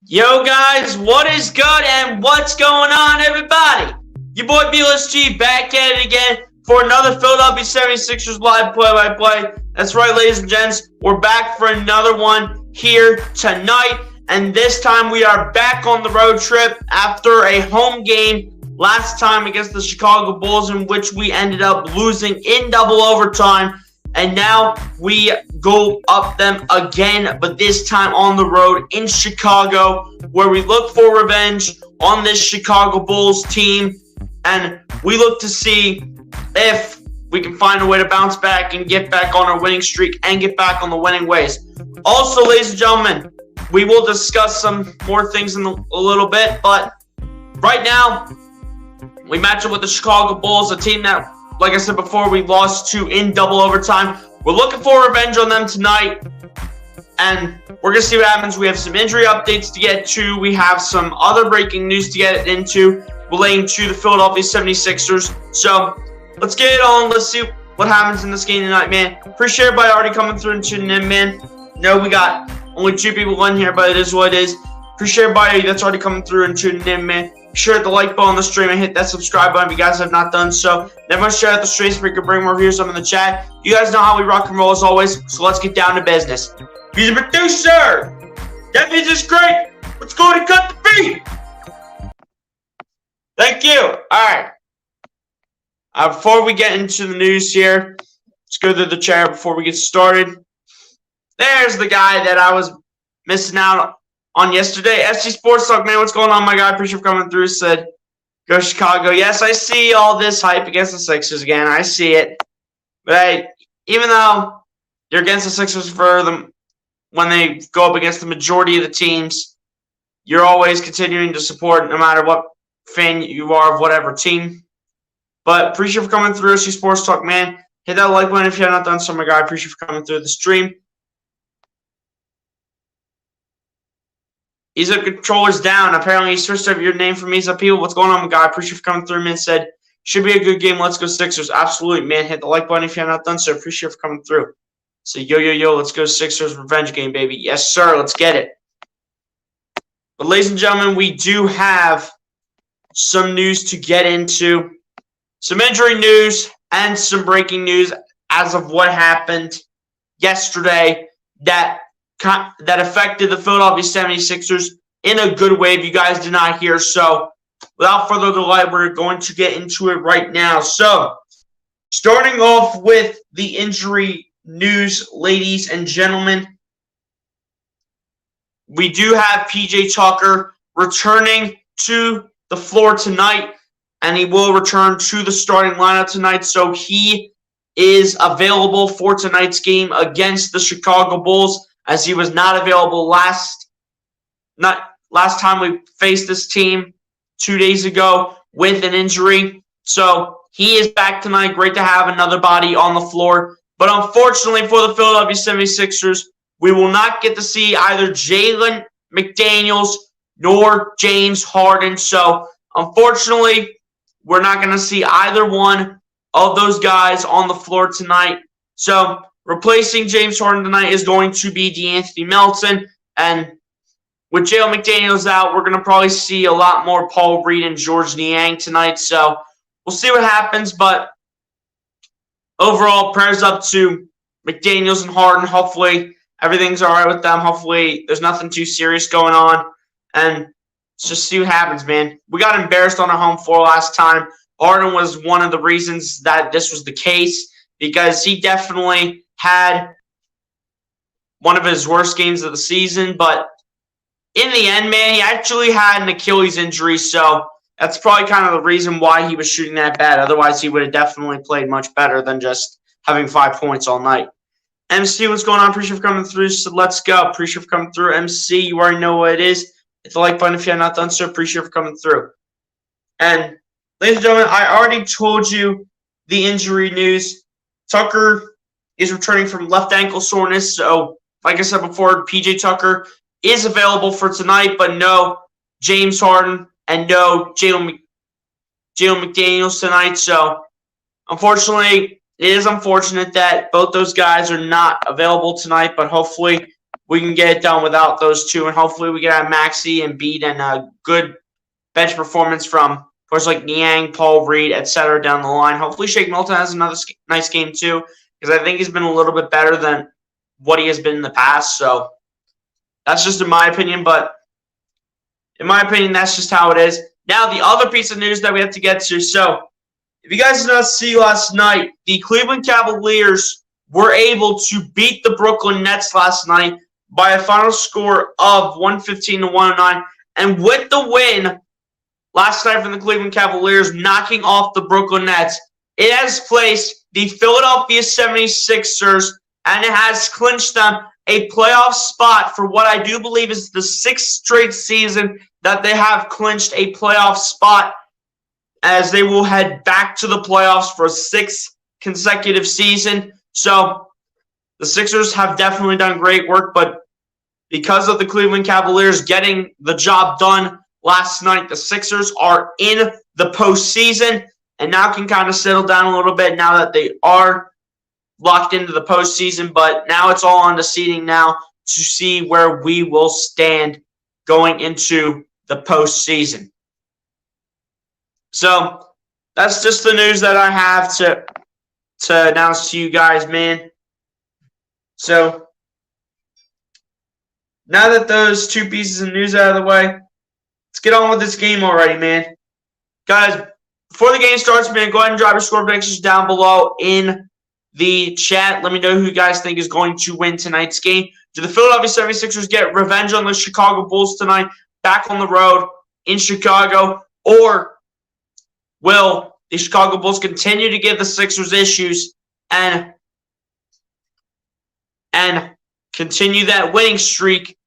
Yo guys, what is good and what's going on everybody? Your boy BLSG back at it again for another Philadelphia 76ers live play-by-play. That's right, ladies and gents, we're back for another one here tonight. And this time we are back on the road trip after a home game last time against the Chicago Bulls, in which we ended up losing in double overtime. And now we go up them again, but this time on the road in Chicago, where we look for revenge on this Chicago Bulls team. And we look to see if we can find a way to bounce back and get back on our winning streak and get back on the winning ways. Also, ladies and gentlemen, we will discuss some more things in a little bit, but right now, we match up with the Chicago Bulls, a team that, like I said before, we lost to in double overtime. We're looking for revenge on them tonight, and we're going to see what happens. We have some injury updates to get to. We have some other breaking news to get into relating to the Philadelphia 76ers. So let's get it on. Let's see what happens in this game tonight, man. Appreciate everybody already coming through and tuning in, man. No, we got only 2 people in here, but it is what it is. Appreciate everybody that's already coming through and tuning in, man. Be sure to hit the like button on the stream and hit that subscribe button if you guys have not done so. Never share out the stream so we can bring more views up in the chat. You guys know how we rock and roll as always, so let's get down to business. He's a producer! That means it's great! Let's go and cut the beat! Thank you! Alright. Before we get into the news here, let's go through the chat before we get started. There's the guy that I was missing out on yesterday. SG Sports Talk, man, what's going on, my guy? Appreciate you coming through. Said, go Chicago. Yes, I see all this hype against the Sixers again. I see it. But hey, even though you're against the Sixers for them when they go up against the majority of the teams, you're always continuing to support no matter what fan you are of whatever team. But appreciate you for coming through. SG Sports Talk, man. Hit that like button if you have not done so, my guy. Appreciate you for coming through the stream. Iza Controller's down. Apparently, he switched up your name from Iza People. What's going on, guy? Appreciate you for coming through, man. Said, should be a good game. Let's go Sixers. Absolutely, man. Hit the like button if you have not done so. Appreciate you for coming through. So, yo, let's go Sixers revenge game, baby. Yes, sir. Let's get it. But, ladies and gentlemen, we do have some news to get into. Some injury news and some breaking news as of what happened yesterday that affected the Philadelphia 76ers in a good way if you guys did not hear. So without further delay, we're going to get into it right now. So starting off with the injury news, ladies and gentlemen, we do have PJ Tucker returning to the floor tonight, and he will return to the starting lineup tonight. So he is available for tonight's game against the Chicago Bulls, as he was not available last time we faced this team 2 days ago with an injury. So he is back tonight. Great to have another body on the floor. But unfortunately for the Philadelphia 76ers, we will not get to see either Jalen McDaniels nor James Harden. So unfortunately, we're not going to see either one of those guys on the floor tonight. So replacing James Harden tonight is going to be DeAnthony Melton. And with Jalen McDaniels out, we're going to probably see a lot more Paul Reed and Georges Niang tonight. So we'll see what happens. But overall, prayers up to McDaniels and Harden. Hopefully everything's all right with them. Hopefully there's nothing too serious going on. And let's just see what happens, man. We got embarrassed on our home floor last time. Harden was one of the reasons that this was the case, because he definitely had one of his worst games of the season. But in the end, man, he actually had an Achilles injury. So that's probably kind of the reason why he was shooting that bad. Otherwise, he would have definitely played much better than just having 5 points all night. MC, what's going on? Appreciate you for coming through. So let's go. Appreciate you for coming through. MC, you already know what it is. Hit the like button if you have not done so. Appreciate you for coming through. And ladies and gentlemen, I already told you the injury news. Tucker is returning from left ankle soreness. So, like I said before, PJ Tucker is available for tonight, but no James Harden and no Jalen McDaniels tonight. So, unfortunately, it is unfortunate that both those guys are not available tonight, but hopefully we can get it done without those two, and hopefully we can have Maxey and Embiid and a good bench performance from players like Niang, Paul Reed, etc. down the line. Hopefully Shake Milton has another nice game too, because I think he's been a little bit better than what he has been in the past. So that's just in my opinion, but in my opinion, that's just how it is. Now, the other piece of news that we have to get to. So, if you guys did not see last night, the Cleveland Cavaliers were able to beat the Brooklyn Nets last night by a final score of 115-109. And with the win last night from the Cleveland Cavaliers, knocking off the Brooklyn Nets, it has placed the Philadelphia 76ers, and it has clinched them a playoff spot for what I do believe is the 6th straight season that they have clinched a playoff spot, as they will head back to the playoffs for a 6th consecutive season. So the Sixers have definitely done great work, but because of the Cleveland Cavaliers getting the job done last night, the Sixers are in the postseason and now can kind of settle down a little bit now that they are locked into the postseason. But now it's all on the seeding now to see where we will stand going into the postseason. So that's just the news that I have to announce to you guys, man. So now that those two pieces of news out of the way, let's get on with this game already, man. Guys, before the game starts, man, go ahead and drop your score predictions down below in the chat. Let me know who you guys think is going to win tonight's game. Do the Philadelphia 76ers get revenge on the Chicago Bulls tonight, back on the road in Chicago? Or will the Chicago Bulls continue to give the Sixers issues and continue that winning streak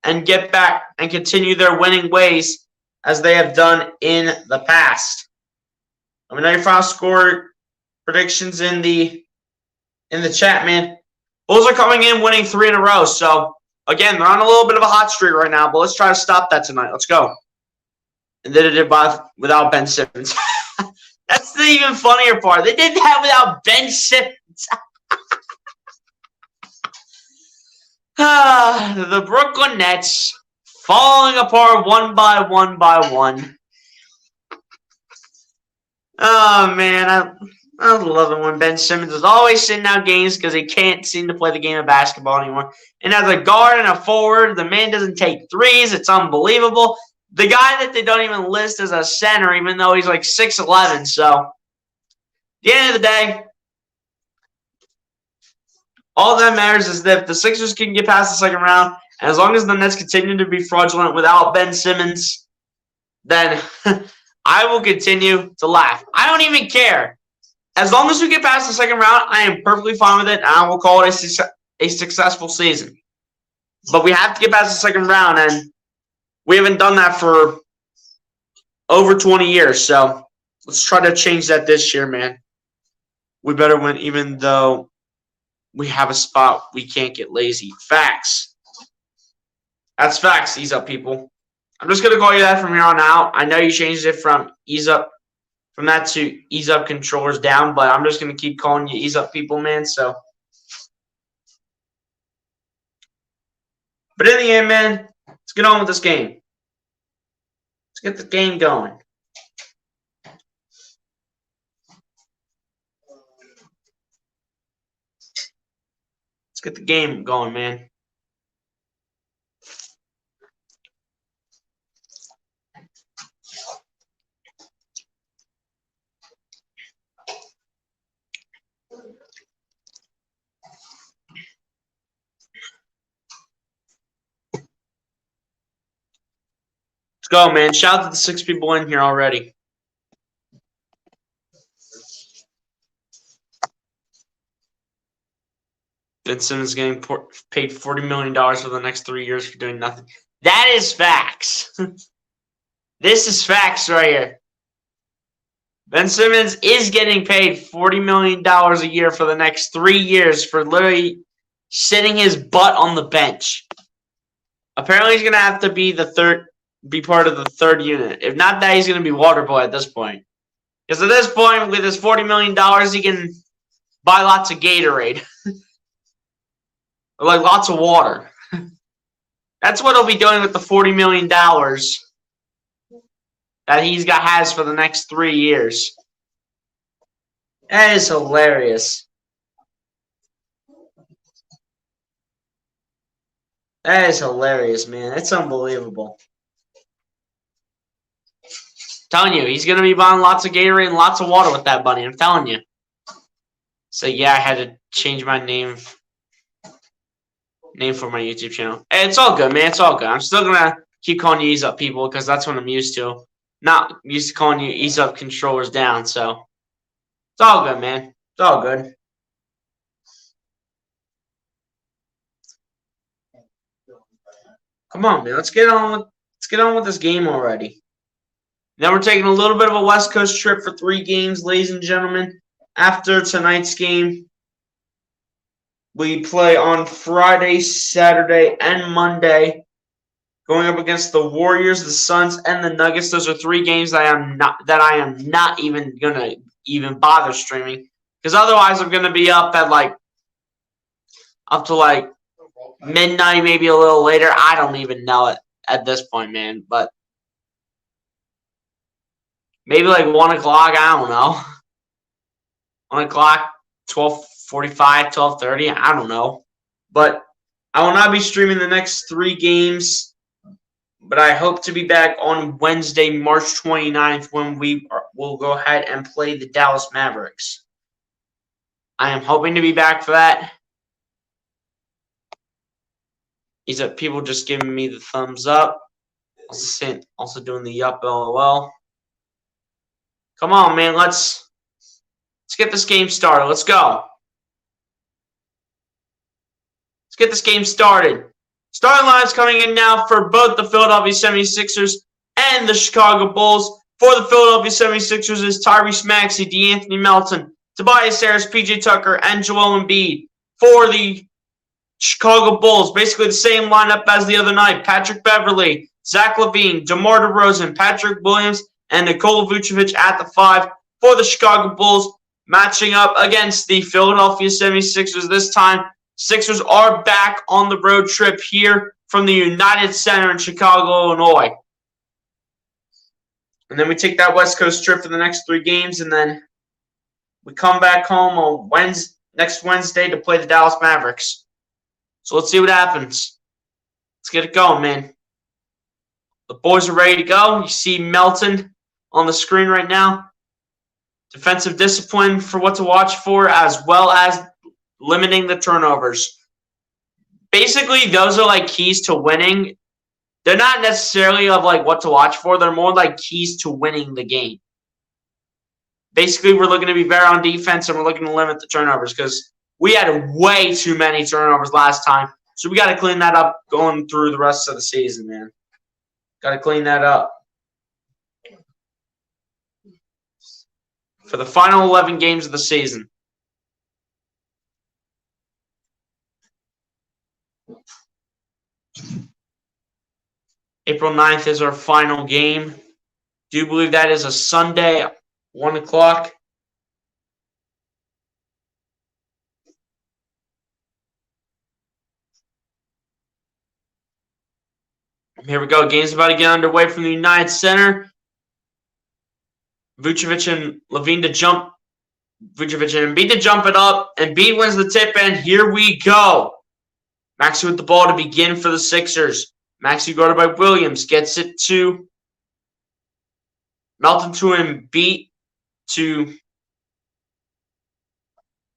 and get back and continue their winning ways as they have done in the past? Let me know your final score predictions in the chat, man. Bulls are coming in winning 3 in a row. So, again, they're on a little bit of a hot streak right now, but let's try to stop that tonight. Let's go. And they did it without Ben Simmons. That's the even funnier part. They did that without Ben Simmons. The Brooklyn Nets falling apart one by one. Oh, man. I love it when Ben Simmons is always sitting out games because he can't seem to play the game of basketball anymore. And as a guard and a forward, the man doesn't take threes. It's unbelievable. The guy that they don't even list as a center, even though he's like 6'11". So, at the end of the day, all that matters is that if the Sixers can get past the second round, and as long as the Nets continue to be fraudulent without Ben Simmons, then I will continue to laugh. I don't even care. As long as we get past the second round, I am perfectly fine with it, and I will call it a successful season. But we have to get past the second round, and we haven't done that for over 20 years. So let's try to change that this year, man. We better win, even though we have a spot. We can't get lazy. Facts. That's facts. Ease up, people. I'm just going to call you that from here on out. I know you changed it from ease up. From that to ease up controllers down, but I'm just going to keep calling you ease up people, man. So, but in the end, man, let's get on with this game. Let's get the game going. Let's get the game going, man. Let's go, man. Shout out to the 6 people in here already. Ben Simmons getting paid $40 million for the next 3 years for doing nothing. That is facts. This is facts right here. Ben Simmons is getting paid $40 million a year for the next 3 years for literally sitting his butt on the bench. Apparently, he's going to have to be part of the third unit. If not that, he's going to be water boy at this point. Because at this point, with his $40 million, he can buy lots of Gatorade. Or like lots of water. That's what he'll be doing with the $40 million that has for the next 3 years. That is hilarious. That is hilarious, man. It's unbelievable. I'm telling you, he's going to be buying lots of Gatorade and lots of water with that money. I'm telling you. So, yeah, I had to change my name for my YouTube channel. Hey, it's all good, man. It's all good. I'm still going to keep calling you Ease Up people because that's what I'm used to. Not used to calling you Ease Up controllers down, so it's all good, man. It's all good. Come on, man. Let's get on with this game already. Now we're taking a little bit of a West Coast trip for 3 games, ladies and gentlemen. After tonight's game, we play on Friday, Saturday, and Monday, going up against the Warriors, the Suns, and the Nuggets. Those are 3 games that I am not even gonna bother streaming, because otherwise I'm gonna be up to midnight, maybe a little later. I don't even know it at this point, man. But maybe 1 o'clock. I don't know. 1 o'clock, 12:45, 12:30. I don't know. But I will not be streaming the next 3 games. But I hope to be back on Wednesday, March 29th, when we'll go ahead and play the Dallas Mavericks. I am hoping to be back for that. These are people just giving me the thumbs up. Also doing the yup LOL. Come on, man. Let's get this game started. Let's go. Let's get this game started. Starting line's coming in now for both the Philadelphia 76ers and the Chicago Bulls. For the Philadelphia 76ers is Tyrese Maxey, DeAnthony Melton, Tobias Harris, PJ Tucker, and Joel Embiid. For the Chicago Bulls, basically the same lineup as the other night. Patrick Beverley, Zach LaVine, DeMar DeRozan, Patrick Williams, and Nikola Vucevic at the 5 for the Chicago Bulls, matching up against the Philadelphia 76ers this time. Sixers are back on the road trip here from the United Center in Chicago, Illinois. And then we take that West Coast trip for the next 3 games, and then we come back home on next Wednesday to play the Dallas Mavericks. So let's see what happens. Let's get it going, man. The boys are ready to go. You see Melton on the screen right now. Defensive discipline for what to watch for, as well as limiting the turnovers. Basically, those are keys to winning. They're not necessarily of what to watch for. They're more keys to winning the game. Basically, we're looking to be better on defense, and we're looking to limit the turnovers because we had way too many turnovers last time. So we got to clean that up going through the rest of the season, man. Got to clean that up. For the final 11 games of the season. April 9th is our final game. Do believe that is a Sunday, 1 o'clock. Here we go. Game's about to get underway from the United Center. Vucevic and LaVine to jump. Vucevic and Embiid to jump it up. Embiid wins the tip, and here we go. Maxey with the ball to begin for the Sixers. Maxey guarded by Williams. Gets it to Melton to Embiid to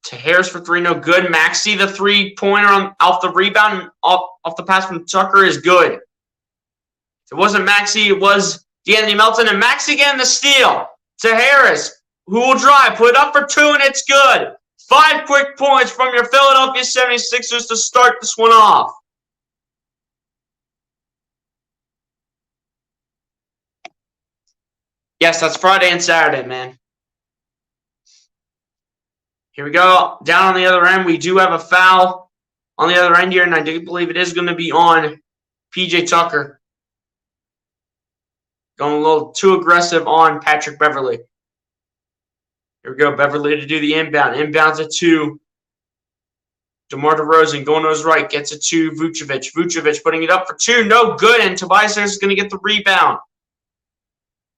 Harris for 3. No good. Maxey, the 3-pointer off the rebound, off the pass from Tucker is good. It wasn't Maxey. It was DeAnthony Melton. And Maxey getting the steal to Harris, who will drive. Put it up for 2, and it's good. 5 quick points from your Philadelphia 76ers to start this one off. Yes, that's Friday and Saturday, man. Here we go. Down on the other end, we do have a foul on the other end here, and I do believe it is going to be on PJ Tucker. Going a little too aggressive on Patrick Beverley. Here we go. Beverley to do the inbound. Inbounds it to DeMar DeRozan going to his right, gets it to Vucevic. Vucevic putting it up for two, no good, and Tobias Harris is going to get the rebound.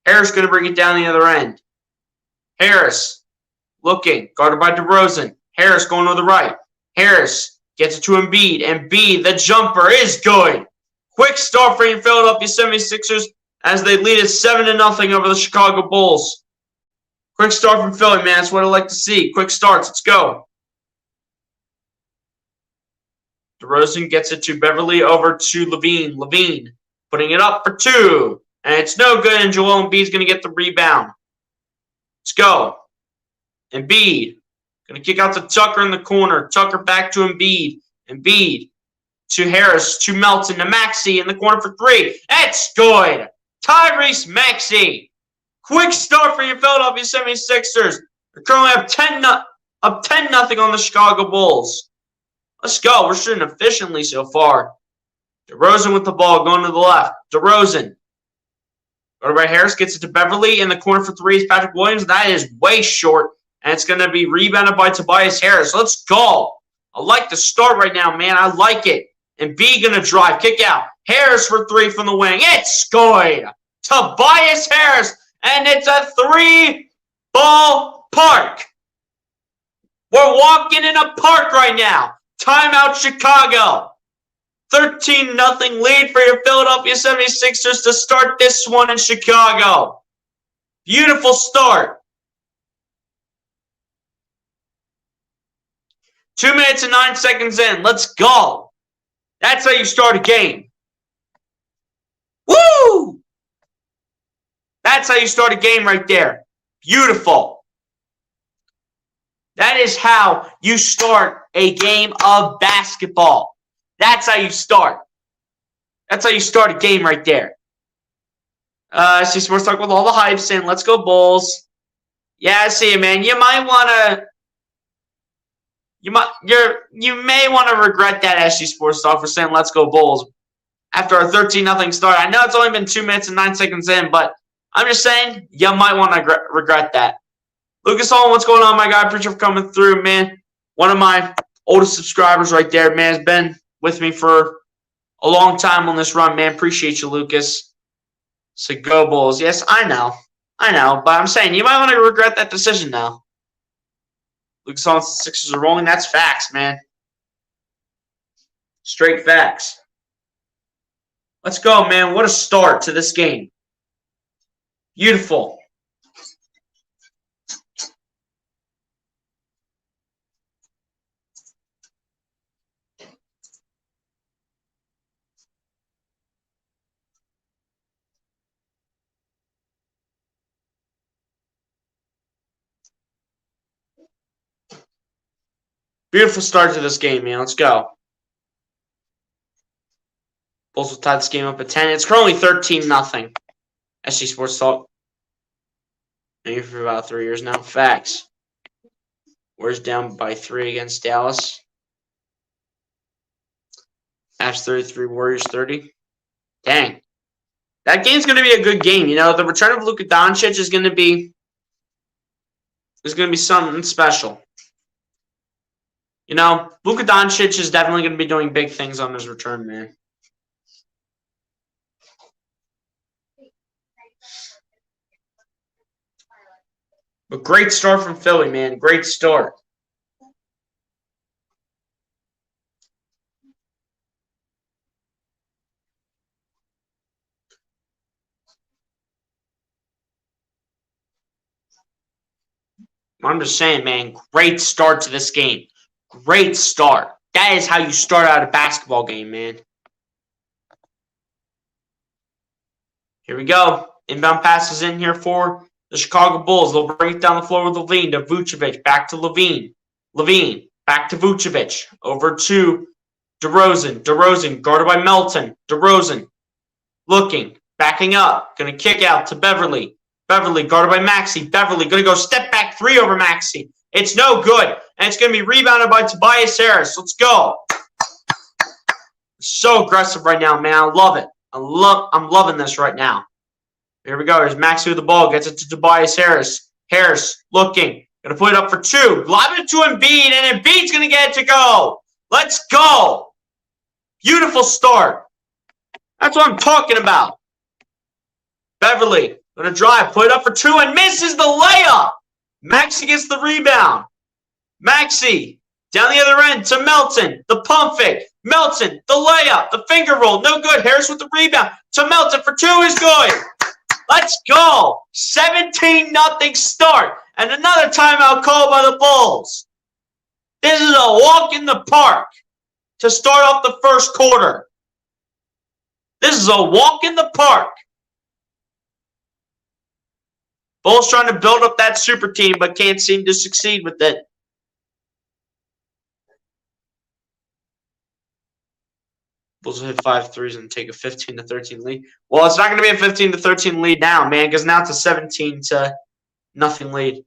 Harris going to bring it down the other end. Harris looking, guarded by DeRozan. Harris going to the right. Harris gets it to Embiid. Embiid, the jumper is good. Quick start for the Philadelphia 76ers as they lead it 7-0 over the Chicago Bulls. Quick start from Philly, man. That's what I like to see. Quick starts. Let's go. DeRozan gets it to Beverly over to Levine. Levine putting it up for two. And it's no good, and Joel Embiid's going to get the rebound. Let's go. Embiid going to kick out to Tucker in the corner. Tucker back to Embiid. Embiid to Harris, to Melton, to Maxey in the corner for three. It's good. Tyrese Maxey. Quick start for your Philadelphia 76ers. They currently have 10-0 on the Chicago Bulls. Let's go. We're shooting efficiently so far. DeRozan with the ball going to the left. DeRozan. Go to Harris, gets it to Beverly in the corner for three is Patrick Williams. That is way short, and it's going to be rebounded by Tobias Harris. Let's go. I like the start right now, man. I like it. And B going to drive, kick out. Harris for three from the wing. It's good. Tobias Harris, and it's a three-ball park. We're walking in a park right now. Timeout Chicago. 13-0 lead for your Philadelphia 76ers to start this one in Chicago. Beautiful start. 2 minutes and 9 seconds in. Let's go. That's how you start a game. Woo! That's how you start a game right there. Beautiful. That is how you start a game of basketball. That's how you start. That's how you start a game right there. SC Sports Talk with all the hype saying, let's go Bulls. Yeah, I see it, man. You might want to... You may want to regret that, SC Sports Talk, for saying let's go Bulls after a 13-0 start. I know it's only been 2 minutes and 9 seconds in, but I'm just saying you might want to regret that. Lucas Holland, what's going on, my guy? Appreciate you for coming through, man. One of my oldest subscribers right there, man, has been with me for a long time on this run, man. Appreciate you, Lucas. So go Bulls. Yes, I know. But I'm saying you might want to regret that decision now. Lucas Holland, the Sixers are rolling. That's facts, man. Straight facts. Let's go, man. What a start to this game. Beautiful. Beautiful start to this game, man. Let's go. Bulls will tie this game up at 10. It's currently 13-0. SC Sports Talk. Maybe for about 3 years now. Facts. Warriors down by 3 against Dallas. Mavs 33, Warriors 30. Dang. That game's going to be a good game. You know, the return of Luka Doncic is going to be something special. You know, Luka Doncic is definitely going to be doing big things on his return, man. But great start from Philly, man. Great start. I'm just saying, man, great start to this game. Great start. That is how you start out a basketball game, man. Here we go. Inbound passes in here for the Chicago Bulls. They'll bring it down the floor with Levine to Vucevic. Back to Levine. Levine. Back to Vucevic. Over to DeRozan. DeRozan guarded by Melton. DeRozan looking. Backing up. Going to kick out to Beverly. Beverly guarded by Maxey. Beverly going to go step back three over Maxey. It's no good. And it's going to be rebounded by Tobias Harris. Let's go. So aggressive right now, man. I love it. I'm loving this right now. Here we go. Here's Maxey with the ball. Gets it to Tobias Harris. Harris looking. Going to put it up for two. Lob it to Embiid, and Embiid's going to get it to go. Let's go. Beautiful start. That's what I'm talking about. Beverly going to drive, put it up for 2 and misses the layup. Maxey gets the rebound. Maxey down the other end to Melton. The pump fake. Melton, the layup, the finger roll, no good. Harris with the rebound to Melton for 2 is good. Let's go. 17-0 start. And another timeout called by the Bulls. This is a walk in the park to start off the first quarter. This is a walk in the park. Bulls trying to build up that super team, but can't seem to succeed with it. Bulls will hit 5 threes and take a 15-13 lead. Well, it's not going to be a 15-13 lead now, man, because now it's a 17-0 lead.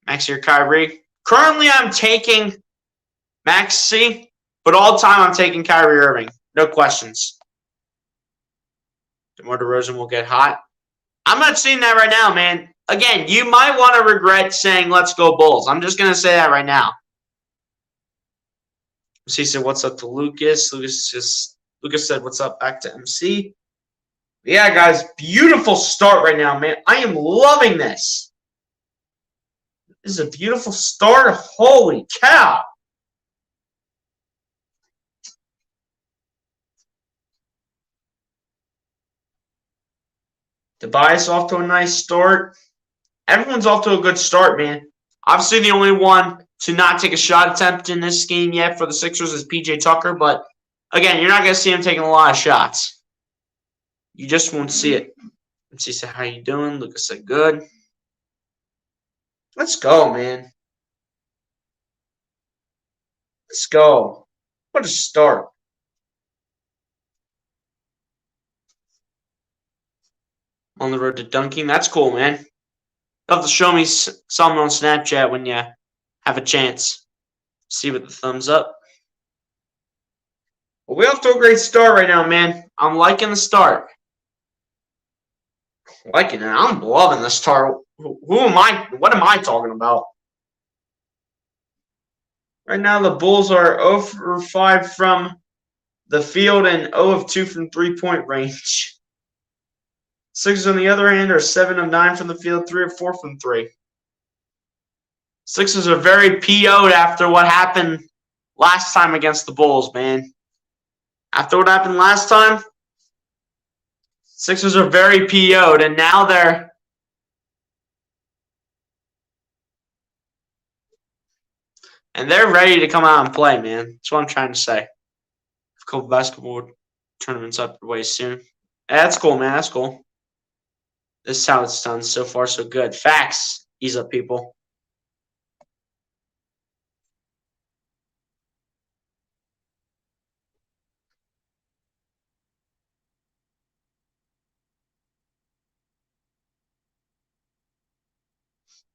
Maxey or Kyrie. Currently, I'm taking Maxey, but all time I'm taking Kyrie Irving. No questions. DeMar DeRozan will get hot. I'm not seeing that right now, man. Again, you might want to regret saying let's go Bulls. I'm just going to say that right now. He said, what's up to Lucas? Lucas said, what's up back to MC? Yeah, guys, beautiful start right now, man. I am loving this. This is a beautiful start. Holy cow. Tobias off to a nice start. Everyone's off to a good start, man. Obviously, the only one to not take a shot attempt in this game yet for the Sixers is PJ Tucker, but again, you're not going to see him taking a lot of shots. You just won't see it. Let's see, how you doing? Lucas said good. Let's go, man. Let's go. What a start. On the road to dunking. That's cool, man. You'll have to show me something on Snapchat when you have a chance. See with the thumbs up. Well, we're off to a great start right now, man. I'm liking the start. Liking it. I'm loving the start. Who am I? What am I talking about? Right now, the Bulls are 0 for 5 from the field and 0 of 2 from three-point range. Sixers, on the other hand, are 7 of 9 from the field, 3 of 4 from 3. Sixers are very PO'd after what happened last time against the Bulls, man. After what happened last time, Sixers are very PO'd, and now they're ready to come out and play, man. That's what I'm trying to say. A couple basketball tournaments up the way soon. Yeah, that's cool, man. That's cool. This is how it's done. So far, so good. Facts. Ease up, people.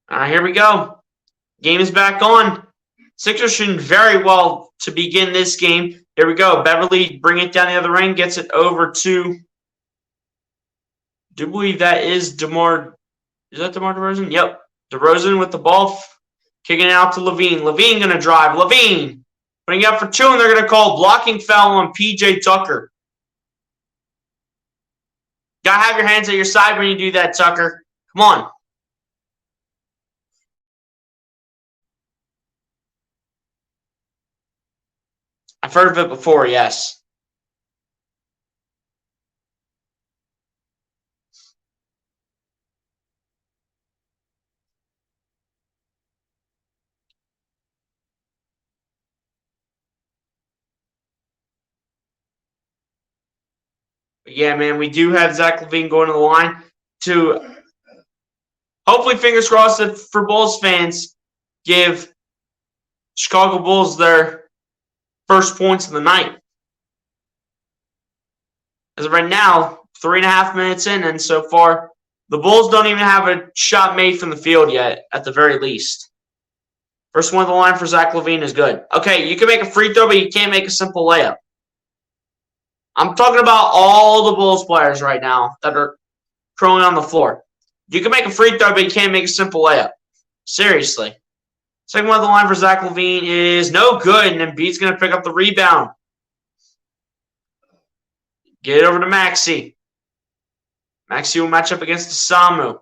Here we go. Game is back on. Sixers shooting very well to begin this game. Here we go. Beverly bring it down the other end. Gets it over to, do believe that is DeMar. Is that DeMar DeRozan? Yep. DeRozan with the ball. Kicking it out to Levine. Levine going to drive. Levine putting it up for 2, and they're going to call blocking foul on PJ Tucker. Got to have your hands at your side when you do that, Tucker. Come on. I've heard of it before, yes. But yeah, man, we do have Zach LaVine going to the line to hopefully, fingers crossed, that for Bulls fans, give Chicago Bulls their first points of the night. As of right now, 3.5 minutes in, and so far, the Bulls don't even have a shot made from the field yet, at the very least. First one of the line for Zach LaVine is good. Okay, you can make a free throw, but you can't make a simple layup. I'm talking about all the Bulls players right now that are currently on the floor. You can make a free throw, but you can't make a simple layup. Seriously. Second one on the line for Zach LaVine is no good, and Embiid's going to pick up the rebound. Get it over to Maxey. Maxey will match up against Samu.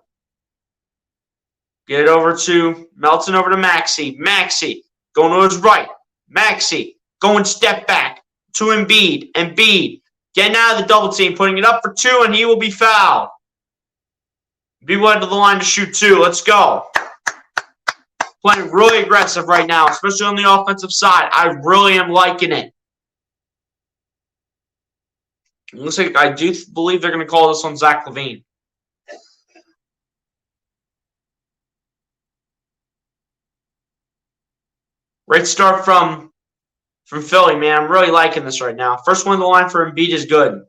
Get it over to Melton, over to Maxey. Maxey going to his right. Maxey going step back to Embiid. Embiid getting out of the double team, putting it up for two, and he will be fouled. Embiid went to the line to shoot two. Let's go. Playing really aggressive right now, especially on the offensive side. I really am liking it. It looks like I do believe they're going to call this on Zach LaVine. Great start from Philly, man. I'm really liking this right now. First one on the line for Embiid is good.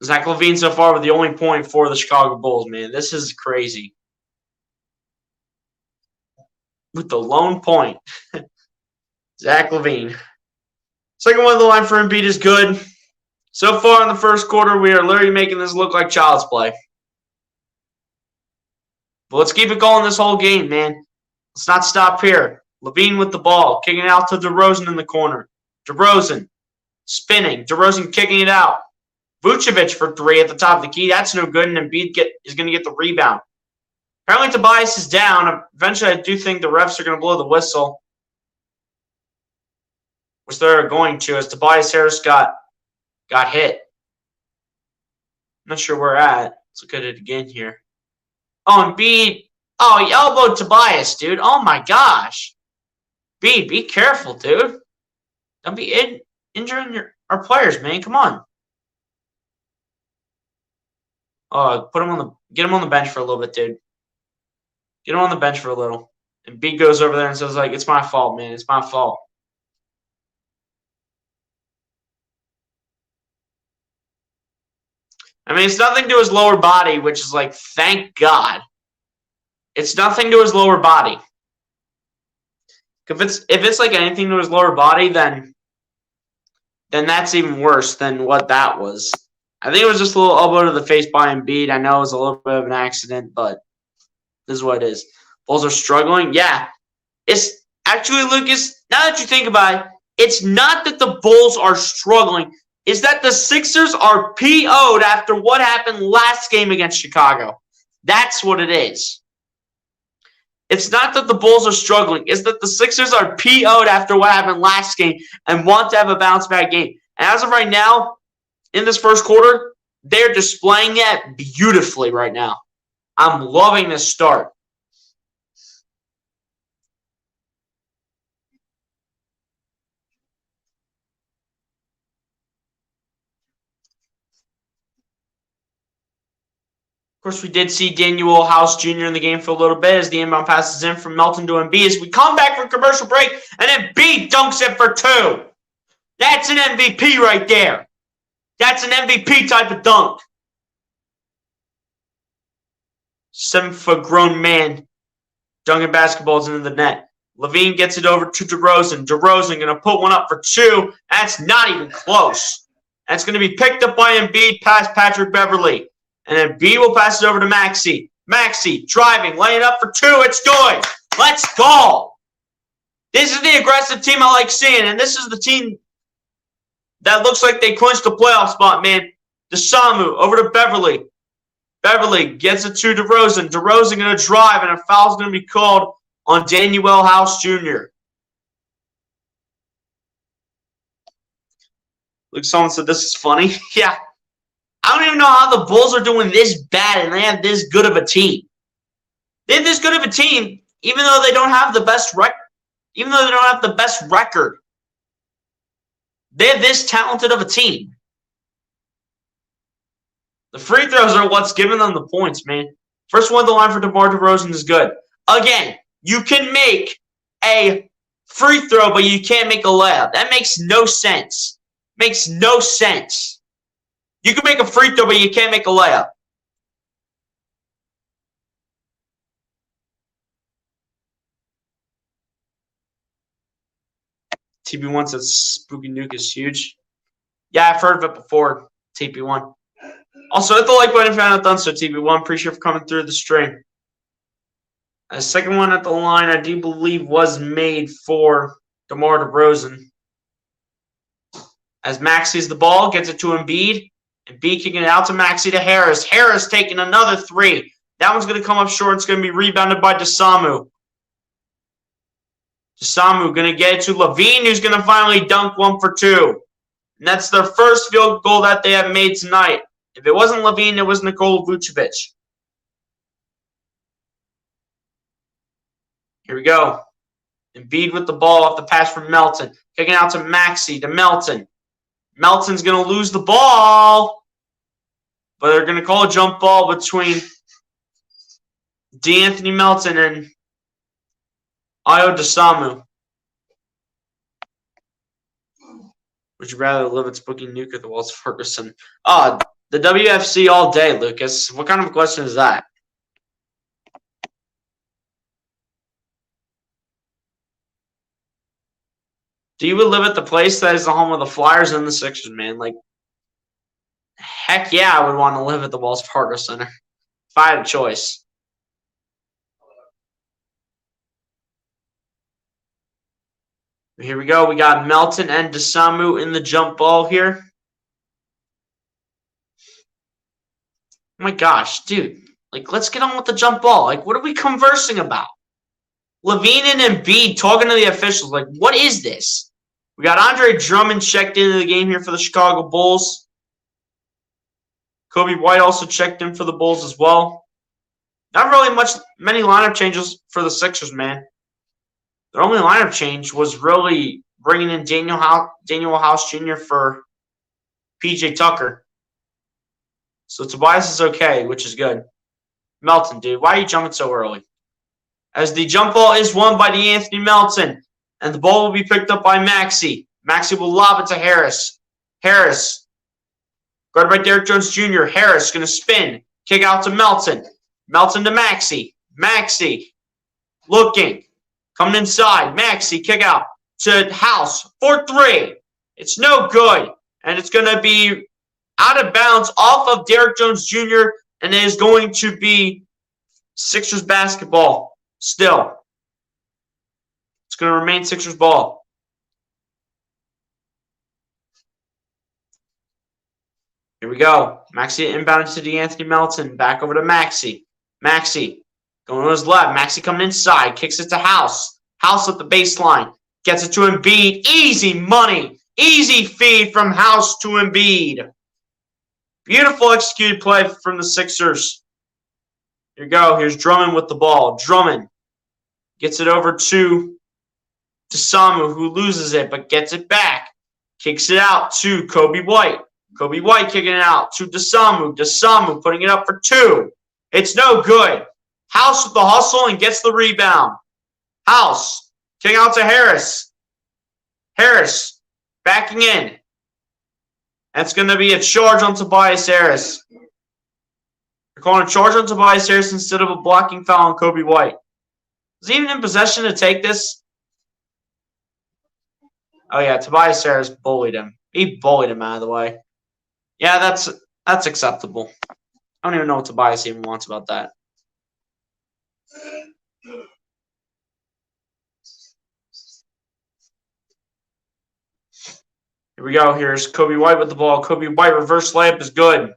Zach LaVine so far with the only point for the Chicago Bulls, man. This is crazy. With the lone point. Zach LaVine. Second one on the line for Embiid is good. So far in the first quarter, we are literally making this look like child's play. But let's keep it going this whole game, man. Let's not stop here. LaVine with the ball, kicking it out to DeRozan in the corner. DeRozan spinning. DeRozan kicking it out. Vucevic for three at the top of the key. That's no good, and Embiid is going to get the rebound. Apparently Tobias is down. Eventually, I do think the refs are going to blow the whistle, which they're going to, as Tobias Harris got hit. I'm not sure where at. Let's look at it again here. Oh, Embiid. Oh, he elbowed Tobias, dude. Oh, my gosh. Embiid, be careful, dude. Don't be injuring our players, man. Come on. Oh, get him on the bench for a little bit, dude. Get him on the bench for a little. And Embiid goes over there and says, like, it's my fault, man. It's my fault. I mean, it's nothing to his lower body, which is like, thank God. It's nothing to his lower body. If it's like anything to his lower body, then that's even worse than what that was. I think it was just a little elbow to the face by Embiid. I know it was a little bit of an accident, but this is what it is. Bulls are struggling. Yeah. It's actually, Lucas, now that you think about it, it's not that the Bulls are struggling. It's that the Sixers are PO'd after what happened last game against Chicago. That's what it is. It's not that the Bulls are struggling. It's that the Sixers are PO'd after what happened last game and want to have a bounce-back game. And as of right now, in this first quarter, they're displaying that beautifully right now. I'm loving this start. Of course, we did see Daniel House Jr. in the game for a little bit as the inbound passes in from Melton to Embiid. As we come back from commercial break, and Embiid dunks it for two. That's an MVP right there. That's an MVP type of dunk. 7-foot grown man dunking basketballs into the net. LaVine gets it over to DeRozan. DeRozan going to put one up for two. That's not even close. That's going to be picked up by Embiid past Patrick Beverley. And Embiid will pass it over to Maxey. Maxey driving, laying up for two. It's good. Let's go. This is the aggressive team I like seeing, and this is the team that looks like they clinched the playoff spot, man. DeSamu over to Beverley. Beverley gets it to DeRozan. DeRozan going to drive, and a foul's going to be called on Daniel House Jr. Look, someone said this is funny. Yeah. I don't even know how the Bulls are doing this bad and they have this good of a team. They have this good of a team, even though they don't have the best record. Even though they don't have the best record. They have this talented of a team. The free throws are what's giving them the points, man. First one on the line for DeMar DeRozan is good. Again, you can make a free throw, but you can't make a layup. That makes no sense. Makes no sense. You can make a free throw, but you can't make a layup. TP1 says Spooky Nuke is huge. Yeah, I've heard of it before, TP1. Also, hit the like button if you're not done so, TP1. Appreciate you for coming through the stream. A second one at the line, I do believe, was made for DeMar DeRozan. As Max sees the ball, gets it to Embiid. Embiid kicking it out to Maxey to Harris. Harris taking another three. That one's going to come up short. It's going to be rebounded by Dosunmu. Dosunmu going to get it to LaVine, who's going to finally dunk one for two. And that's their first field goal that they have made tonight. If it wasn't LaVine, it was Nikola Vucevic. Here we go. Embiid with the ball off the pass from Melton. Kicking out to Maxey to Melton. Melton's going to lose the ball. But they're going to call a jump ball between DeAnthony Melton and Ayo Dosunmu. Would you rather live at Spooky Nuke or the Wells Ferguson? The WFC all day, Lucas. What kind of a question is that? Do you live at the place that is the home of the Flyers and the Sixers, man? Like, heck yeah, I would want to live at the Wells Fargo Center if I had a choice. Here we go. We got Melton and Dosunmu in the jump ball here. Oh my gosh, dude. Like, let's get on with the jump ball. Like, what are we conversing about? LaVine and Embiid talking to the officials. Like, what is this? We got Andre Drummond checked into the game here for the Chicago Bulls. Kobe White also checked in for the Bulls as well. Not really many lineup changes for the Sixers, man. Their only lineup change was really bringing in Daniel House Jr. for PJ Tucker. So Tobias is okay, which is good. Melton, dude, why are you jumping so early? As the jump ball is won by DeAnthony Melton. And the ball will be picked up by Maxey. Maxey will lob it to Harris. Harris, guarded by Derrick Jones Jr. Harris going to spin. Kick out to Melton. Melton to Maxey. Maxey looking. Coming inside. Maxey kick out to House for three. It's no good. And it's going to be out of bounds off of Derrick Jones Jr. And it is going to be Sixers basketball still. It's going to remain Sixers ball. Here we go. Maxey inbound to DeAnthony Melton. Back over to Maxey. Maxey going to his left. Maxey coming inside. Kicks it to House. House at the baseline. Gets it to Embiid. Easy money. Easy feed from House to Embiid. Beautiful executed play from the Sixers. Here we go. Here's Drummond with the ball. Drummond gets it over to Dosunmu, who loses it but gets it back. Kicks it out to Kobe White. Kobe White kicking it out to Dosunmu. Dosunmu putting it up for two. It's no good. House with the hustle and gets the rebound. House kicking out to Harris. Harris backing in. That's going to be a charge on Tobias Harris. They're calling a charge on Tobias Harris instead of a blocking foul on Kobe White. Is he even in possession to take this? Oh, yeah, Tobias Harris bullied him. He bullied him out of the way. Yeah, that's acceptable. I don't even know what Tobias even wants about that. Here we go. Here's Kobe White with the ball. Kobe White reverse layup is good.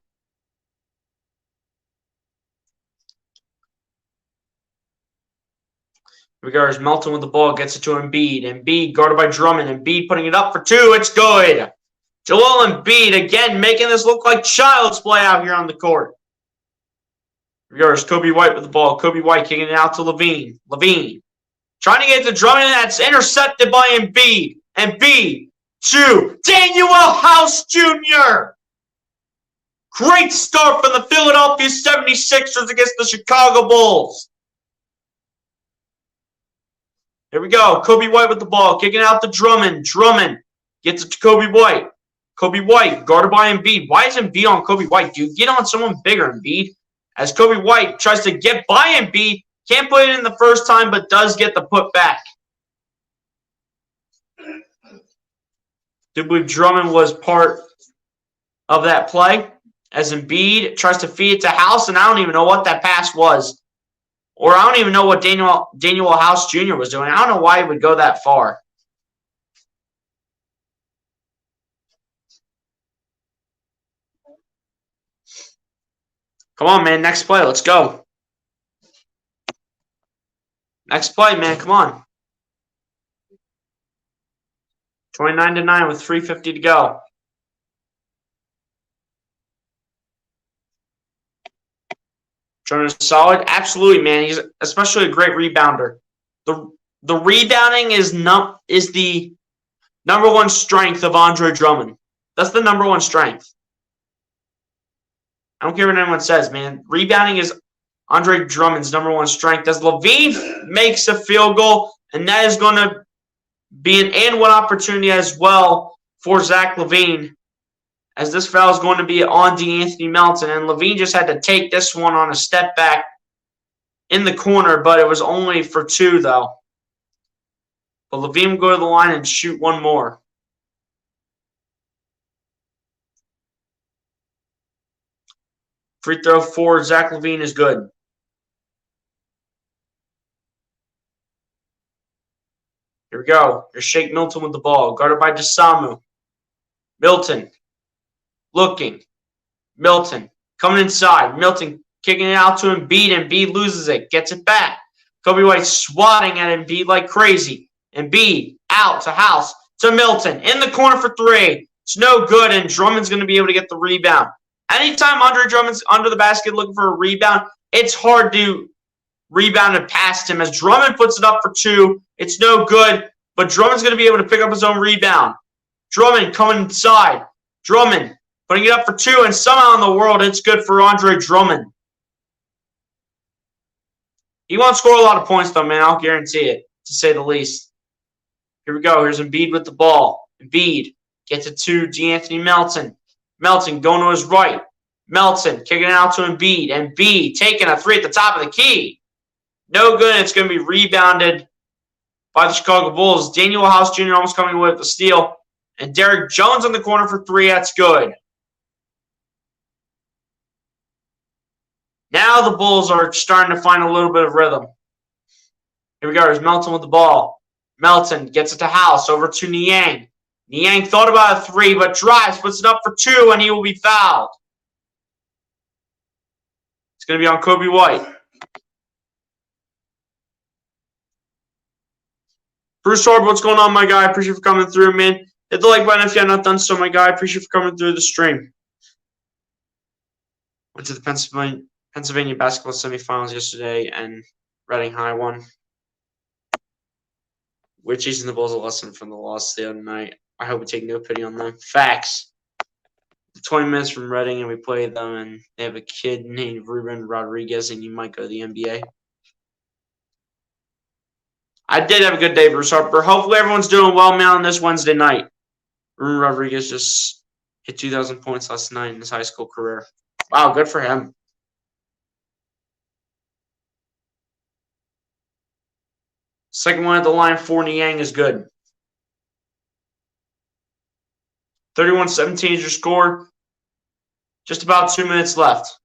Here we go. Here's Melton with the ball. Gets it to Embiid. Embiid guarded by Drummond. Embiid putting it up for two. It's good. Joel Embiid again making this look like child's play out here on the court. Here we go. Here's Kobe White with the ball. Kobe White kicking it out to LaVine. LaVine trying to get to Drummond. That's intercepted by Embiid. Embiid to Daniel House Jr. Great start from the Philadelphia 76ers against the Chicago Bulls. Here we go. Kobe White with the ball. Kicking out to Drummond. Drummond gets it to Kobe White. Kobe White guarded by Embiid. Why is Embiid on Kobe White, dude? Get on someone bigger, Embiid. As Kobe White tries to get by Embiid. Can't put it in the first time, but does get the put back. I believe Drummond was part of that play as Embiid tries to feed it to House, and I don't even know what that pass was. Or I don't even know what Daniel House Jr. was doing. I don't know why he would go that far. Come on, man. Next play. Let's go. Next play, man. Come on. 29-9 with 3:50 to go. Jordan is solid. Absolutely, man. He's especially a great rebounder. The rebounding is the number one strength of Andre Drummond. That's the number one strength. I don't care what anyone says, man. Rebounding is Andre Drummond's number one strength. As LaVine makes a field goal, and that is going to be an and one opportunity as well for Zach LaVine, as this foul is going to be on DeAnthony Melton. And LaVine just had to take this one on a step back in the corner, but it was only for 2, though. But LaVine will go to the line and shoot one more. Free throw for Zach LaVine is good. Here we go. Here's Shake Milton with the ball. Guarded by Dosunmu. Milton. Looking. Milton. Coming inside. Milton kicking it out to Embiid. Embiid loses it. Gets it back. Coby White swatting at Embiid like crazy. Embiid out to House. To Milton. In the corner for 3. It's no good, and Drummond's going to be able to get the rebound. Anytime Andre Drummond's under the basket looking for a rebound, it's hard to rebound it past him. As Drummond puts it up for 2, it's no good, but Drummond's going to be able to pick up his own rebound. Drummond coming inside. Drummond putting it up for 2, and somehow in the world it's good for Andre Drummond. He won't score a lot of points, though, man. I'll guarantee it, to say the least. Here we go. Here's Embiid with the ball. Embiid gets it to DeAnthony Melton. Melton going to his right. Melton kicking it out to Embiid. Embiid taking a 3 at the top of the key. No good. It's going to be rebounded by the Chicago Bulls. Daniel House Jr. almost coming away with the steal. And Derrick Jones in the corner for 3. That's good. Now the Bulls are starting to find a little bit of rhythm. Here we go. There's Melton with the ball. Melton gets it to House. Over to Niang. Niang thought about a 3, but drives, puts it up for 2, and he will be fouled. It's going to be on Coby White. Bruce Harb, what's going on, my guy? I appreciate you for coming through, man. Hit the like button if you have not done so, my guy. I appreciate you for coming through the stream. Went to the Pennsylvania basketball semifinals yesterday, and Reading High won. We're teaching the Bulls a lesson from the loss the other night. I hope we take no pity on them. Facts. 20 minutes from Reading, and we played them, and they have a kid named Ruben Rodriguez, and you might go to the NBA. I did have a good day, Bruce Harper. Hopefully everyone's doing well, man, on this Wednesday night. Ruben Rodriguez just hit 2,000 points last night in his high school career. Wow, good for him. Second one at the line for Niang is good. 31-17 is your score. Just about 2 minutes left.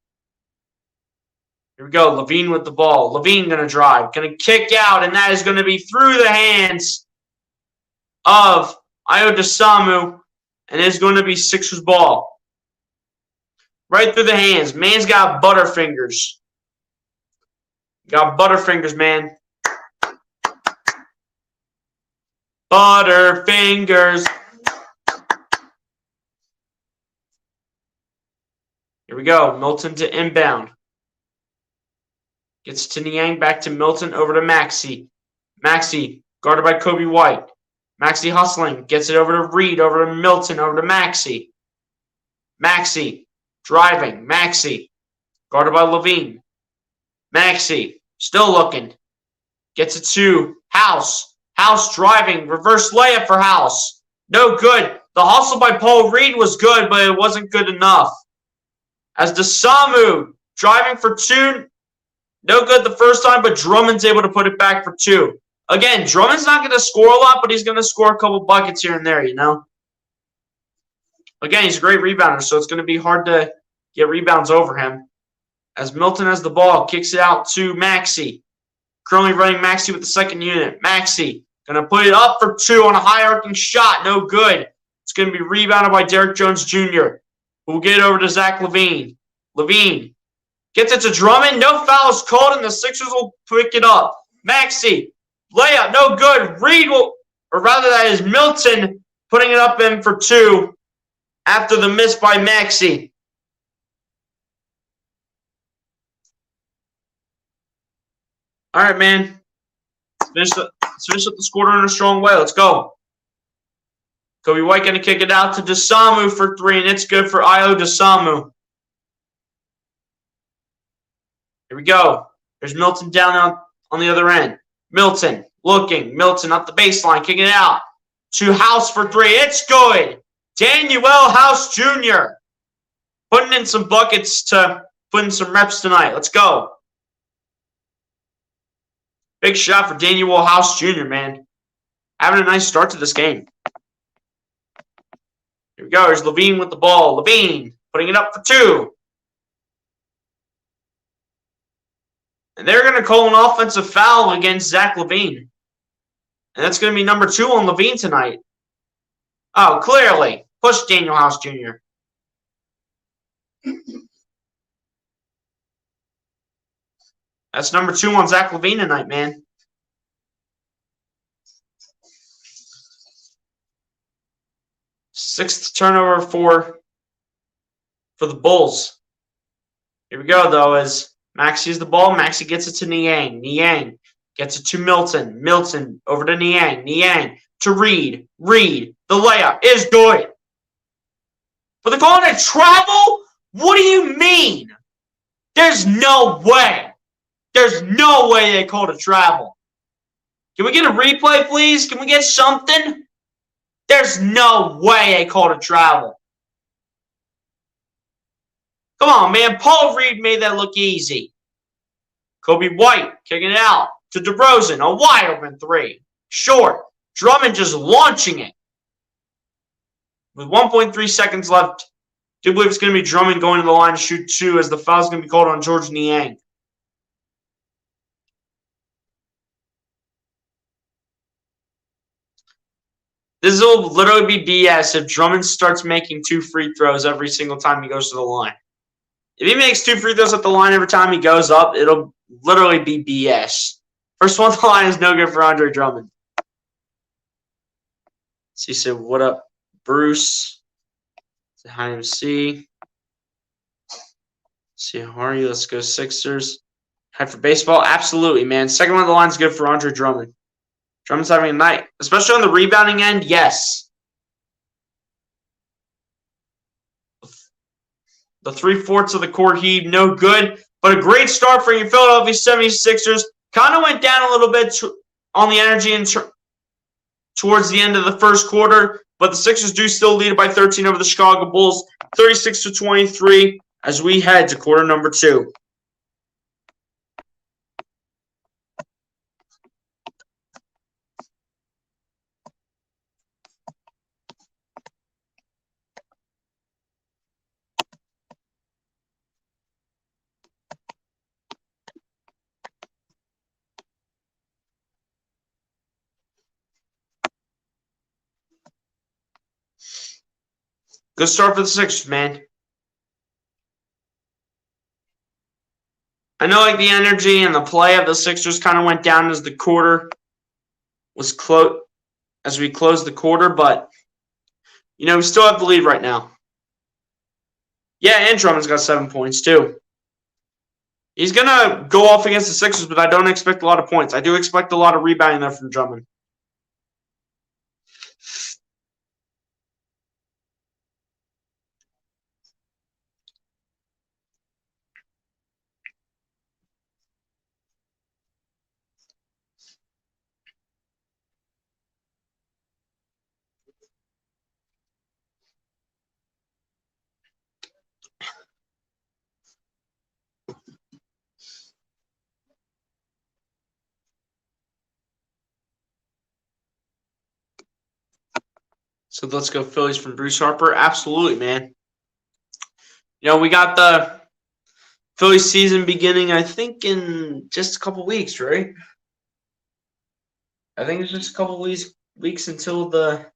Here we go. LaVine with the ball. LaVine going to drive. Going to kick out, and that is going to be through the hands of Ayo Dosunmu, and it's going to be Sixers ball. Right through the hands. Man's got butterfingers. Got butterfingers, man. Butterfingers. Here we go. Milton to inbound. Gets to Niang, back to Milton, over to Maxey. Maxey, guarded by Coby White. Maxey hustling. Gets it over to Reed, over to Milton, over to Maxey. Maxey, driving. Maxey, guarded by LaVine. Maxey, still looking. Gets it to House. House driving. Reverse layup for House. No good. The hustle by Paul Reed was good, but it wasn't good enough. As Dosunmu driving for 2. No good the first time, but Drummond's able to put it back for 2. Again, Drummond's not going to score a lot, but he's going to score a couple buckets here and there, you know. Again, he's a great rebounder, so it's going to be hard to get rebounds over him. as Milton has the ball, kicks it out to Maxey. Currently running Maxey with the second unit. Maxey going to put it up for 2 on a high arcing shot. No good. It's going to be rebounded by Derek Jones Jr., who will get it over to Zach LaVine. LaVine gets it to Drummond. No fouls called, and the Sixers will pick it up. Maxey, layup, no good. Reed will, or rather that is Milton, putting it up in for 2 after the miss by Maxey. All right, man. Let's finish up this quarter in a strong way. Let's go. Coby White going to kick it out to Dosunmu for 3, and it's good for Ayo Dosunmu. Here we go. There's Milton down on the other end. Milton looking. Milton up the baseline, kicking it out to House for 3. It's good. Danuel House Jr. putting in some buckets to put in some reps tonight. Let's go. Big shot for Danuel House Jr., man. Having a nice start to this game. Here we go. There's LaVine with the ball. LaVine putting it up for 2. And they're going to call an offensive foul against Zach LaVine. And that's going to be number 2 on LaVine tonight. Oh, clearly. Push Danuel House Jr. That's number 2 on Zach LaVine tonight, man. Sixth turnover for the Bulls. Here we go, though, as Maxey has the ball. Maxey gets it to Niang. Niang gets it to Milton. Milton over to Niang. Niang to Reed. Reed, the layup is good. But they're calling it travel? What do you mean? There's no way. There's no way they called it travel. Can we get a replay, please? Can we get something? There's no way they called it travel. Come on, man. Paul Reed made that look easy. Coby White kicking it out to DeRozan. A wide open 3. Short. Drummond just launching it. With 1.3 seconds left, I do believe it's going to be Drummond going to the line to shoot 2 as the foul's going to be called on Georges Niang. This will literally be BS if Drummond starts making 2 free throws every single time he goes to the line. If he makes 2 free throws at the line every time he goes up, it'll literally be BS. First one at the line is no good for Andre Drummond. So he said, what up, Bruce? Say hi to MC. See, how are you? Let's go Sixers. Head for baseball? Absolutely, man. Second one of the line is good for Andre Drummond. Drummond's having a night, especially on the rebounding end, yes. The 3/4 of the court heave, no good. But a great start for your Philadelphia 76ers. Kind of went down a little bit on the energy towards the end of the first quarter. But the Sixers do still lead by 13 over the Chicago Bulls, 36-23, as we head to quarter number 2. Good start for the Sixers, man. I know like the energy and the play of the Sixers kind of went down as the quarter was as we closed the quarter, but you know, we still have the lead right now. Yeah, and Drummond's got 7 points too. He's gonna go off against the Sixers, but I don't expect a lot of points. I do expect a lot of rebounding there from Drummond. So let's go Phillies from Bruce Harper. Absolutely, man. You know, we got the Phillies season beginning, I think, in just a couple weeks, right? I think it's just a couple weeks until the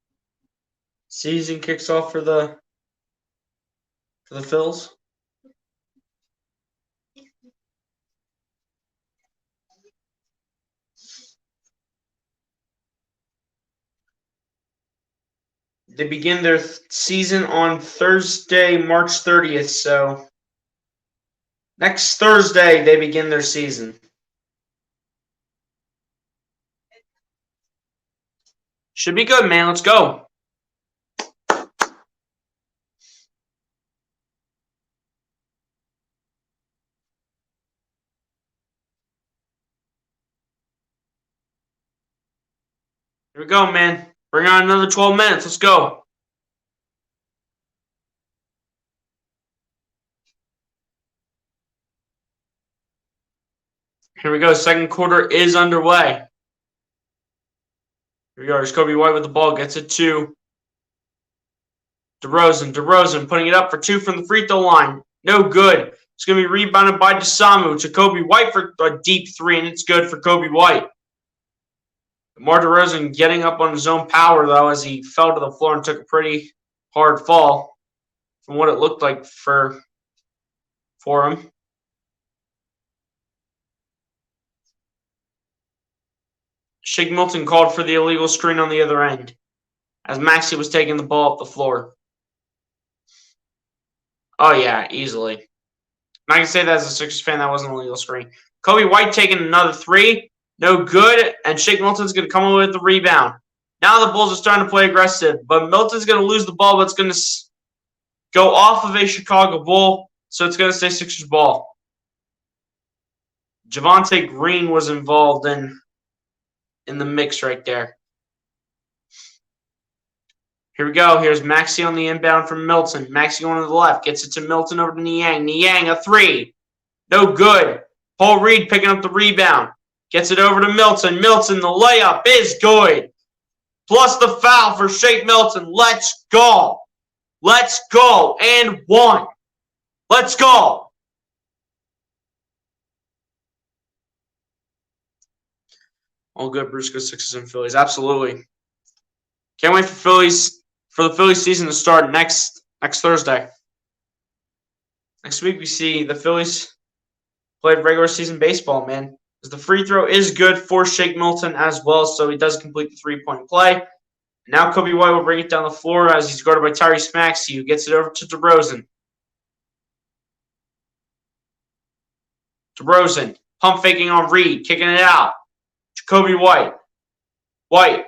season kicks off for the Phils. They begin their season on Thursday, March 30th. So next Thursday, they begin their season. Should be good, man. Let's go. Here we go, man. Bring on another 12 minutes. Let's go. Here we go. Second quarter is underway. Here we go. Here's Coby White with the ball. Gets it to DeRozan. DeRozan putting it up for two from the free throw line. No good. It's going to be rebounded by DeSamu to Coby White for a deep three, and it's good for Coby White. DeMar DeRozan getting up on his own power, though, as he fell to the floor and took a pretty hard fall from what it looked like for him. Shake Milton called for the illegal screen on the other end as Maxey was taking the ball up the floor. Oh, yeah, easily. I can say that as a Sixers fan, that wasn't a legal screen. Coby White taking another three. No good. And Shake Milton's going to come away with the rebound. Now the Bulls are starting to play aggressive. But Milton's going to lose the ball, but it's going to go off of a Chicago Bull. So it's going to stay Sixers ball. Javonte Green was involved in the mix right there. Here we go. Here's Maxey on the inbound from Milton. Maxey going to the left. Gets it to Milton over to Niang. Niang, a three. No good. Paul Reed picking up the rebound. Gets it over to Milton. Milton, the layup is good. Plus the foul for Shake Milton. Let's go. Let's go. And one. Let's go. All good, Brusco, Sixers, and Phillies. Absolutely. Can't wait for the Phillies season to start next Thursday. Next week, we see the Phillies play regular season baseball, man. The free throw is good for Shake Milton as well, so he does complete the three-point play. Now Coby White will bring it down the floor as he's guarded by Tyrese Maxey, who gets it over to DeRozan. DeRozan, pump faking on Reed, kicking it out. Coby White. White,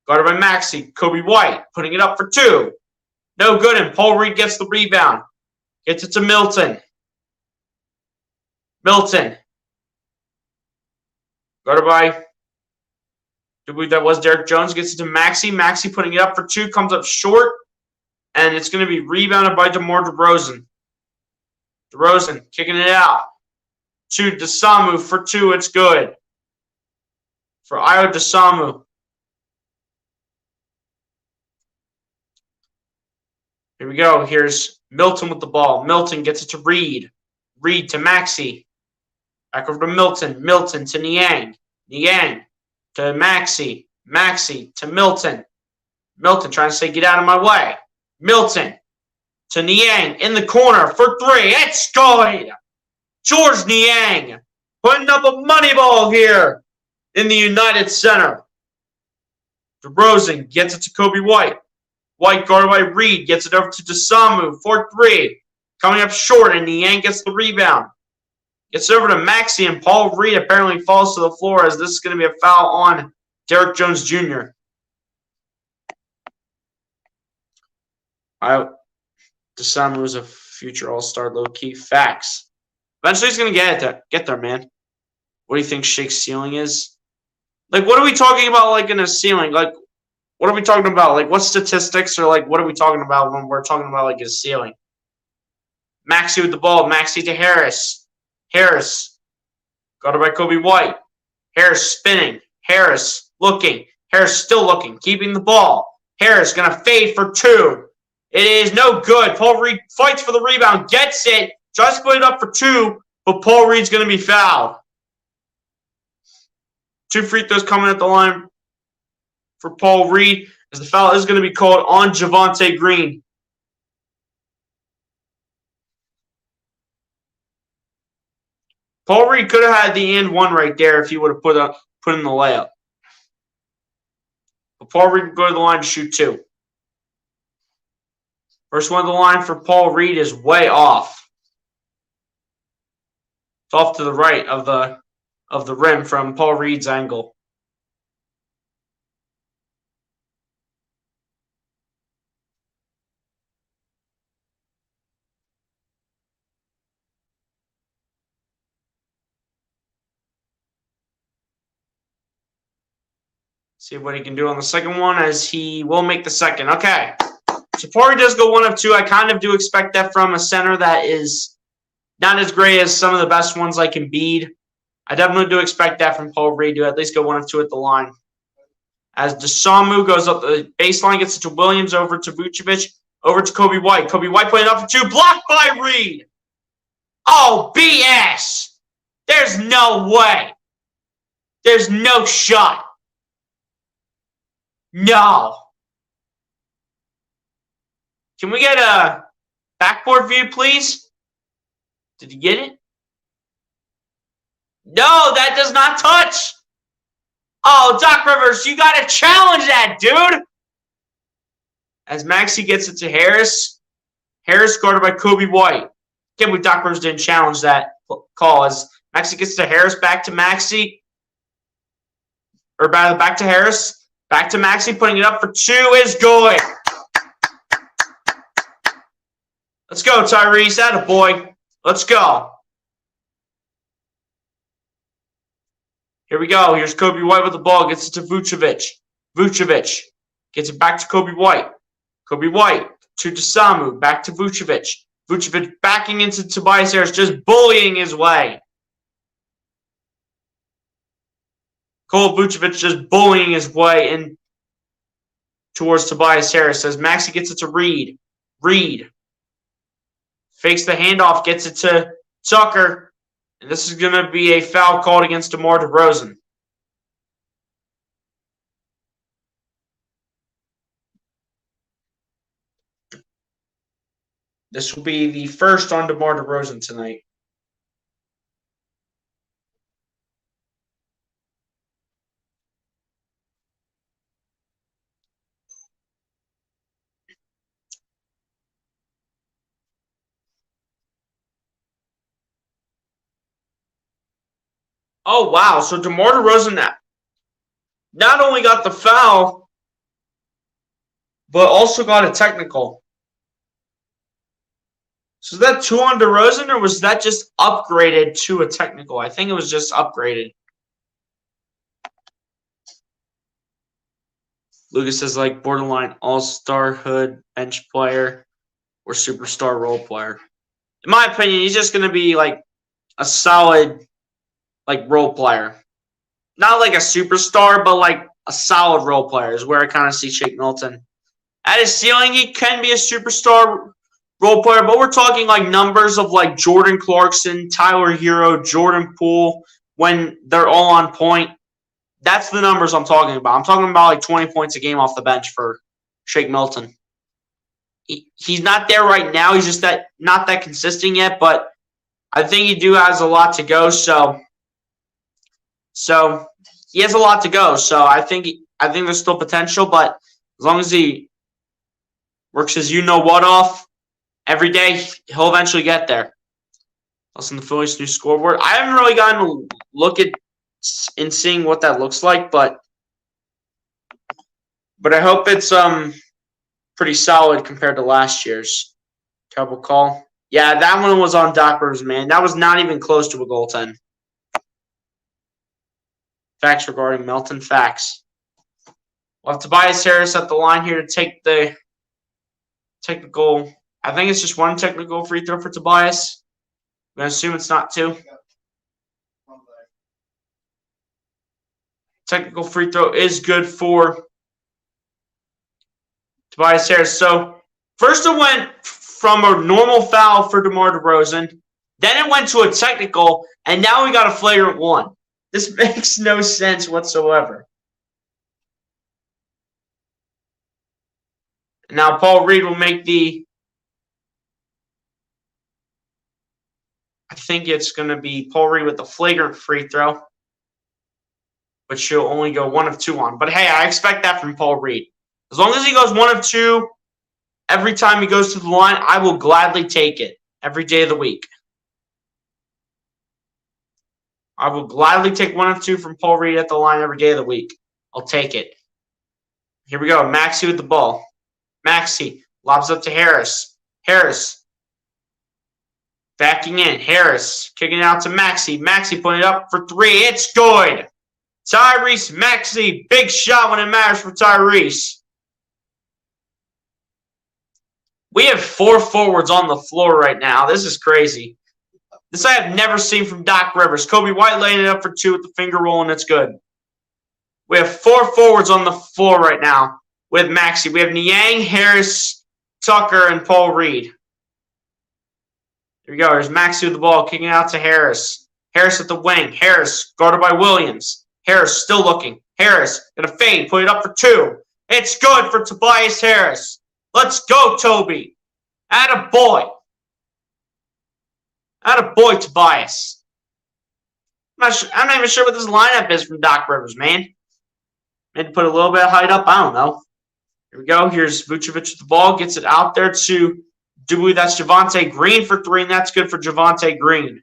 guarded by Maxey. Coby White, putting it up for two. No good, and Paul Reed gets the rebound. Gets it to Milton. Milton. Guarded by, I believe that was Derek Jones. Gets it to Maxey. Maxey putting it up for two. Comes up short. And it's going to be rebounded by DeMar DeRozan. DeRozan kicking it out. To DeSamu for two. It's good. For Ayo DeSamu. Here we go. Here's Milton with the ball. Milton gets it to Reed. Reed to Maxey. Back over to Milton. Milton to Niang. Niang to Maxey. Maxey to Milton. Milton trying to say, get out of my way. Milton to Niang in the corner for three. It's good. Georges Niang putting up a money ball here in the United Center. DeRozan gets it to Coby White. White guarded by Reed gets it over to DeSamu for three. Coming up short, and Niang gets the rebound. Gets over to Maxey, and Paul Reed apparently falls to the floor as this is going to be a foul on Derek Jones Jr. DeSamu is a future All-Star low-key. Facts. Eventually he's going to get there, man. What do you think Shake's ceiling is? Like, what are we talking about, like, in a ceiling? Like, what are we talking about? Like, what statistics or, like, what are we talking about when we're talking about, like, his ceiling? Maxey with the ball. Maxey to Harris. Harris. Guarded by Coby White. Harris spinning. Harris looking. Harris still looking. Keeping the ball. Harris going to fade for two. It is no good. Paul Reed fights for the rebound. Gets it. Tries to put it up for two. but Paul Reed's going to be fouled. 2 free throws coming at the line for Paul Reed, as the foul is going to be called on Javonte Green. Paul Reed could have had the and one right there if he would have put in the layup. But Paul Reed would go to the line to shoot 2. First one of the line for Paul Reed is way off. It's off to the right of the rim from Paul Reed's angle. See what he can do on the second one, as he will make the second. Okay. So Paul Reed does go 1 of 2. I kind of do expect that from a center that is not as great as some of the best ones like Embiid. I definitely do expect that from Paul Reed to at least go 1 of 2 at the line. As Dosunmu goes up the baseline, gets it to Williams, over to Vucevic, over to Kobe White. Kobe White putting it up for 2, blocked by Reed. Oh, BS. There's no way. There's no shot. No. Can we get a backboard view, please? Did you get it? No, that does not touch. Oh, Doc Rivers, you got to challenge that, dude. As Maxey gets it to Harris. Harris guarded by Kobe White. Can't believe Doc Rivers didn't challenge that call. As Maxey gets to Harris, back to Maxey. Or back to Harris. Back to Maxey, putting it up for 2 is good. Let's go, Tyrese. Attaboy. Let's go. Here we go. Here's Kobe White with the ball. Gets it to Vucevic. Vucevic gets it back to Kobe White. Kobe White to Dosunmu. Back to Vucevic. Vucevic backing into Tobias Harris, just bullying his way. Cole Vucevic just bullying his way in towards Tobias Harris, as Maxey gets it to Reed. Reed fakes the handoff, gets it to Tucker. And this is going to be a foul called against DeMar DeRozan. This will be the first on DeMar DeRozan tonight. Oh, wow. So DeMar DeRozan not only got the foul, but also got a technical. So is that 2 on DeRozan, or was that just upgraded to a technical? I think it was just upgraded. Lucas is like borderline all-star hood bench player or superstar role player. In my opinion, he's just going to be like a solid role player. Not like a superstar, but like a solid role player is where I kind of see Shake Milton. At his ceiling, he can be a superstar role player, but we're talking like numbers of like Jordan Clarkson, Tyler Hero, Jordan Poole, when they're all on point. That's the numbers I'm talking about. I'm talking about like 20 points a game off the bench for Shake Milton. He's not there right now. He's just not that consistent yet, but I think he has a lot to go. So he has a lot to go. So I think there's still potential, but as long as he works his you-know-what off every day, he'll eventually get there. That's in the Phillies' new scoreboard. I haven't really gotten to look at and seeing what that looks like, but I hope it's pretty solid compared to last year's. Terrible call. Yeah, that one was on Doc Rivers, man. That was not even close to a goaltend. Facts regarding Melton. Facts. We'll have Tobias Harris at the line here to take the technical. I think it's just 1 technical free throw for Tobias. I'm going to assume it's not 2. Technical free throw is good for Tobias Harris. So first it went from a normal foul for DeMar DeRozan Then it went to a technical, and now we got a flagrant 1. This makes no sense whatsoever. Now Paul Reed will make the, I think it's going to be Paul Reed with the flagrant free throw, which he'll only go 1 of 2 on. But hey, I expect that from Paul Reed. As long as he goes 1 of 2 every time he goes to the line, I will gladly take it every day of the week. I will gladly take 1 of 2 from Paul Reed at the line every day of the week. I'll take it. Here we go. Maxey with the ball. Maxey lobs up to Harris. Harris backing in. Harris kicking it out to Maxey. Maxey putting it up for 3. It's good. Tyrese Maxey. Big shot when it matters for Tyrese. We have 4 forwards on the floor right now. This is crazy. This I have never seen from Doc Rivers. Kobe White laying it up for 2 with the finger roll, and it's good. We have 4 forwards on the floor right now with Maxey. We have Niang, Harris, Tucker, and Paul Reed. Here we go. There's Maxey with the ball, kicking out to Harris. Harris at the wing. Harris guarded by Williams. Harris still looking. Harris gonna fade, put it up for 2. It's good for Tobias Harris. Let's go, Toby. Attaboy. Attaboy, Tobias. I'm not even sure what this lineup is from Doc Rivers, man. Maybe put a little bit of height up. I don't know. Here we go. Here's Vucevic with the ball. Gets it out there to Dewey. That's Javonte Green for 3, and that's good for Javonte Green.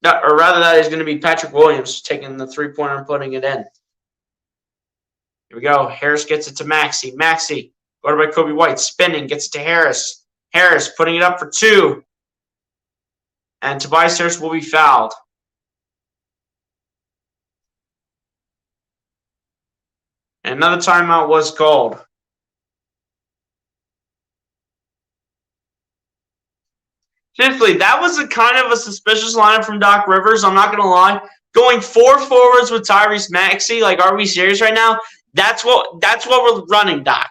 Or rather, that is going to be Patrick Williams taking the 3-pointer and putting it in. Here we go. Harris gets it to Maxey. Maxey, guarded by Kobe White, spinning, gets it to Harris. Harris putting it up for 2. And Tobias Harris will be fouled. And another timeout was called. Seriously, that was a kind of a suspicious lineup from Doc Rivers. I'm not going to lie. Going 4 forwards with Tyrese Maxey, like, are we serious right now? That's what we're running, Doc.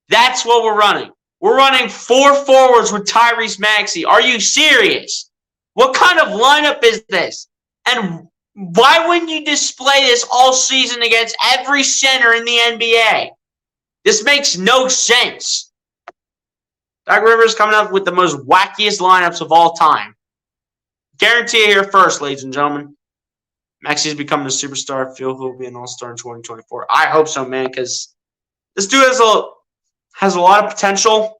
That's what we're running. We're running 4 forwards with Tyrese Maxey. Are you serious? What kind of lineup is this? And why wouldn't you display this all season against every center in the NBA? This makes no sense. Doc Rivers coming up with the most wackiest lineups of all time. Guarantee it here first, ladies and gentlemen. Maxey's becoming a superstar. I feel he'll be an all-star in 2024. I hope so, man, because this dude has a lot of potential.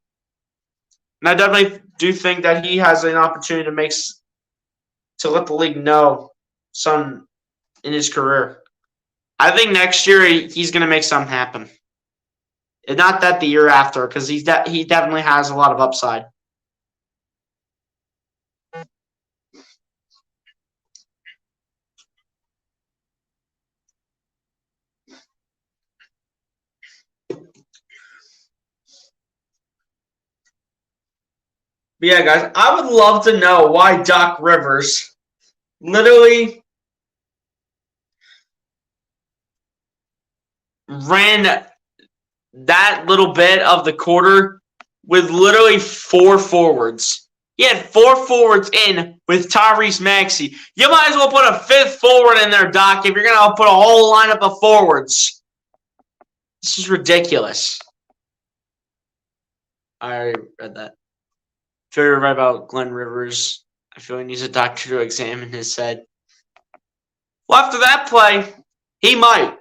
And I definitely do think that he has an opportunity to let the league know something in his career. I think next year he's going to make something happen. And not that the year after, because he definitely has a lot of upside. But yeah, guys, I would love to know why Doc Rivers literally ran that little bit of the quarter with literally 4 forwards. He had 4 forwards in with Tyrese Maxey. You might as well put a 5th forward in there, Doc, if you're going to put a whole lineup of forwards. This is ridiculous. I already read that. I feel you're right about Glenn Rivers. I feel he needs a doctor to examine his head. Well, after that play, he might.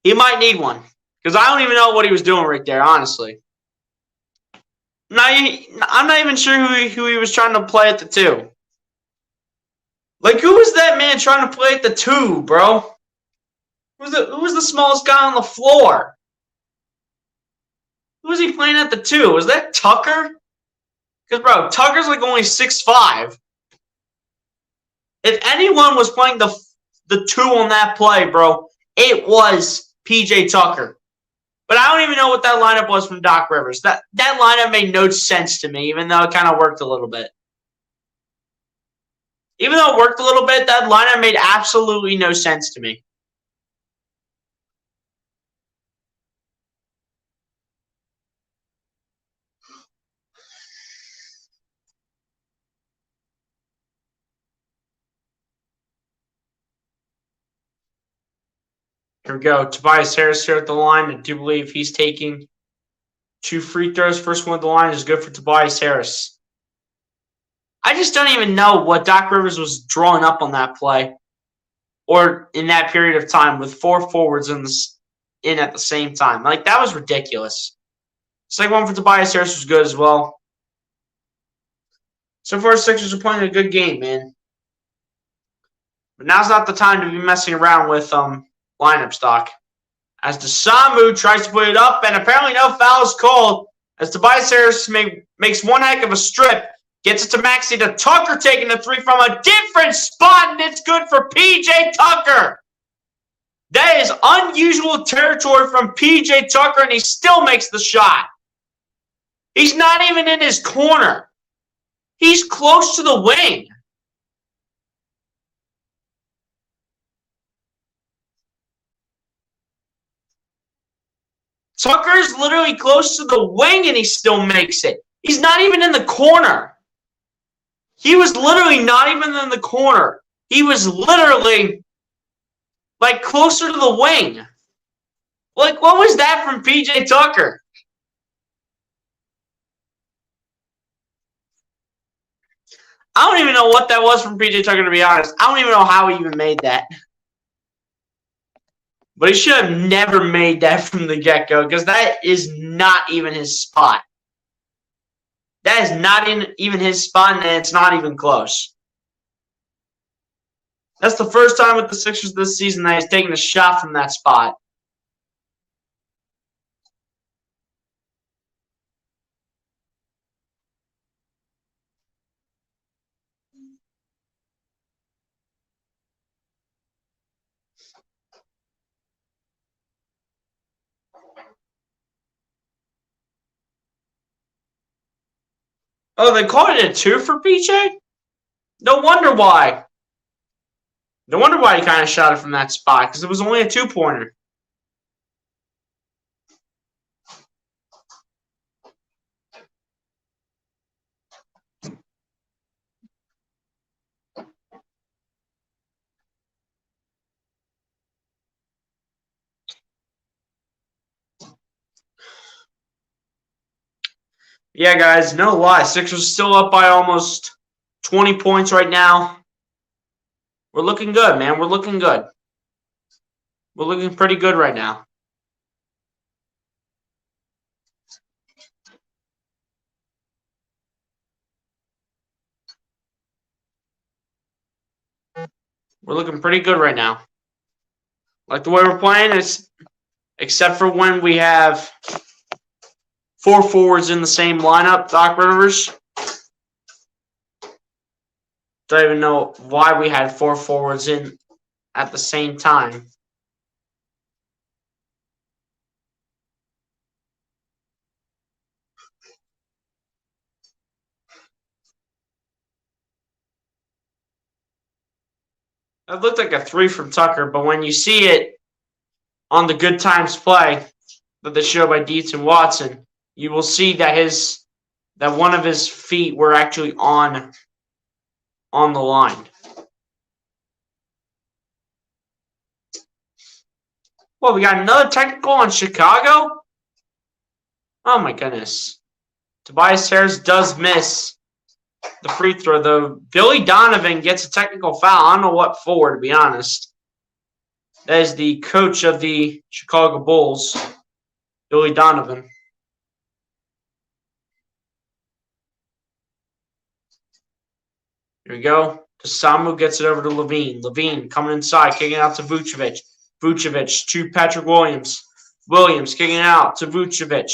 He might need one. Because I don't even know what he was doing right there, honestly. I'm not even sure who he was trying to play at the 2. Like, who was that man trying to play at the 2, bro? Who was the smallest guy on the floor? Who was he playing at the 2? Was that Tucker? Because, bro, Tucker's like only 6'5". If anyone was playing the 2 on that play, bro, it was PJ Tucker. But I don't even know what that lineup was from Doc Rivers. That lineup made no sense to me, even though it kind of worked a little bit. Even though it worked a little bit, that lineup made absolutely no sense to me. Here we go. Tobias Harris here at the line. I do believe he's taking 2 free throws. First one at the line is good for Tobias Harris. I just don't even know what Doc Rivers was drawing up on that play or in that period of time with 4 forwards in at the same time. Like, that was ridiculous. Second one for Tobias Harris was good as well. So far, Sixers are playing a good game, man. But now's not the time to be messing around with lineup stock. As Dosunmu tries to put it up, and apparently no fouls called. As Tobias Harris makes one heck of a strip, gets it to Maxey to Tucker, taking the 3 from a different spot, and it's good for PJ Tucker. That is unusual territory from PJ Tucker, and he still makes the shot. He's not even in his corner. He's close to the wing. Tucker's literally close to the wing, and he still makes it. He's not even in the corner. He was literally not even in the corner. He was literally, like, closer to the wing. Like, what was that from PJ Tucker? I don't even know what that was from PJ Tucker, to be honest. I don't even know how he even made that. But he should have never made that from the get-go because that is not even his spot. That is not even his spot, and it's not even close. That's the first time with the Sixers this season that he's taken a shot from that spot. Oh, they called it a 2 for PJ? No wonder why. No wonder why he kind of shot it from that spot, because it was only a 2-pointer. Yeah, guys, no lie. Sixers still up by almost 20 points right now. We're looking good, man. We're looking good. We're looking pretty good right now. We're looking pretty good right now. Like the way we're playing, except for when we have 4 forwards in the same lineup, Doc Rivers. Don't even know why we had 4 forwards in at the same time. That looked like a 3 from Tucker, but when you see it on the good times play that they show by Dietz and Watson, you will see that one of his feet were actually on the line. Well, we got another technical on Chicago? Oh, my goodness. Tobias Harris does miss the free throw, though. Billy Donovan gets a technical foul. I don't know what for, to be honest. That is the coach of the Chicago Bulls, Billy Donovan. Here we go. Dosunmu gets it over to Levine. Levine coming inside, kicking out to Vucevic. Vucevic to Patrick Williams. Williams kicking it out to Vucevic.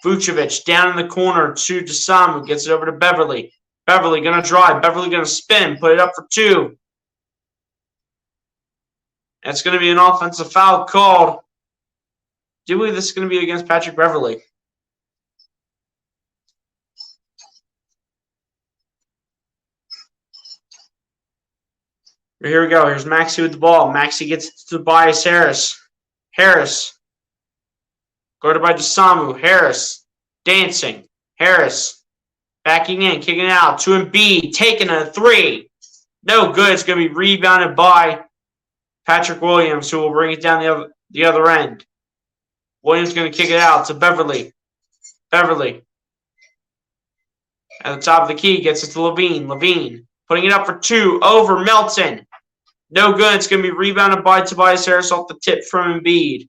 Vucevic down in the corner to Dosunmu. Gets it over to Beverly. Beverly going to drive. Beverly going to spin. Put it up for 2. It's going to be an offensive foul called. Do you believe this is going to be against Patrick Beverly? Here we go. Here's Maxey with the ball. Maxey gets it to Tobias Harris. Harris. Guarded by Dosunmu. Harris. Dancing. Harris. Backing in. Kicking it out. To Embiid. Taking a 3. No good. It's going to be rebounded by Patrick Williams, who will bring it down the other end. Williams going to kick it out to Beverly. Beverly. At the top of the key, gets it to Levine. Levine putting it up for 2 over Melton. No good. It's going to be rebounded by Tobias Harris off the tip from Embiid.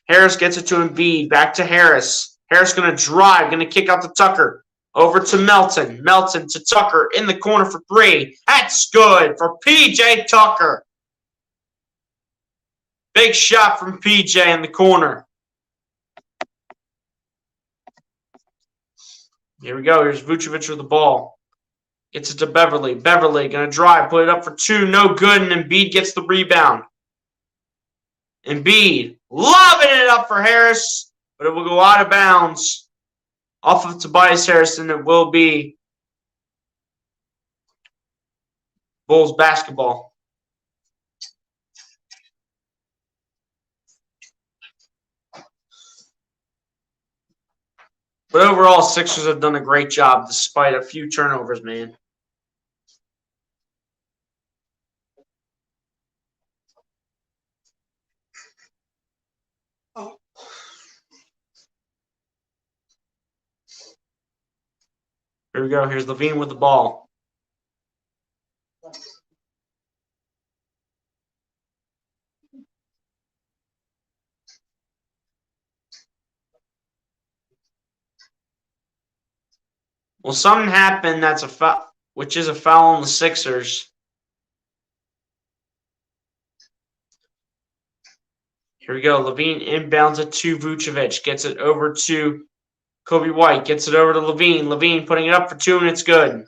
Harris gets it to Embiid. Back to Harris. Harris going to drive. Going to kick out to Tucker. Over to Melton. Melton to Tucker in the corner for 3. That's good for P.J. Tucker. Big shot from P.J. in the corner. Here we go. Here's Vucevic with the ball. Gets it to Beverly. Beverly going to drive. Put it up for 2. No good. And Embiid gets the rebound. Embiid lobbing it up for Harris. But it will go out of bounds. Off of Tobias Harris. And it will be Bulls basketball. But overall, Sixers have done a great job despite a few turnovers, man. Here we go. Here's Levine with the ball. Well, something happened that's a foul, which is a foul on the Sixers. Here we go. Levine inbounds it to Vucevic. Gets it over to Kobe White. Gets it over to Levine. Levine putting it up for 2, and it's good.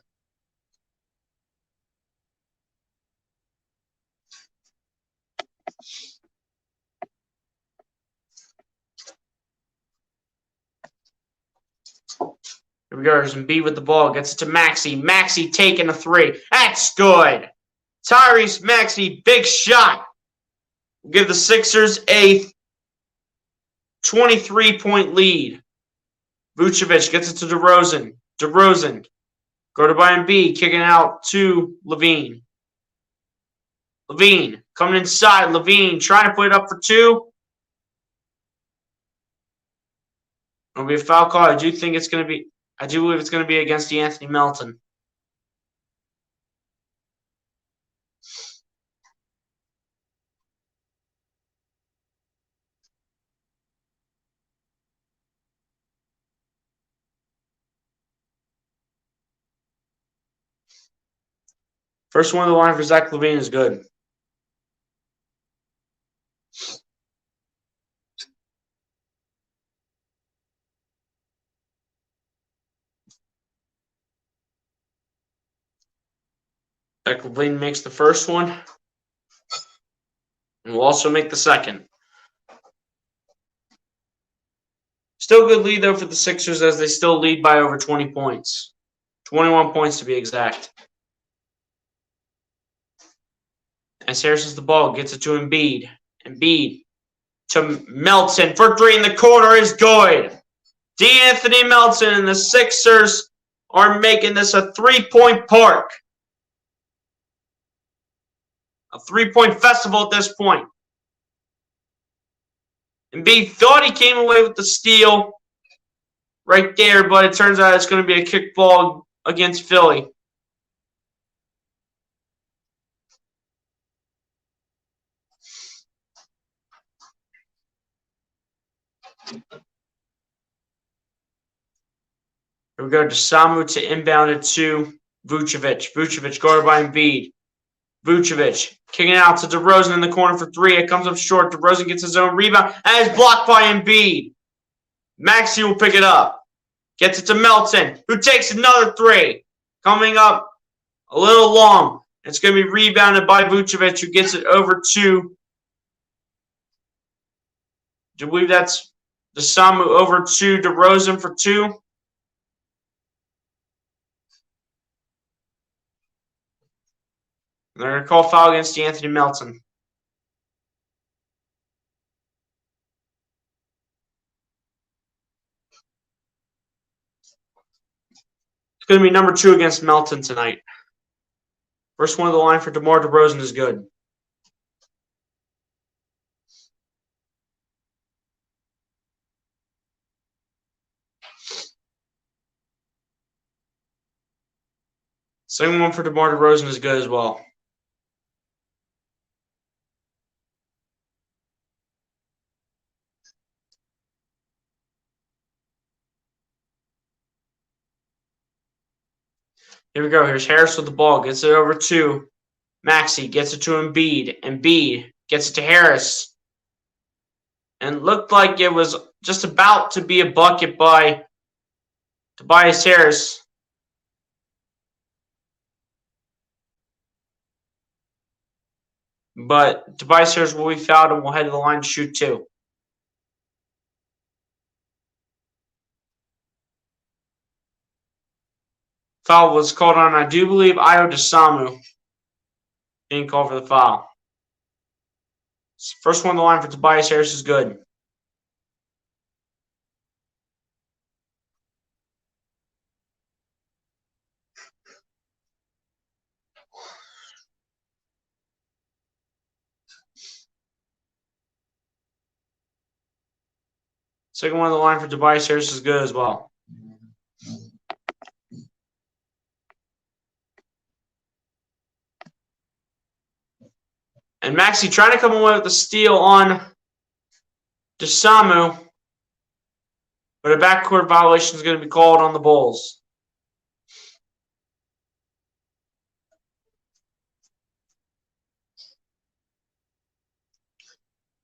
Here we go. There's Embiid with the ball. Gets it to Maxey. Maxey taking a 3. That's good. Tyrese Maxey, big shot. We'll give the Sixers a 23-point lead. Vucevic gets it to DeRozan. DeRozan. Guarded by Embiid. Kicking out to Levine. Levine coming inside. Levine trying to put it up for 2. It'll be a foul call. I do believe it's going to be against De'Anthony Melton. First one of the line for Zach LaVine is good. Zach LaVine makes the first one. And will also make the second. Still good lead, though, for the Sixers as they still lead by over 20 points. 21 points to be exact. As Harris has the ball, gets it to Embiid. Embiid to Melton for 3 in the corner is good. De'Anthony Melton and the Sixers are making this a 3-point park. A 3-point festival at this point. Embiid thought he came away with the steal right there, but it turns out it's going to be a kickball against Philly. Here we go. Samu to inbound it to Vucevic. Vucevic guarded by Embiid. Vucevic kicking out to DeRozan in the corner for 3. It comes up short. DeRozan gets his own rebound and is blocked by Embiid. Maxey will pick it up. Gets it to Melton, who takes another 3. Coming up a little long. It's going to be rebounded by Vucevic, who gets it over to, I believe that's Samu over to DeRozan for 2. They're going to call foul against De'Anthony Melton. It's going to be number 2 against Melton tonight. First one of the line for DeMar DeRozan is good. Second one for DeMar DeRozan is good as well. Here we go. Here's Harris with the ball. Gets it over to Maxey. Gets it to Embiid. Embiid gets it to Harris. And looked like it was just about to be a bucket by Tobias Harris. But Tobias Harris will be fouled and will head to the line to shoot two. Foul was called on, I do believe, Ayo Dosunmu being called for the foul. First one on the line for Tobias Harris is good. Second one on the line for Tobias Harris is good as well. And Maxey trying to come away with the steal on Dosunmu, but a backcourt violation is going to be called on the Bulls.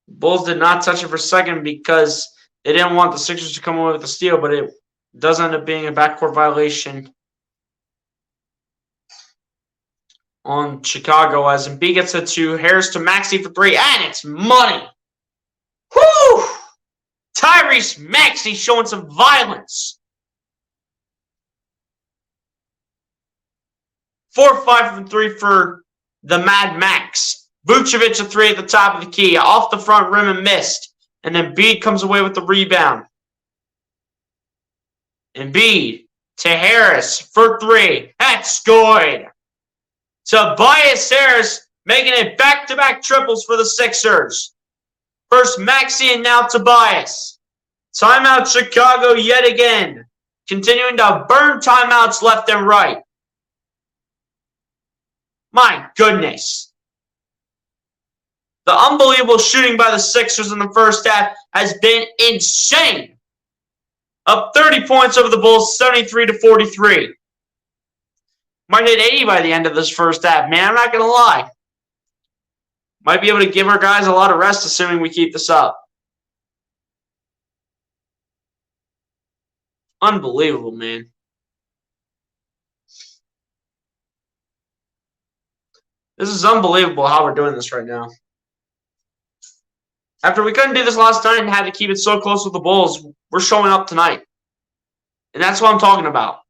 Bulls did not touch it for a second because they didn't want the Sixers to come away with the steal, but it does end up being a backcourt violation on Chicago as Embiid gets it to Harris to Maxey for three, and it's money. Whew! Tyrese Maxey showing some violence. 4-5 from three for the Mad Max. Vucevic a three at the top of the key, off the front rim and missed. And then Embiid comes away with the rebound. Embiid to Harris for three. That's good. Tobias Harris making it back-to-back triples for the Sixers. First Maxey and now Tobias. Timeout Chicago yet again. Continuing to burn timeouts left and right. My goodness. The unbelievable shooting by the Sixers in the first half has been insane. Up 30 points over the Bulls, 73-43. Might hit 80 by the end of this first half, man. I'm not going to lie. Might be able to give our guys a lot of rest, assuming we keep this up. Unbelievable, man. This is unbelievable how we're doing this right now. After we couldn't do this last night and had to keep it so close with the Bulls, we're showing up tonight. And that's what I'm talking about.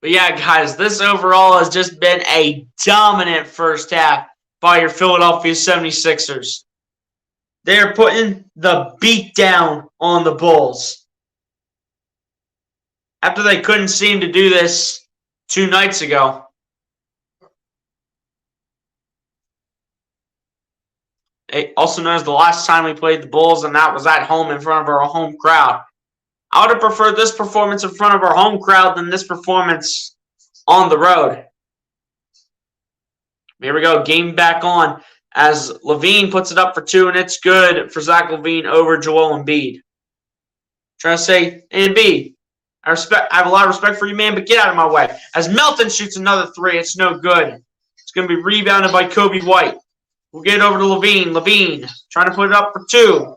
But yeah, guys, this overall has just been a dominant first half by your Philadelphia 76ers. They're putting the beat down on the Bulls. After they couldn't seem to do this 2 nights ago. Also known as the last time we played the Bulls, and that was at home in front of our home crowd. I would have preferred this performance in front of our home crowd than this performance on the road. Here we go, game back on as LaVine puts it up for 2, and it's good for Zach LaVine over Joel Embiid. Trying to say, Embiid, I have a lot of respect for you, man, but get out of my way. As Melton shoots another 3, it's no good. It's going to be rebounded by Kobe White. We'll get it over to LaVine. LaVine trying to put it up for 2.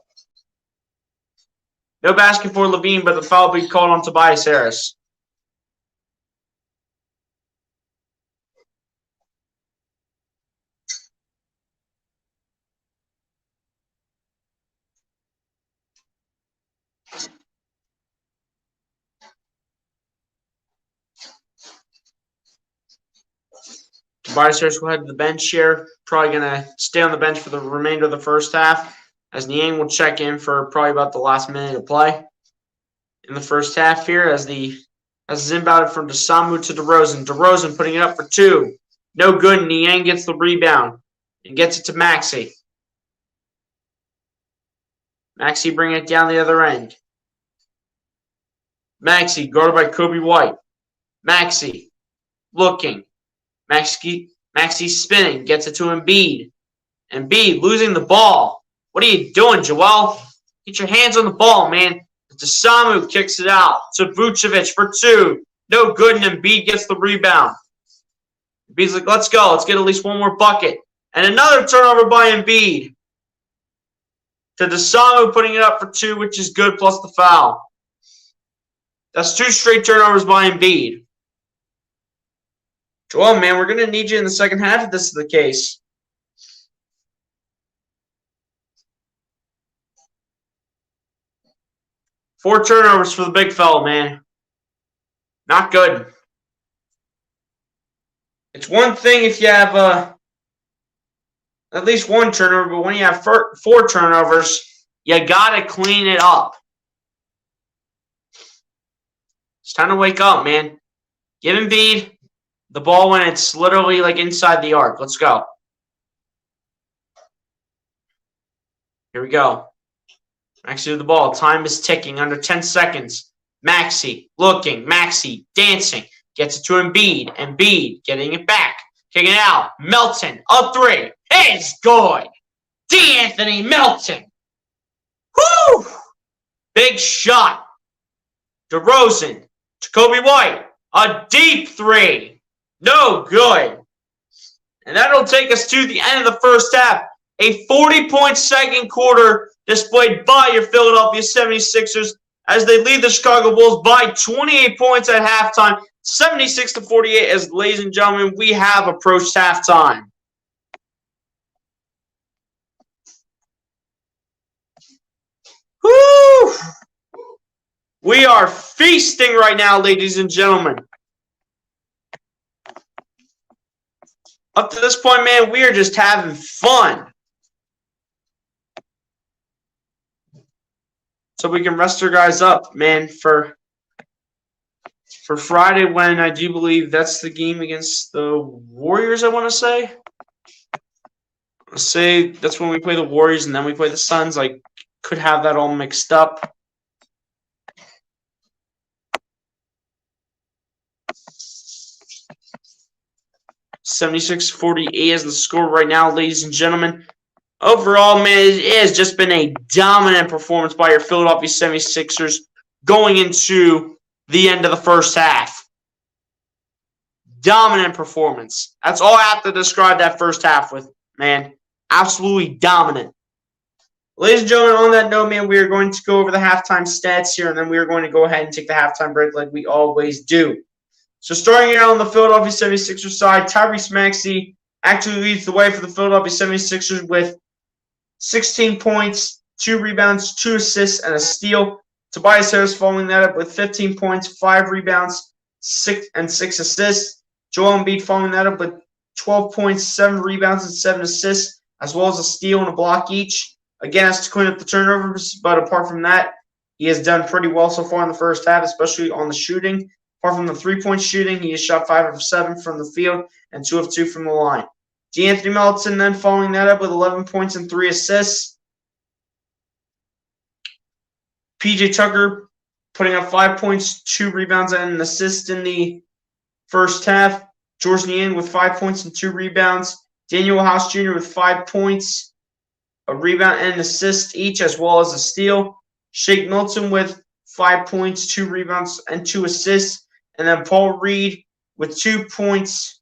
No basket for LaVine, but the foul will be called on Tobias Harris. Tobias Harris will head to the bench here. Probably going to stay on the bench for the remainder of the first half, as Niang will check in for probably about the last minute of play in the first half here, as the As is inbounded from Desamu to DeRozan. DeRozan putting it up for 2. No good. Niang gets the rebound and gets it to Maxey. Maxey bringing it down the other end. Maxey guarded by Kobe White. Maxey looking. Maxey spinning. Gets it to Embiid. Embiid losing the ball. What are you doing, Joel? Get your hands on the ball, man. Desamu kicks it out to Vucevic for 2. No good, and Embiid gets the rebound. Embiid's like, let's go. Let's get at least one more bucket. And another turnover by Embiid. To Desamu putting it up for 2, which is good, plus the foul. That's 2 straight turnovers by Embiid. Joel, man, we're going to need you in the second half if this is the case. Four turnovers for the big fella, man. Not good. It's one thing if you have at least one turnover, but when you have 4 turnovers, you got to clean it up. It's time to wake up, man. Give Embiid the ball when it's literally like inside the arc. Let's go. Here we go. Maxey with the ball. Time is ticking. Under 10 seconds. Maxey looking. Maxey dancing. Gets it to Embiid. Embiid getting it back. Kicking it out. Melton. Up 3. It's good. D'Anthony Melton. Woo! Big shot. DeRozan. To Kobe White. A deep 3. No good. And that'll take us to the end of the first half. A 40-point second quarter displayed by your Philadelphia 76ers as they lead the Chicago Bulls by 28 points at halftime, 76-48, as, ladies and gentlemen, we have approached halftime. Woo! We are feasting right now, ladies and gentlemen. Up to this point, man, we are just having fun. So we can rest our guys up, man, for Friday when I do believe that's the game against the Warriors, I want to say. Let's say that's when we play the Warriors and then we play the Suns. I could have that all mixed up. $76-48 is the score right now, ladies and gentlemen. Overall, man, it has just been a dominant performance by your Philadelphia 76ers going into the end of the first half. Dominant performance. That's all I have to describe that first half with, man. Absolutely dominant. Ladies and gentlemen, on that note, man, we are going to go over the halftime stats here, and then we are going to go ahead and take the halftime break like we always do. So starting out on the Philadelphia 76ers side, Tyrese Maxey actually leads the way for the Philadelphia 76ers with 16 points, 2 rebounds, 2 assists, and a steal. Tobias Harris following that up with 15 points, 5 rebounds, 6 assists. Joel Embiid following that up with 12 points, 7 rebounds, and 7 assists, as well as a steal and a block each. Again, has to clean up the turnovers, but apart from that, he has done pretty well so far in the first half, especially on the shooting. Apart from the 3-point shooting, he has shot 5 of 7 from the field and 2 of 2 from the line. D'Anthony Melton then following that up with 11 points and 3 assists. PJ Tucker putting up 5 points, 2 rebounds, and an assist in the first half. Georges Niang with 5 points and 2 rebounds. Daniel House Jr. with 5 points, a rebound, and an assist each, as well as a steal. Shake Milton with 5 points, 2 rebounds, and 2 assists. And then Paul Reed with 2 points,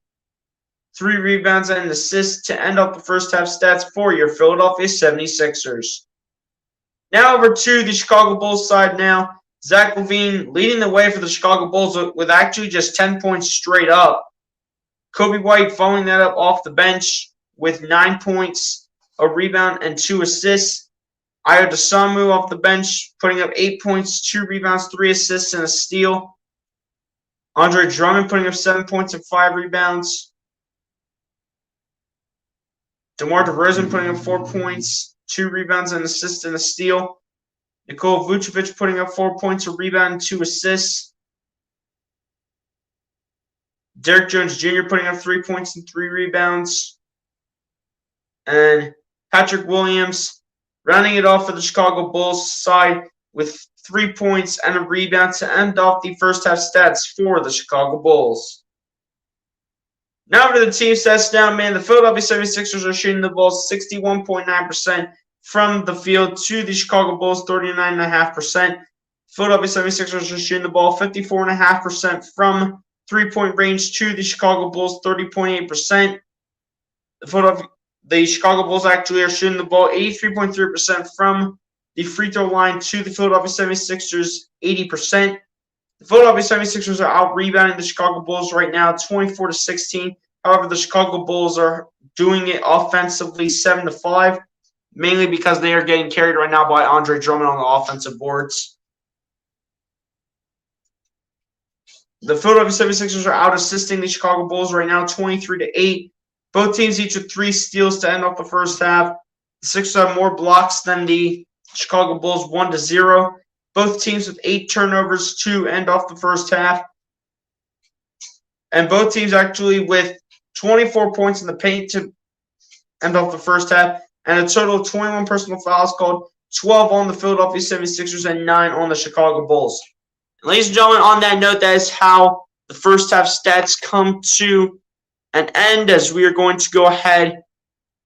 3 rebounds, and an assist to end up the first half stats for your Philadelphia 76ers. Now over to the Chicago Bulls side now. Zach LaVine leading the way for the Chicago Bulls with actually just 10 points straight up. Kobe White following that up off the bench with 9 points, a rebound, and 2 assists. Ayo Dosunmu off the bench putting up 8 points, 2 rebounds, 3 assists, and a steal. Andre Drummond putting up 7 points and 5 rebounds. DeMar DeRozan putting up 4 points, 2 rebounds, an assist, and a steal. Nikola Vucevic putting up 4 points, a rebound, and 2 assists. Derrick Jones Jr. putting up 3 points and 3 rebounds. And Patrick Williams rounding it off for the Chicago Bulls side with 3 points and a rebound to end off the first half stats for the Chicago Bulls. Now to the team stats now, man. The Philadelphia 76ers are shooting the ball 61.9% from the field to the Chicago Bulls 39.5%. Philadelphia 76ers are shooting the ball 54.5% from three-point range to the Chicago Bulls 30.8%. The Chicago Bulls actually are shooting the ball 83.3% from the free throw line to the Philadelphia 76ers 80%. The Philadelphia 76ers are out-rebounding the Chicago Bulls right now 24-16. However, the Chicago Bulls are doing it offensively 7-5, mainly because they are getting carried right now by Andre Drummond on the offensive boards. The Philadelphia 76ers are out-assisting the Chicago Bulls right now 23-8. Both teams each with 3 steals to end off the first half. The Sixers have more blocks than the Chicago Bulls 1-0. Both teams with 8 turnovers to end off the first half. And both teams actually with 24 points in the paint to end off the first half. And a total of 21 personal fouls called, 12 on the Philadelphia 76ers and 9 on the Chicago Bulls. And ladies and gentlemen, on that note, that is how the first half stats come to an end, as we are going to go ahead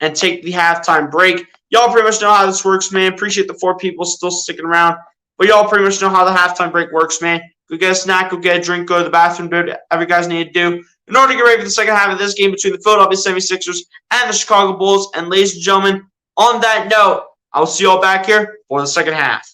and take the halftime break. Y'all pretty much know how this works, man. Appreciate the 4 people still sticking around. But y'all pretty much know how the halftime break works, man. Go get a snack, go get a drink, go to the bathroom, do whatever you guys need to do in order to get ready for the second half of this game between the Philadelphia 76ers and the Chicago Bulls. And ladies and gentlemen, on that note, I will see y'all back here for the second half.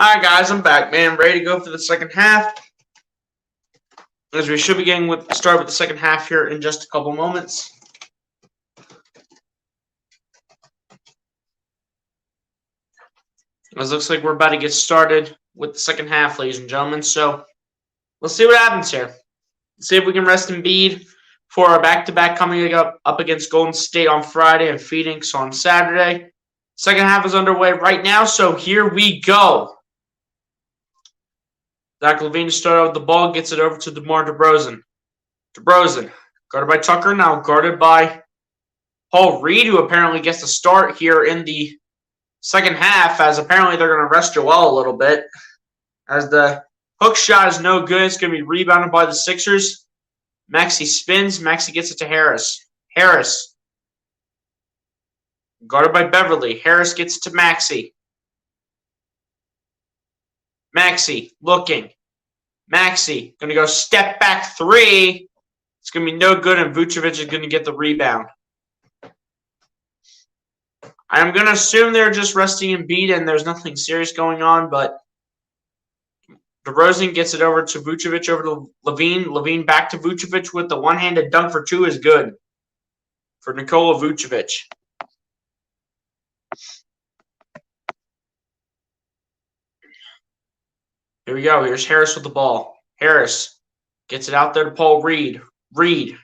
Alright guys, I'm back, man. Ready to go for the second half. As we should be getting started with the second half here in just a couple moments. It looks like we're about to get started with the second half, ladies and gentlemen. So let's see what happens here. Let's see if we can rest Embiid for our back-to-back coming up against Golden State on Friday and Phoenix on Saturday. Second half is underway right now, so here we go. Zach LaVine to start out with the ball, gets it over to DeMar DeRozan. DeRozan, guarded by Tucker, now guarded by Paul Reed, who apparently gets the start here in the second half, as apparently they're going to rest Joel a little bit. As the hook shot is no good, it's going to be rebounded by the Sixers. Maxey spins, Maxey gets it to Harris. Harris, guarded by Beverly. Harris gets it to Maxey. Maxey looking. Maxey going to go step back three. It's going to be no good, and Vucevic is going to get the rebound. I'm going to assume they're just resting Embiid and there's nothing serious going on, but DeRozan gets it over to Vucevic, over to LaVine. LaVine back to Vucevic with the one-handed dunk for two is good for Nikola Vucevic. Here we go. Here's Harris with the ball. Harris gets it out there to Paul Reed. Reed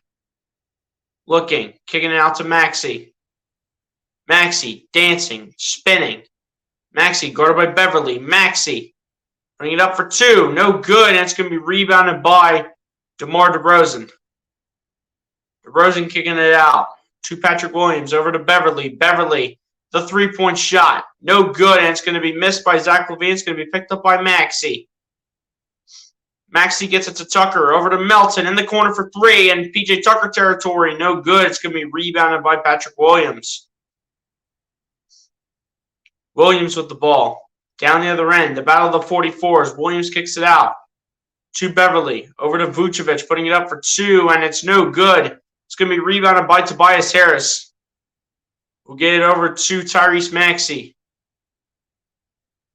looking, kicking it out to Maxey. Maxey dancing, spinning. Maxey guarded by Beverly. Maxey bring it up for two. No good, and it's going to be rebounded by DeMar DeRozan. DeRozan kicking it out to Patrick Williams, over to Beverly. Beverly, the three-point shot. No good, and it's going to be missed by Zach LaVine. It's going to be picked up by Maxey. Maxey gets it to Tucker, over to Melton in the corner for three, and PJ Tucker territory. No good. It's going to be rebounded by Patrick Williams. Williams with the ball. Down the other end, the battle of the 44s. Williams kicks it out to Beverly, over to Vucevic, putting it up for two, and it's no good. It's going to be rebounded by Tobias Harris. We'll get it over to Tyrese Maxey.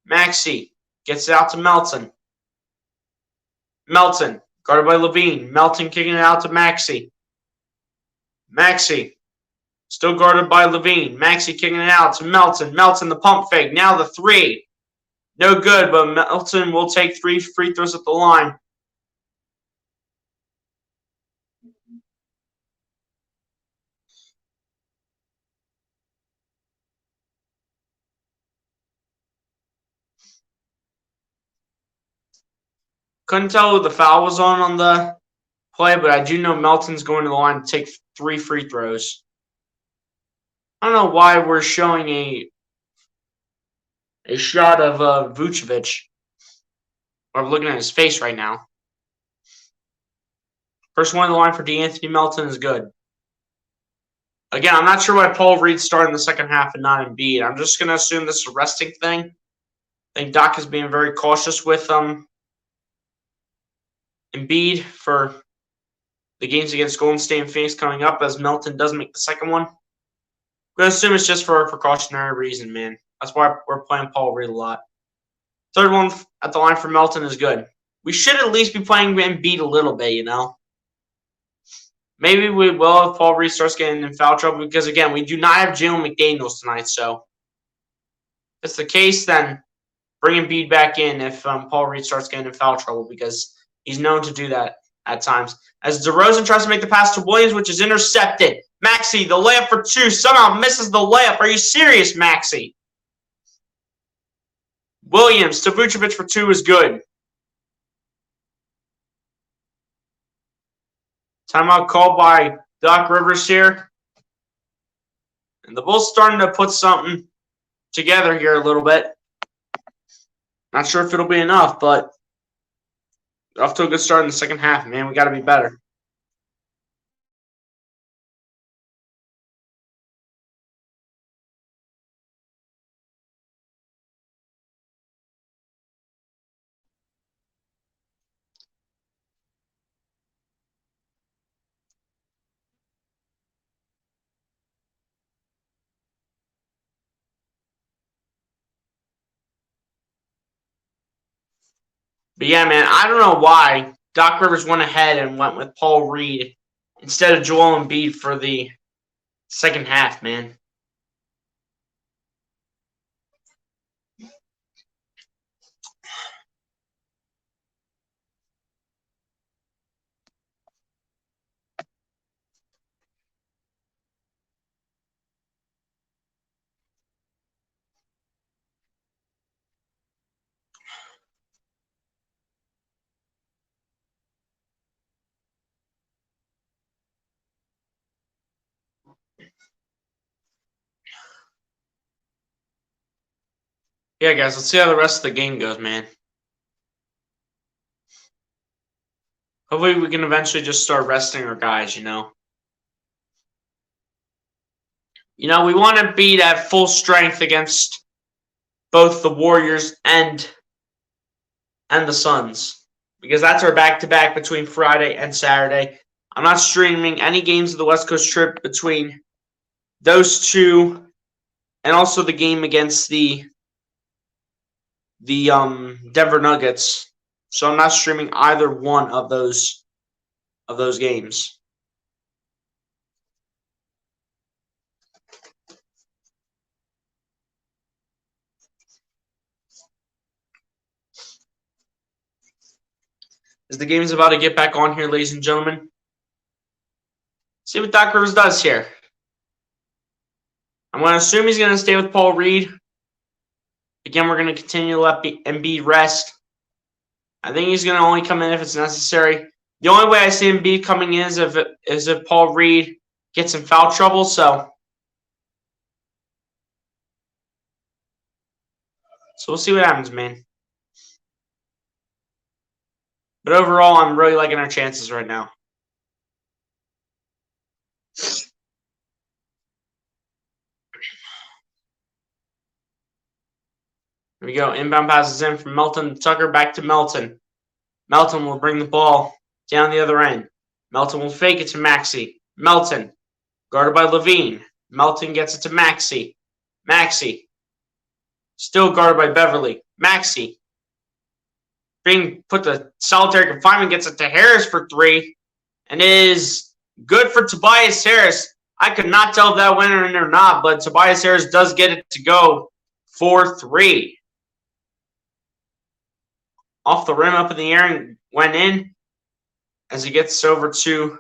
Maxey gets it out to Melton. Melton, guarded by LaVine. Melton kicking it out to Maxey. Maxey, still guarded by LaVine. Maxey kicking it out to Melton. Melton, the pump fake. Now the three. No good, but Melton will take 3 free throws at the line. Couldn't tell who the foul was on the play, but I do know Melton's going to the line to take 3 free throws. I don't know why we're showing a shot of Vucevic. I'm looking at his face right now. First one on the line for DeAnthony Melton is good. Again, I'm not sure why Paul Reed started in the second half and not Embiid. I'm just going to assume this is a resting thing. I think Doc is being very cautious with Embiid for the games against Golden State and Phoenix coming up, as Melton does make the second one. I'm going to assume it's just for a precautionary reason, man. That's why we're playing Paul Reed a lot. Third one at the line for Melton is good. We should at least be playing Embiid a little bit, you know. Maybe we will if Paul Reed starts getting in foul trouble, because, again, we do not have Jalen McDaniels tonight. So if it's the case, then bring Embiid back in if Paul Reed starts getting in foul trouble, because he's known to do that at times. As DeRozan tries to make the pass to Williams, which is intercepted. Maxey, the layup for two, somehow misses the layup. Are you serious, Maxey? Williams to Vucevic for two is good. Timeout called by Doc Rivers here. And the Bulls starting to put something together here a little bit. Not sure if it'll be enough, but off to a good start in the second half, man. We got to be better. But yeah, man, I don't know why Doc Rivers went ahead and went with Paul Reed instead of Joel Embiid for the second half, man. Yeah, guys, let's see how the rest of the game goes, man. Hopefully we can eventually just start resting our guys, you know. You know, we want to beat at full strength against both the Warriors and the Suns, because that's our back-to-back between Friday and Saturday. I'm not streaming any games of the West Coast trip between those two, and also the game against the Denver Nuggets. So I'm not streaming either one of those games. As the game is about to get back on here, ladies and gentlemen. See what Doc Rivers does here. I'm going to assume he's going to stay with Paul Reed. Again, we're going to continue to let Embiid rest. I think he's going to only come in if it's necessary. The only way I see Embiid coming in is if Paul Reed gets in foul trouble. So we'll see what happens, man. But overall, I'm really liking our chances right now. Here we go. Inbound passes in from Melton to Tucker, back to Melton. Melton will bring the ball down the other end. Melton will fake it to Maxey. Melton, guarded by LaVine. Melton gets it to Maxey. Maxey, still guarded by Beverly. Maxey, being put to solitary confinement, gets it to Harris for three, and is good for Tobias Harris. I could not tell if that went in or not, but Tobias Harris does get it to go for three. Off the rim, up in the air, and went in as he gets over to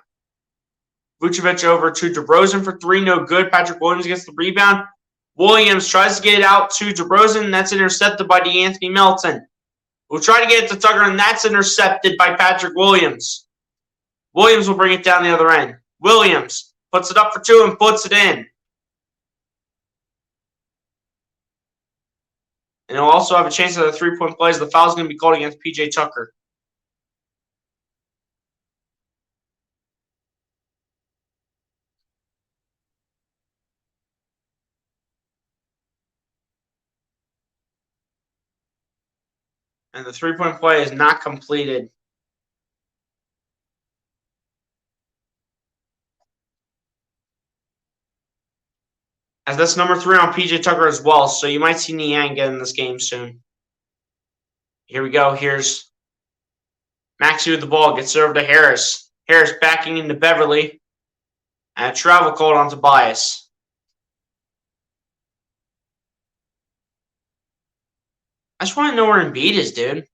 Vucevic, over to DeRozan for three. No good. Patrick Williams gets the rebound. Williams tries to get it out to DeRozan. That's intercepted by DeAnthony Melton. We'll try to get it to Tucker, and that's intercepted by Patrick Williams. Williams will bring it down the other end. Williams puts it up for two and puts it in. And he'll also have a chance at the three-point plays. The foul is going to be called against P.J. Tucker. And the three-point play is not completed. As that's number 3 on P.J. Tucker as well, so you might see Niang get in this game soon. Here we go. Here's Maxey with the ball. Gets it over to Harris. Harris backing into Beverly. And a travel called on Tobias. I just want to know where Embiid is, dude.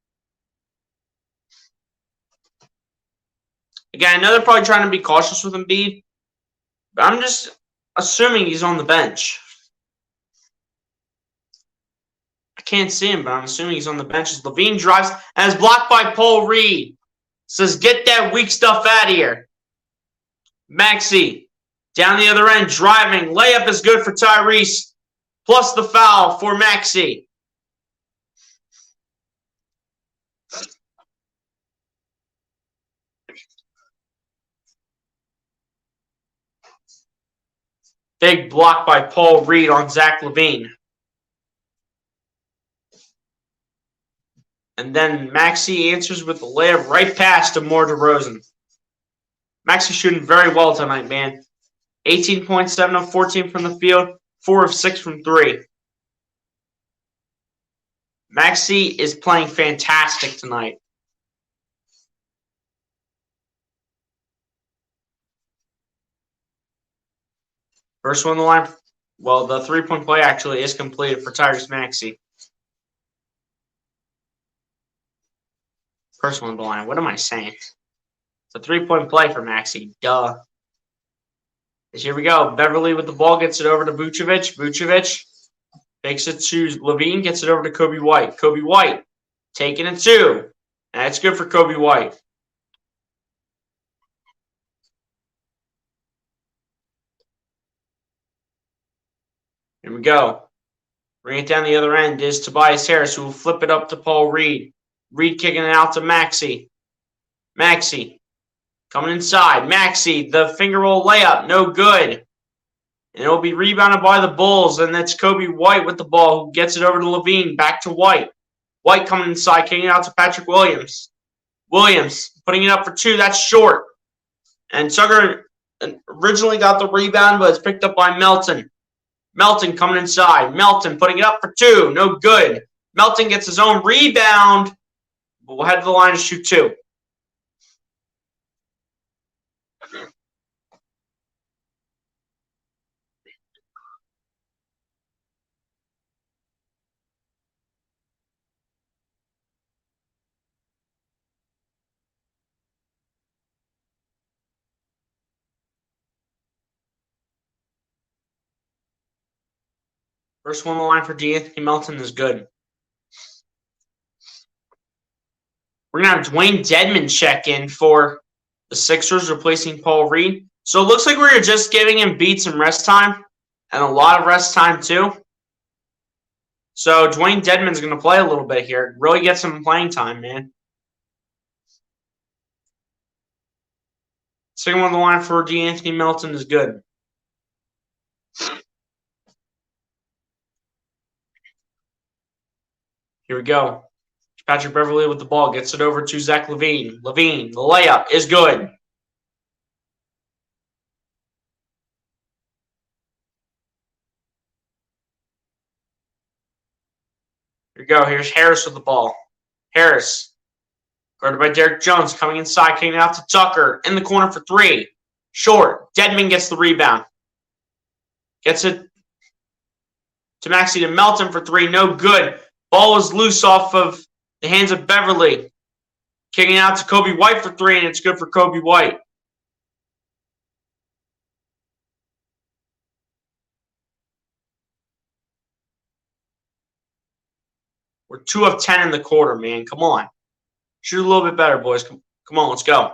Again, I know they're probably trying to be cautious with Embiid, but I'm just assuming he's on the bench. I can't see him, but I'm assuming he's on the bench as LaVine drives and is blocked by Paul Reed. Says, get that weak stuff out of here. Maxey down the other end, driving. Layup is good for Tyrese, plus the foul for Maxey. Big block by Paul Reed on Zach LaVine. And then Maxey answers with the layup right past DeMar DeRozan. Maxey shooting very well tonight, man. 18 points, 7 of 14 from the field, 4 of 6 from 3. Maxey is playing fantastic tonight. First one on the line. Well, the three-point play actually is completed for Tyrese Maxey. First one on the line. What am I saying? It's a three-point play for Maxey. Duh. Here we go. Beverly with the ball gets it over to Vucevic. Vucevic takes it to LaVine, gets it over to Kobe White. Kobe White taking it two. That's good for Kobe White. Here we go. Bring it down the other end is Tobias Harris, who will flip it up to Paul Reed. Reed kicking it out to Maxey. Maxey coming inside. Maxey, the finger roll layup, no good. And it will be rebounded by the Bulls, and that's Kobe White with the ball, who gets it over to LaVine. Back to White. White coming inside, kicking it out to Patrick Williams. Williams putting it up for two. That's short. And Tucker originally got the rebound, but it's picked up by Melton. Melton coming inside. Melton putting it up for two. No good. Melton gets his own rebound, but we'll head to the line to shoot two. First one on the line for De'Anthony Melton is good. We're going to have Dwayne Dedmon check in for the Sixers, replacing Paul Reed. So it looks like we're just giving him beats and rest time, and a lot of rest time too. So Dwayne Dedmon's going to play a little bit here. Really get some playing time, man. Second one on the line for De'Anthony Melton is good. Here we go. Patrick Beverly with the ball. Gets it over to Zach LaVine. LaVine, the layup is good. Here we go. Here's Harris with the ball. Harris, guarded by Derek Jones, coming inside, kicking it out to Tucker. In the corner for three. Short. Dedmon gets the rebound. Gets it to Maxey to Melton for three. No good. Ball is loose off of the hands of Beverly. Kicking out to Kobe White for three, and it's good for Kobe White. We're 2 of 10 in the quarter, man. Come on. Shoot a little bit better, boys. Come on, let's go.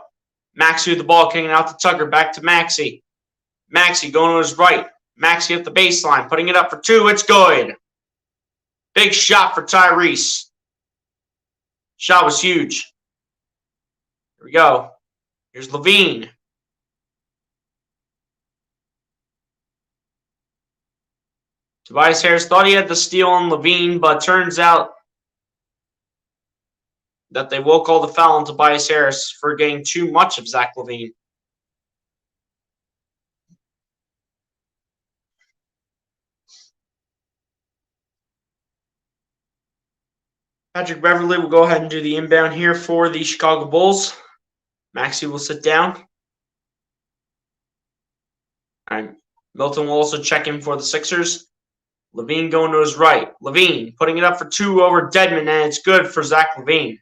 Maxey with the ball, kicking out to Tucker. Back to Maxey. Maxey going to his right. Maxey at the baseline, putting it up for two. It's good. Big shot for Tyrese. Shot was huge. Here we go. Here's LaVine. Tobias Harris thought he had the steal on LaVine, but turns out that they will call the foul on Tobias Harris for getting too much of Zach LaVine. Patrick Beverly will go ahead and do the inbound here for the Chicago Bulls. Maxey will sit down. All right. Milton will also check in for the Sixers. LaVine going to his right. LaVine putting it up for two over Dedmon, and it's good for Zach LaVine.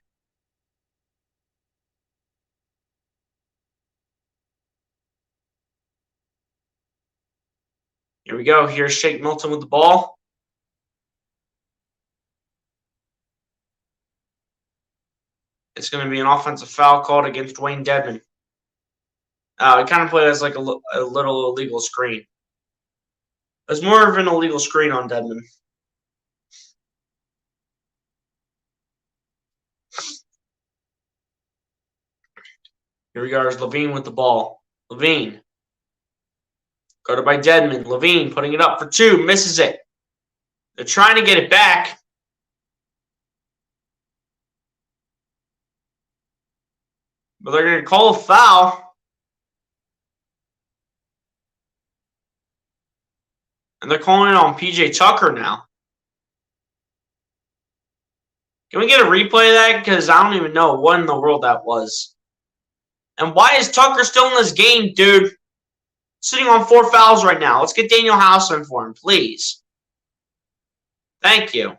Here we go. Here's Shake Milton with the ball. It's going to be an offensive foul called against Dwayne Dedmon. It kind of played as like a little illegal screen. It was more of an illegal screen on Dedmon. Here we go. There's LaVine with the ball. LaVine. Guarded by Dedmon. LaVine putting it up for two. Misses it. They're trying to get it back. But they're going to call a foul. And they're calling it on PJ Tucker now. Can we get a replay of that? Because I don't even know what in the world that was. And why is Tucker still in this game, dude? sitting on 4 fouls right now. Let's get Daniel House in for him, please. Thank you.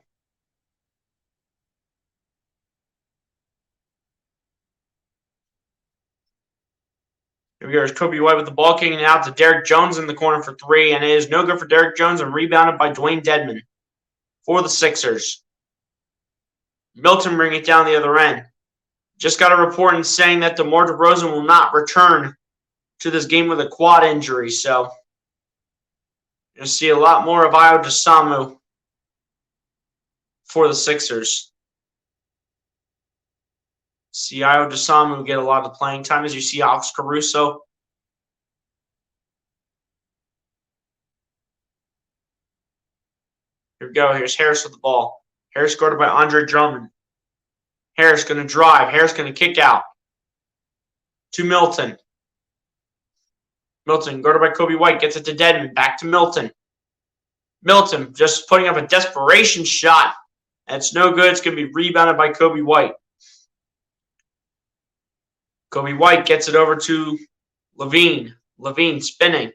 Here we go. There's Kobe White with the ball, kicking it out to Derek Jones in the corner for 3, and it is no good for Derek Jones and rebounded by Dwayne Dedmon for the Sixers. Milton bringing it down the other end. Just got a report in saying that DeMar DeRozan will not return to this game with a quad injury, so you'll see a lot more of Ayo Dosunmu for the Sixers. See Ayo Dosunmu get a lot of playing time as you see Alex Caruso. Here we go. Here's Harris with the ball. Harris guarded by Andre Drummond. Harris going to drive. Harris going to kick out to Milton. Milton guarded by Kobe White. Gets it to Dedmon. Back to Milton. Milton just putting up a desperation shot. That's no good. It's going to be rebounded by Kobe White. Kobe White gets it over to Levine. Levine spinning.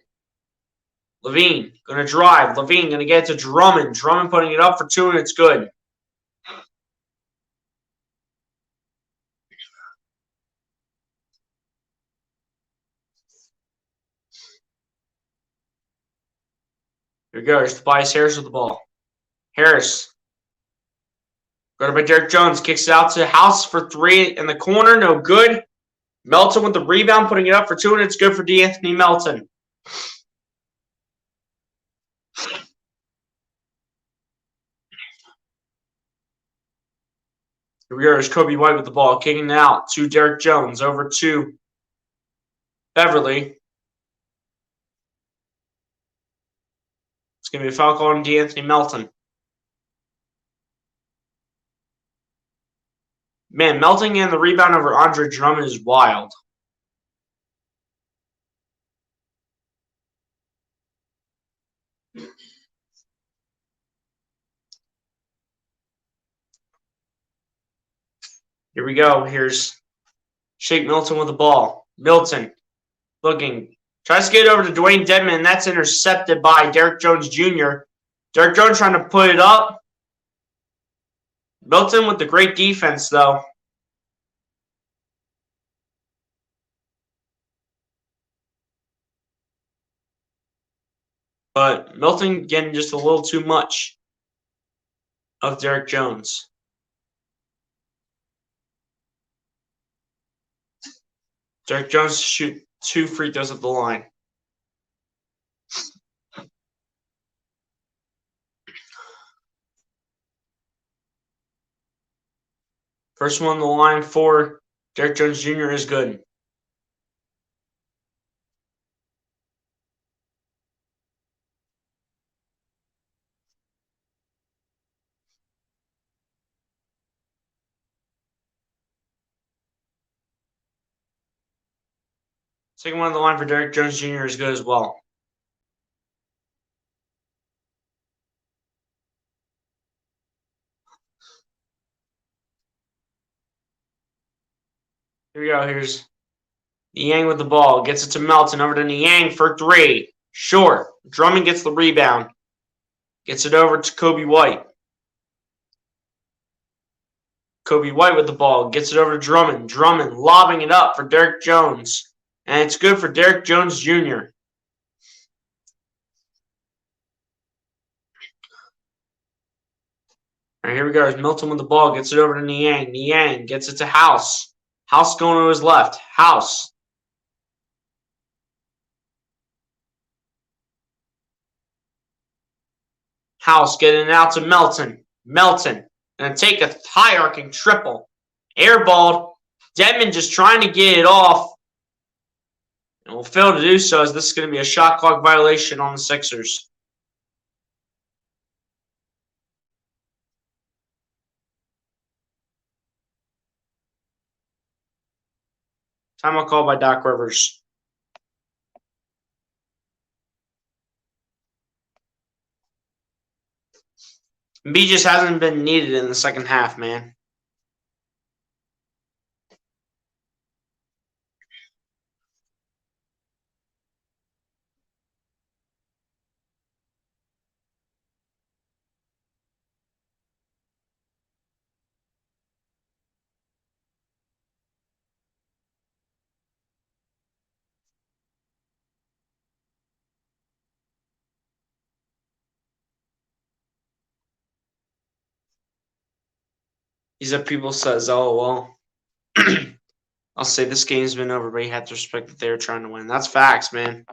Levine going to drive. Levine going to get it to Drummond. Drummond putting it up for 2, and it's good. Here we go. Here's Tobias Harris with the ball. Harris. Guarded by Derek Jones. Kicks it out to House for 3 in the corner. No good. Melton with the rebound, putting it up for 2, and it's good for De'Anthony Melton. Here we go. There's Kobe White with the ball, kicking it out to Derek Jones, over to Beverly. It's going to be a foul call on De'Anthony Melton. Man, Melton and the rebound over Andre Drummond is wild. Here we go. Here's Shake Milton with the ball. Milton looking. Tries to get it over to Dwayne Dedmon, and that's intercepted by Derek Jones Jr. Derek Jones trying to put it up. Milton with the great defense, though. But Milton getting just a little too much of Derek Jones. Derek Jones shoot 2 free throws at the line. First one on the line for Derek Jones Jr. is good. Second one on the line for Derek Jones Jr. is good as well. Here we go. Here's Niang with the ball. Gets it to Melton. Over to Niang for 3. Short. Drummond gets the rebound. Gets it over to Kobe White. Kobe White with the ball. Gets it over to Drummond. Drummond lobbing it up for Derek Jones. And it's good for Derek Jones Jr. All right, here we go. There's Milton with the ball. Gets it over to Niang. Niang gets it to House. House going to his left. House. House getting it out to Melton. Melton going to take a high arcing triple. Airballed. Dedmon just trying to get it off. And will fail to do so, as this is going to be a shot clock violation on the Sixers. Timeout call by Doc Rivers. B just hasn't been needed in the second half, man. He said people says, oh, well, I'll say this game's been over, but you have to respect that they're trying to win. That's facts, man.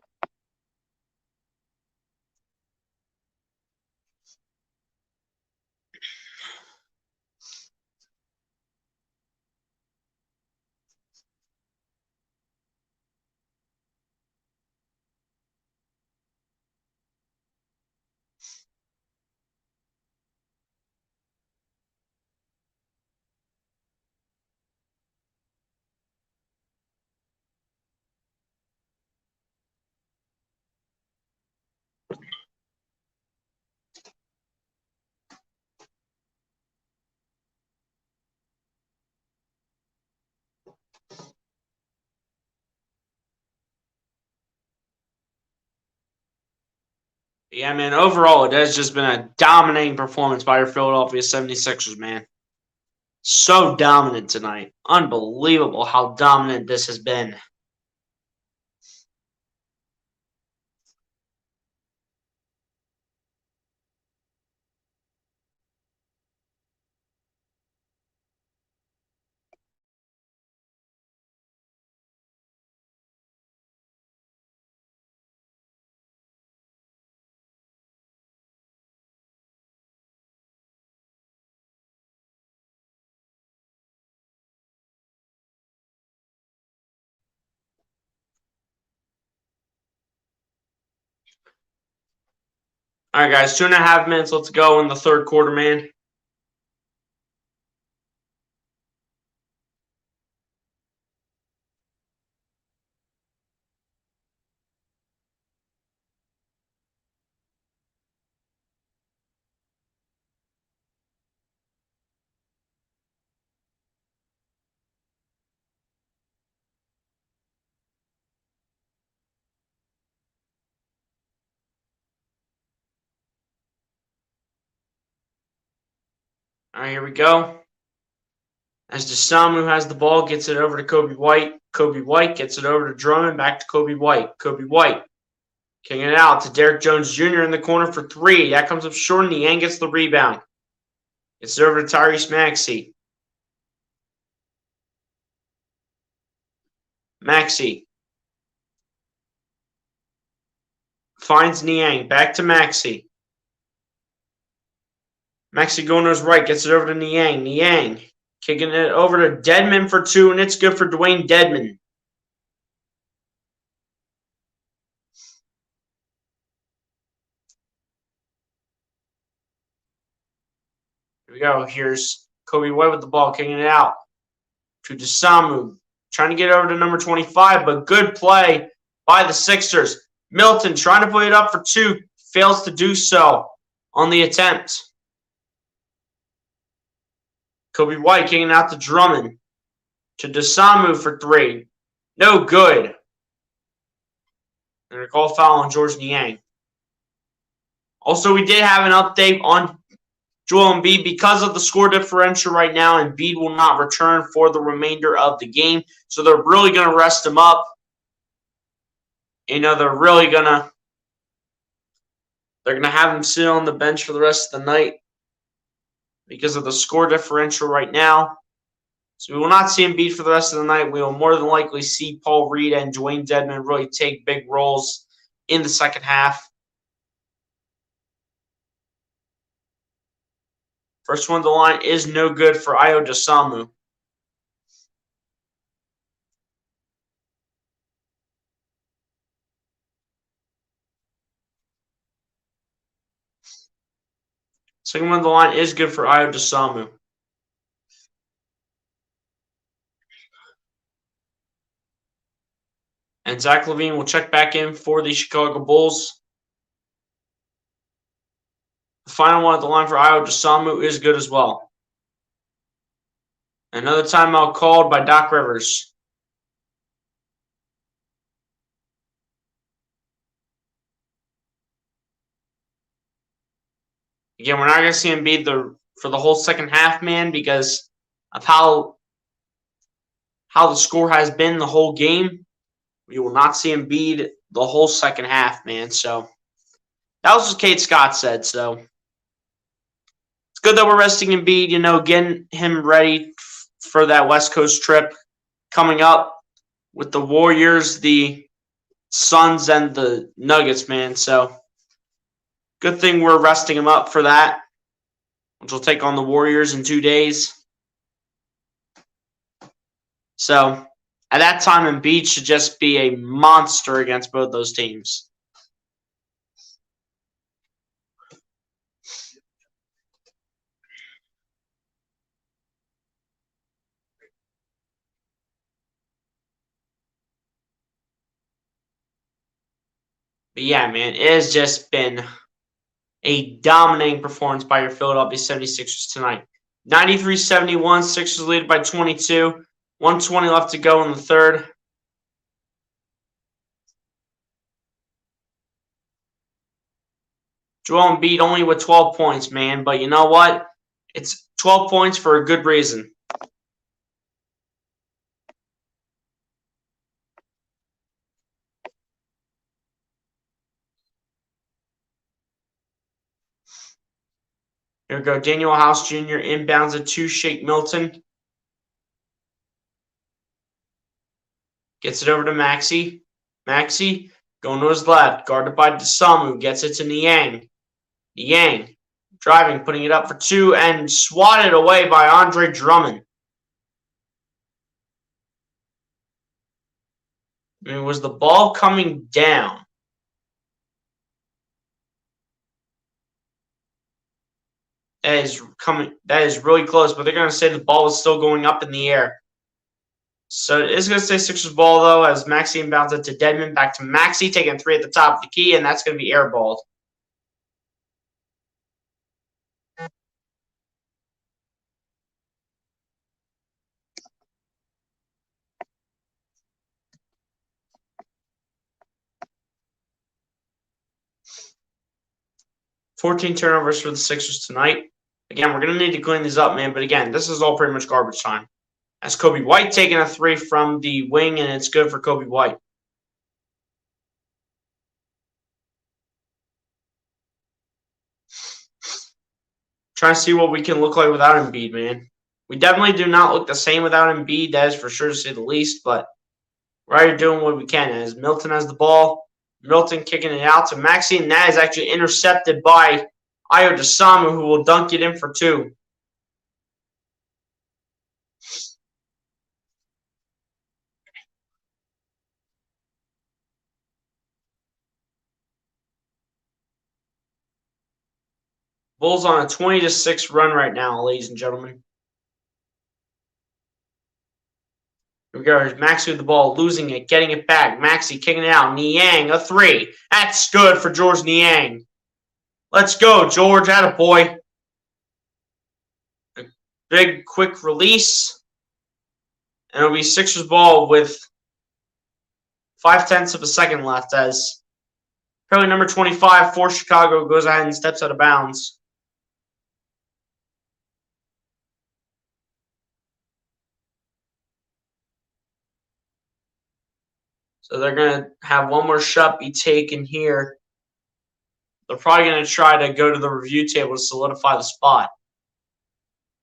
Yeah, man, overall, it has just been a dominating performance by your Philadelphia 76ers, man. So dominant tonight. Unbelievable how dominant this has been. All right, guys, 2.5 minutes. Let's go in the third quarter, man. All right, here we go. As Desamu has the ball, gets it over to Coby White. Coby White gets it over to Drummond, back to Coby White. Coby White kicking it out to Derrick Jones Jr. in the corner for three. That comes up short, and Niang gets the rebound. Gets it over to Tyrese Maxey. Maxey finds Niang. Back to Maxey. Maxey going to his right. Gets it over to Niang. Niang kicking it over to Dedmon for two, and it's good for Dwayne Dedmon. Here we go. Here's Coby White with the ball, kicking it out to Desamu. Trying to get over to number 25, but good play by the Sixers. Milton trying to put it up for two. Fails to do so on the attempt. Coby White kicking out to Drummond. To Desamu for three. No good. And a call foul on Georges Niang. Also, we did have an update on Joel Embiid. Because of the score differential right now, Embiid will not return for the remainder of the game. So they're really going to rest him up. You know, they're going to have him sit on the bench for the rest of the night because of the score differential right now. So we will not see Embiid for the rest of the night. We will more than likely see Paul Reed and Dwayne Dedmon really take big roles in the second half. First one to the line is no good for Ayo Dosunmu. Second one to the line is good for Ayo Dosunmu. And Zach LaVine will check back in for the Chicago Bulls. The final one at the line for Ayo Dosunmu is good as well. Another timeout called by Doc Rivers. Again, we're not going to see Embiid for the whole second half, man, because of how the score has been the whole game. We will not see Embiid the whole second half, man. So that was what Kate Scott said. So it's it's good that we're resting Embiid, getting him ready for that West Coast trip coming up with the Warriors, the Suns, and the Nuggets, man. So good thing we're resting him up for that, which will take on the Warriors in 2 days. So at that time, Embiid should just be a monster against both those teams. But yeah, man, it has just been a dominating performance by your Philadelphia 76ers tonight. 93-71, Sixers lead by 22. 120 left to go in the third. Joel Embiid only with 12 points, man. But you know what? It's 12 points for a good reason. Here we go. Daniel House Jr. inbounds it to Shake Milton. Gets it over to Maxey. Maxey going to his left. Guarded by Desamu. Gets it to Niang. Niang driving, putting it up for two, and swatted away by Andre Drummond. I mean, was the ball coming down? That is really close, but they're going to say the ball is still going up in the air. So it is going to stay Sixers ball, though, as Maxey inbounds it to Dedmon. Back to Maxey, taking three at the top of the key, and that's going to be airballed. $14 turnovers for the Sixers tonight. Again, we're going to need to clean these up, man. But again, this is all pretty much garbage time. As Coby White taking a three from the wing, and it's good for Coby White. Trying to see what we can look like without Embiid, man. We definitely do not look the same without Embiid. That is for sure, to say the least. But we're already doing what we can. As Milton has the ball. Milton kicking it out to Maxey, and that is actually intercepted by Ayo Dosunmu, who will dunk it in for two. Bulls on a 20-6 run right now, ladies and gentlemen. Here we go. Maxey with the ball, losing it, getting it back. Maxey kicking it out. Niang, a three. That's good for Georges Niang. Let's go, George. Attaboy. A big, quick release. And it'll be Sixers ball with 0.5 of a second left as apparently number 25 for Chicago goes ahead and steps out of bounds. So they're going to have one more shot be taken here. They're probably going to try to go to the review table to solidify the spot.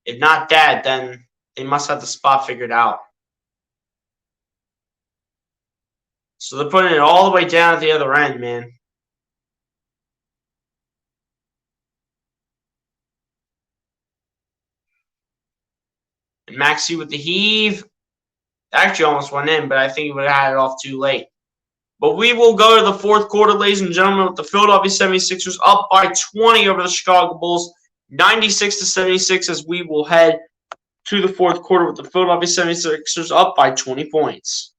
If not that, then they must have the spot figured out. So they're putting it all the way down at the other end, man. And Maxey with the heave. Actually almost went in, but I think he would have had it off too late. But we will go to the fourth quarter, ladies and gentlemen, with the Philadelphia 76ers up by 20 over the Chicago Bulls, 96-76, as we will head to the fourth quarter with the Philadelphia 76ers up by 20 points.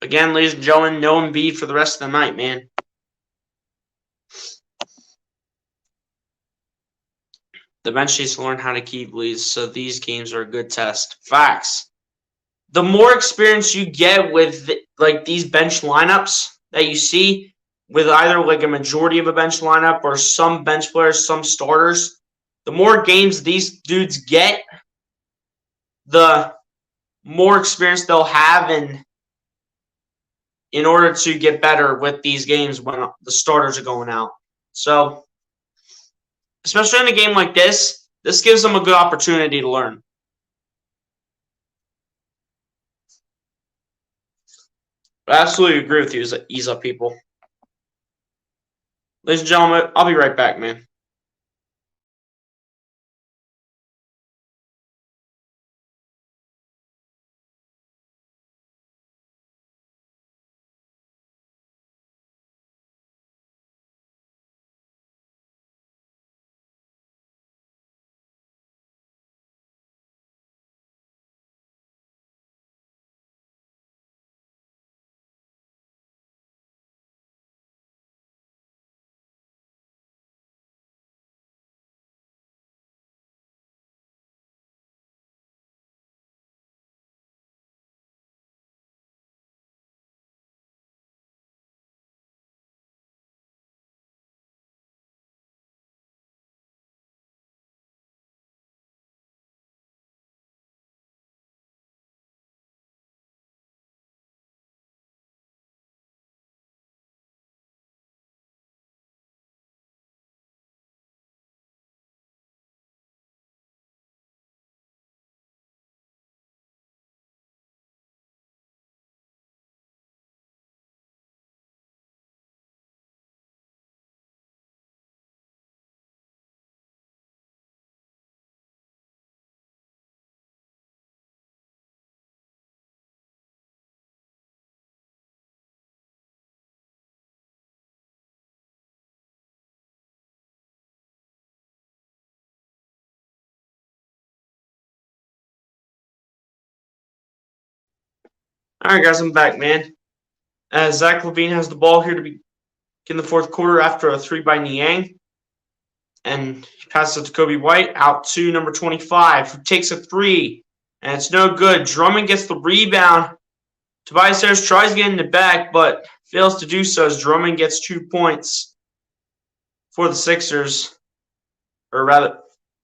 Again, ladies and gentlemen, no Embiid for the rest of the night, man. The bench needs to learn how to keep leads, so these games are a good test. Facts. The more experience you get with like these bench lineups that you see, with either like a majority of a bench lineup or some bench players, some starters, the more games these dudes get, the more experience they'll have in order to get better with these games when the starters are going out. So, especially in a game like this gives them a good opportunity to learn. I absolutely agree with you, Ease Up People. Ladies and gentlemen, I'll be right back, man. All right, guys, I'm back, man. Zach LaVine has the ball here to begin the fourth quarter after a three by Niang. And he passes it to Coby White, out to number 25, who takes a three. And it's no good. Drummond gets the rebound. Tobias Harris tries to get in the back, but fails to do so as Drummond gets 2 points for the Sixers. Or rather,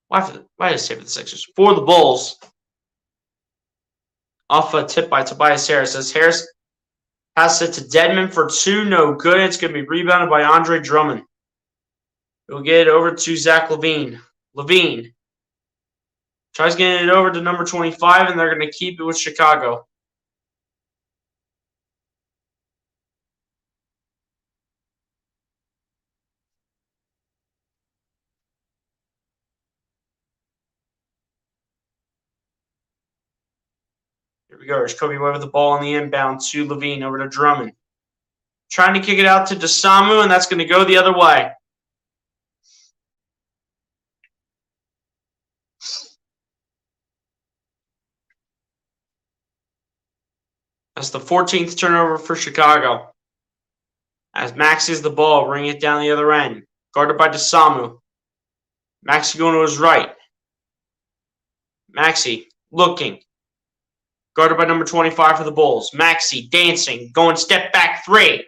why did I say for the Sixers? For the Bulls. Off a tip by Tobias Harris. As Harris passes it to Dedmon for two, no good. It's going to be rebounded by Andre Drummond. We'll get it over to Zach LaVine. LaVine tries getting it over to number 25, and they're going to keep it with Chicago. Here we go. There's Coby White with the ball on the inbound to LaVine, over to Drummond. Trying to kick it out to Dosunmu, and that's going to go the other way. That's the 14th turnover for Chicago. As Maxey has the ball, bringing it down the other end. Guarded by Dosunmu. Maxey going to his right. Maxey looking. Guarded by number 25 for the Bulls. Maxey dancing, going step back three.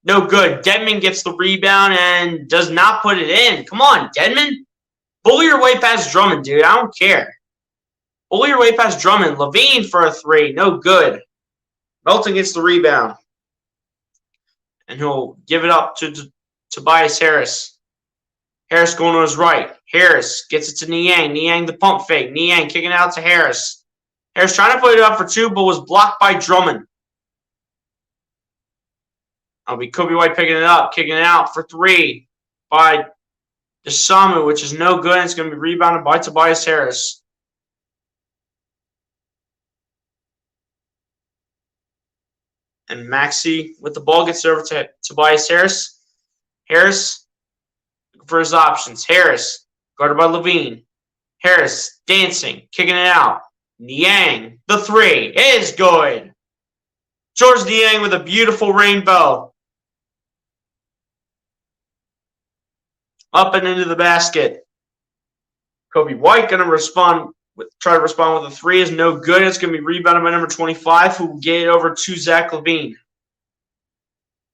No good. Dedmon gets the rebound and does not put it in. Come on, Dedmon. Bully your way past Drummond, dude. I don't care. Bully your way past Drummond. LaVine for a three. No good. Melton gets the rebound. And he'll give it up to Tobias Harris. Harris going to his right. Harris gets it to Niang. Niang the pump fake. Niang kicking it out to Harris. Harris trying to put it up for two, but was blocked by Drummond. That'll be Coby White picking it up, kicking it out for three by Dosunmu, which is no good. It's going to be rebounded by Tobias Harris. And Maxey with the ball gets over to Tobias Harris. Harris for his options. Harris guarded by LaVine. Harris dancing, kicking it out. Niang, the three is good. Georges Niang with a beautiful rainbow. Up and into the basket. Coby White going to try to respond with a three is no good. It's going to be rebounded by number 25, who will get it over to Zach LaVine.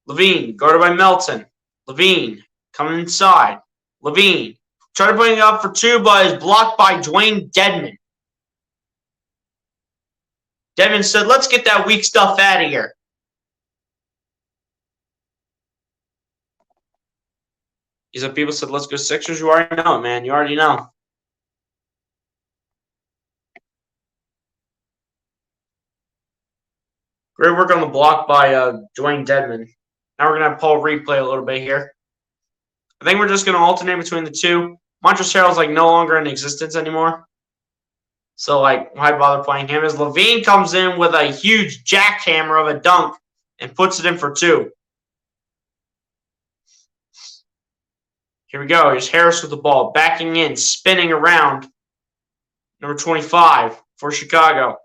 LaVine, guarded by Melton. LaVine, coming inside. LaVine, trying to bring it up for two, but is blocked by Dwayne Dedmon. Dedmon said, let's get that weak stuff out of here. These are people said, let's go Sixers. You already know, man. You already know. Great work on the block by Dwayne Dedmon. Now we're going to have Paul Reed play a little bit here. I think we're just going to alternate between the two. Montrezl Harrell's like no longer in existence anymore. So like, why bother playing him? As LaVine comes in with a huge jackhammer of a dunk and puts it in for two. Here we go. Here's Harris with the ball, backing in, spinning around. Number 25 for Chicago.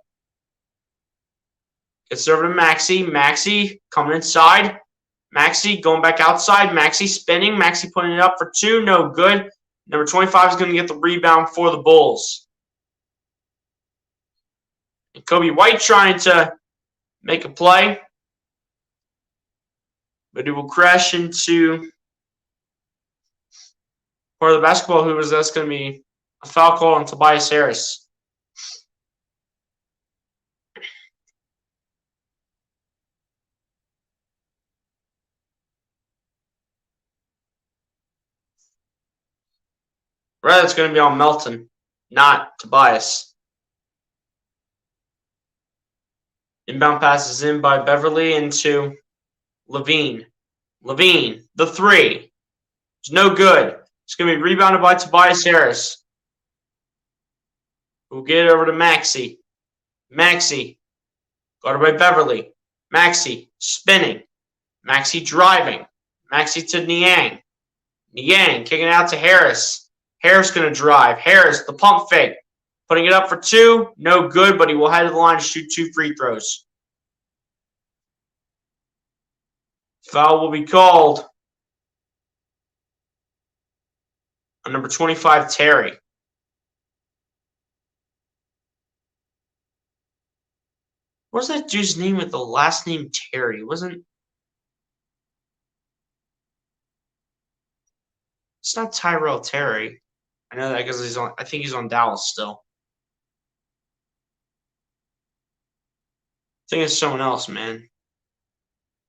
Gets over to Maxey. Maxey coming inside. Maxey going back outside. Maxey spinning. Maxey putting it up for two. No good. Number 25 is going to get the rebound for the Bulls. And Coby White trying to make a play. But it will crash into part of the basketball. That's going to be a foul call on Tobias Harris. Right, it's going to be on Melton, not Tobias. Inbound pass is in by Beverly into LaVine. LaVine, the three. It's no good. It's going to be rebounded by Tobias Harris. We'll get it over to Maxey. Maxey, guarded by Beverly. Maxey, spinning. Maxey driving. Maxey to Niang. Niang kicking it out to Harris. Harris going to drive. Harris, the pump fake. Putting it up for two. No good, but he will head to the line to shoot 2 free throws. Foul will be called on number 25, Terry. What was that dude's name with the last name Terry? It's not Tyrell Terry. I know that because I think he's on Dallas still. I think it's someone else, man.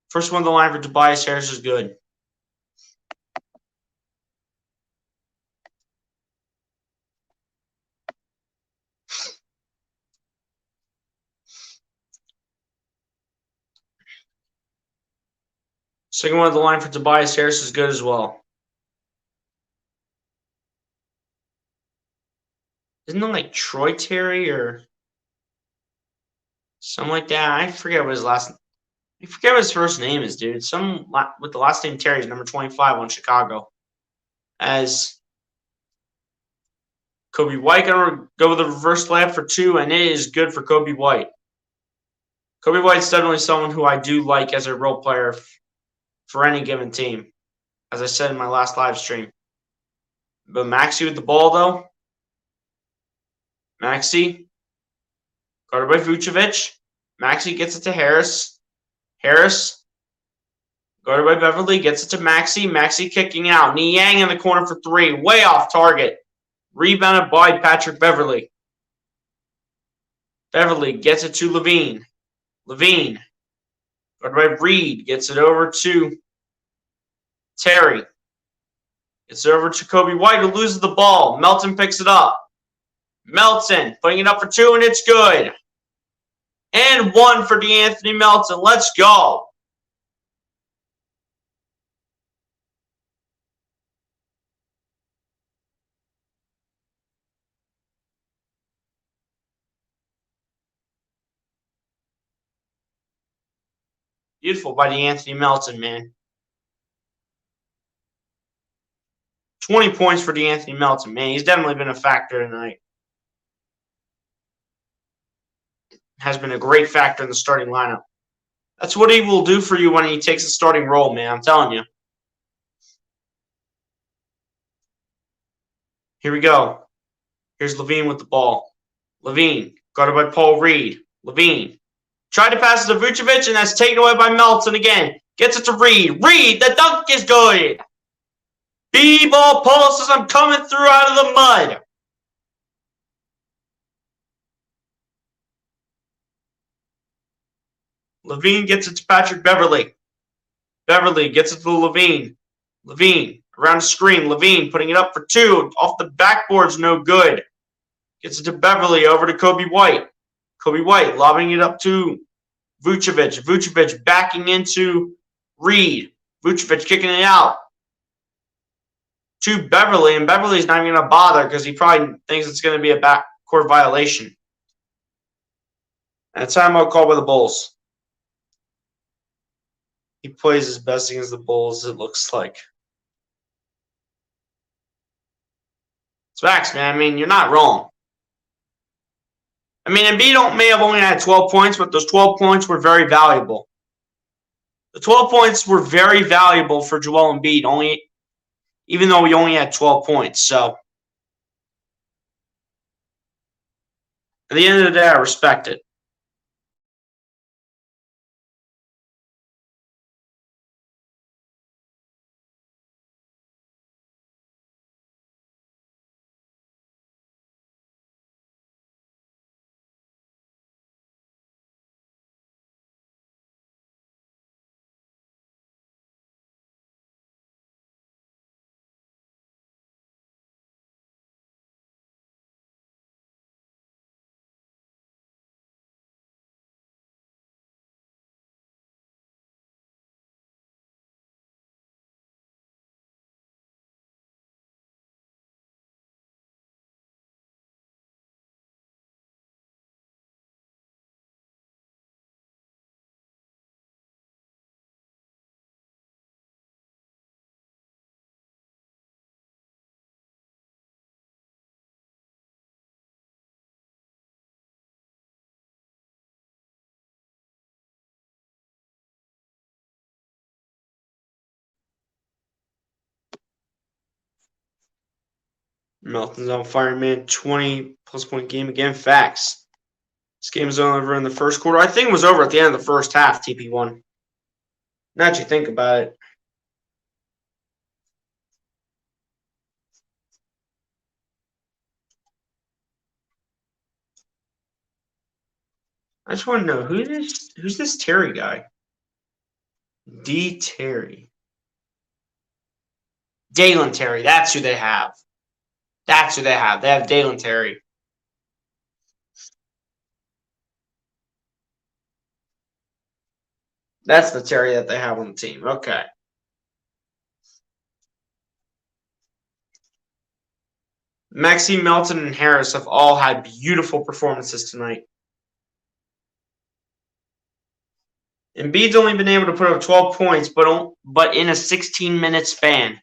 First one on the line for Tobias Harris is good. Second one on the line for Tobias Harris is good as well. Isn't it like Troy Terry or something like that? I forget what his first name is, dude. Some with the last name Terry is number 25 on Chicago. As Coby White gonna go with a reverse layup for two, and it is good for Coby White. Coby White's definitely someone who I do like as a role player for any given team, as I said in my last live stream. But Maxey with the ball, though. Maxey, guarded by Vucevic. Maxey gets it to Harris. Harris, guarded by Beverly, gets it to Maxey. Maxey kicking out. Niang in the corner for three. Way off target. Rebounded by Patrick Beverly. Beverly gets it to LaVine. LaVine, guarded by Reed, gets it over to Terry. Gets it over to Coby White, who loses the ball. Melton picks it up. Melton putting it up for two, and it's good. And one for DeAnthony Melton. Let's go. Beautiful by DeAnthony Melton, man. 20 points for DeAnthony Melton, man. He's definitely been a factor tonight. Has been a great factor in the starting lineup. That's what he will do for you when he takes a starting role, man. I'm telling you. Here we go. Here's LaVine with the ball. LaVine, guarded by Paul Reed. LaVine tried to pass it to Vucevic, and that's taken away by Melton again. Gets it to Reed. Reed, the dunk is good. B-ball Paul says I'm coming through out of the mud. Levine gets it to Patrick Beverly. Beverly gets it to Levine. Levine around the screen. Levine putting it up for two. Off the backboard's no good. Gets it to Beverly over to Kobe White. Kobe White lobbing it up to Vucevic. Vucevic backing into Reed. Vucevic kicking it out to Beverly, and Beverly's not even going to bother because he probably thinks it's going to be a backcourt violation. And a timeout call by the Bulls. He plays his best against the Bulls, it looks like. It's facts, man. I mean, you're not wrong. I mean, Embiid may have only had 12 points, but those 12 points were very valuable. The 12 points were very valuable for Joel Embiid, even though he only had 12 points. So, at the end of the day, I respect it. Melton's on fire, man. 20-plus point game again. Facts. This game is over in the first quarter. I think it was over at the end of the first half, TP1. Now that you think about it. I just want to know, who's this Terry guy? D. Terry. Dalen Terry. That's who they have. They have Dalen Terry. That's the Terry that they have on the team. Okay. Maxey, Melton, and Harris have all had beautiful performances tonight. Embiid's only been able to put up 12 points, but in a 16-minute span.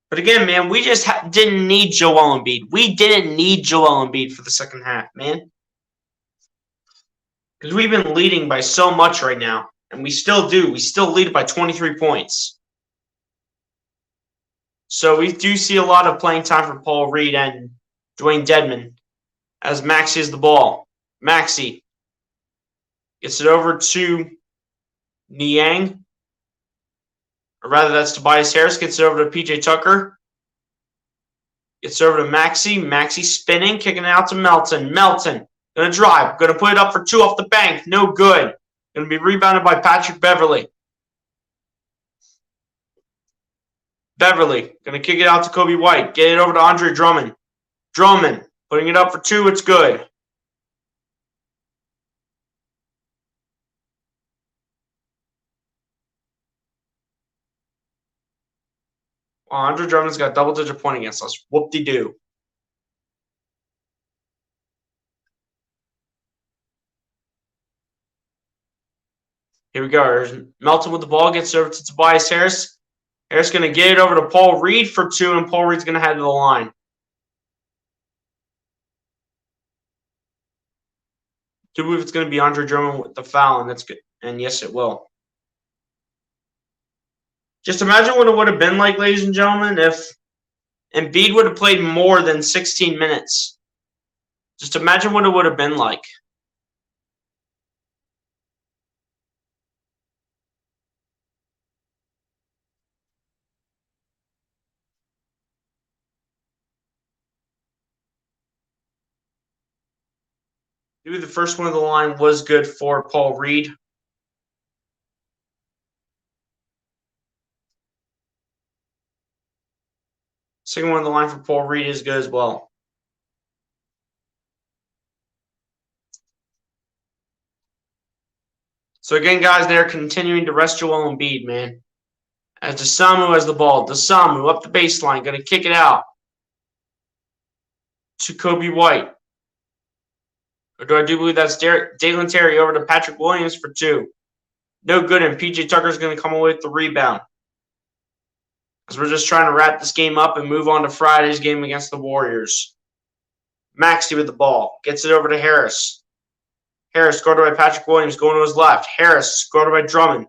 But again, man, we just didn't need Joel Embiid. We didn't need Joel Embiid for the second half, man. Because we've been leading by so much right now. And we still do. We still lead by 23 points. So we do see a lot of playing time for Paul Reed and Dwayne Dedmon as Maxey is the ball. Maxey gets it over to Niang. Or rather, that's Tobias Harris. Gets it over to P.J. Tucker. Gets it over to Maxey. Maxey spinning, kicking it out to Melton. Melton going to drive. Going to put it up for two off the bank. No good. Going to be rebounded by Patrick Beverly. Beverly going to kick it out to Kobe White. Get it over to Andre Drummond. Drummond putting it up for two. It's good. Andre Drummond's got double-digit point against us. Whoop-de-doo. Here we go. There's Melton with the ball. Gets over to Tobias Harris. Harris going to get it over to Paul Reed for two, and Paul Reed's going to head to the line. Do believe it's going to be Andre Drummond with the foul, and that's good. And yes, it will. Just imagine what it would have been like, ladies and gentlemen, if Embiid would have played more than 16 minutes. Just imagine what it would have been like. Maybe the first one of the line was good for Paul Reed. Second one of the line for Paul Reed is good as well. So again, guys, they're continuing to rest Joel Embiid, man. As Dosunmu has the ball. Dosunmu up the baseline, going to kick it out to Kobe White. Or do I do believe that's Dalen Terry over to Patrick Williams for 2. No good, and PJ Tucker's going to come away with the rebound. As we're just trying to wrap this game up and move on to Friday's game against the Warriors. Maxey with the ball. Gets it over to Harris. Harris guarded by Patrick Williams going to his left. Harris guarded by Drummond.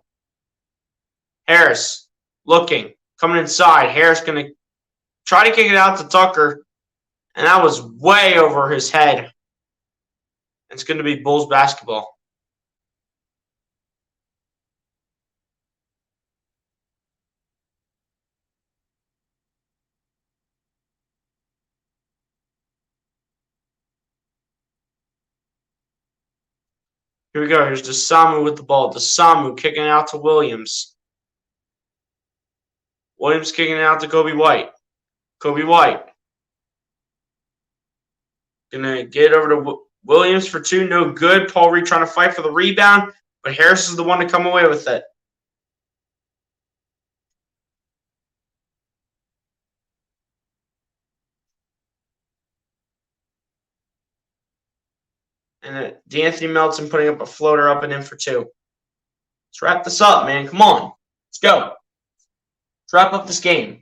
Harris looking. Coming inside. Harris going to try to kick it out to Tucker. And that was way over his head. It's going to be Bulls basketball. Here we go. Here's Dosunmu with the ball. Dosunmu kicking it out to Williams. Williams kicking it out to Kobe White. Kobe White. Gonna get it over to Williams for 2. No good. Paul Reed trying to fight for the rebound, but Harris is the one to come away with it. And D'Anthony Melton putting up a floater up and in for 2. Let's wrap this up, man. Come on. Let's go. Let's wrap up this game.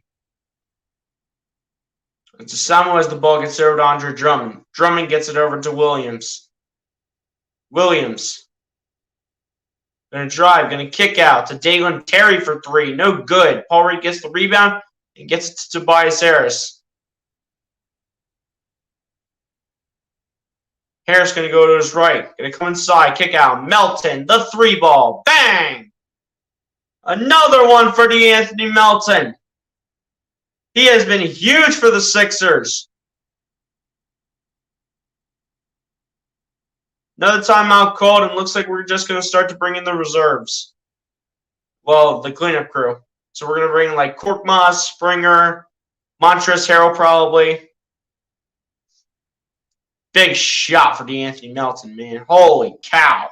Dosunmu has the ball, gets it over to Andre Drummond. Drummond gets it over to Williams. Williams. Going to drive, going to kick out to Dalen Terry for 3. No good. Paul Reed gets the rebound and gets it to Tobias Harris. Harris going to go to his right. Going to come inside. Kick out. Melton. The 3 ball. Bang! Another one for D'Anthony Melton. He has been huge for the Sixers. Another timeout called, and looks like we're just going to start to bring in the reserves. Well, the cleanup crew. So we're going to bring in like Korkmaz, Springer, Montrezl Harrell probably. Big shot for D'Anthony Melton, man. Holy cow.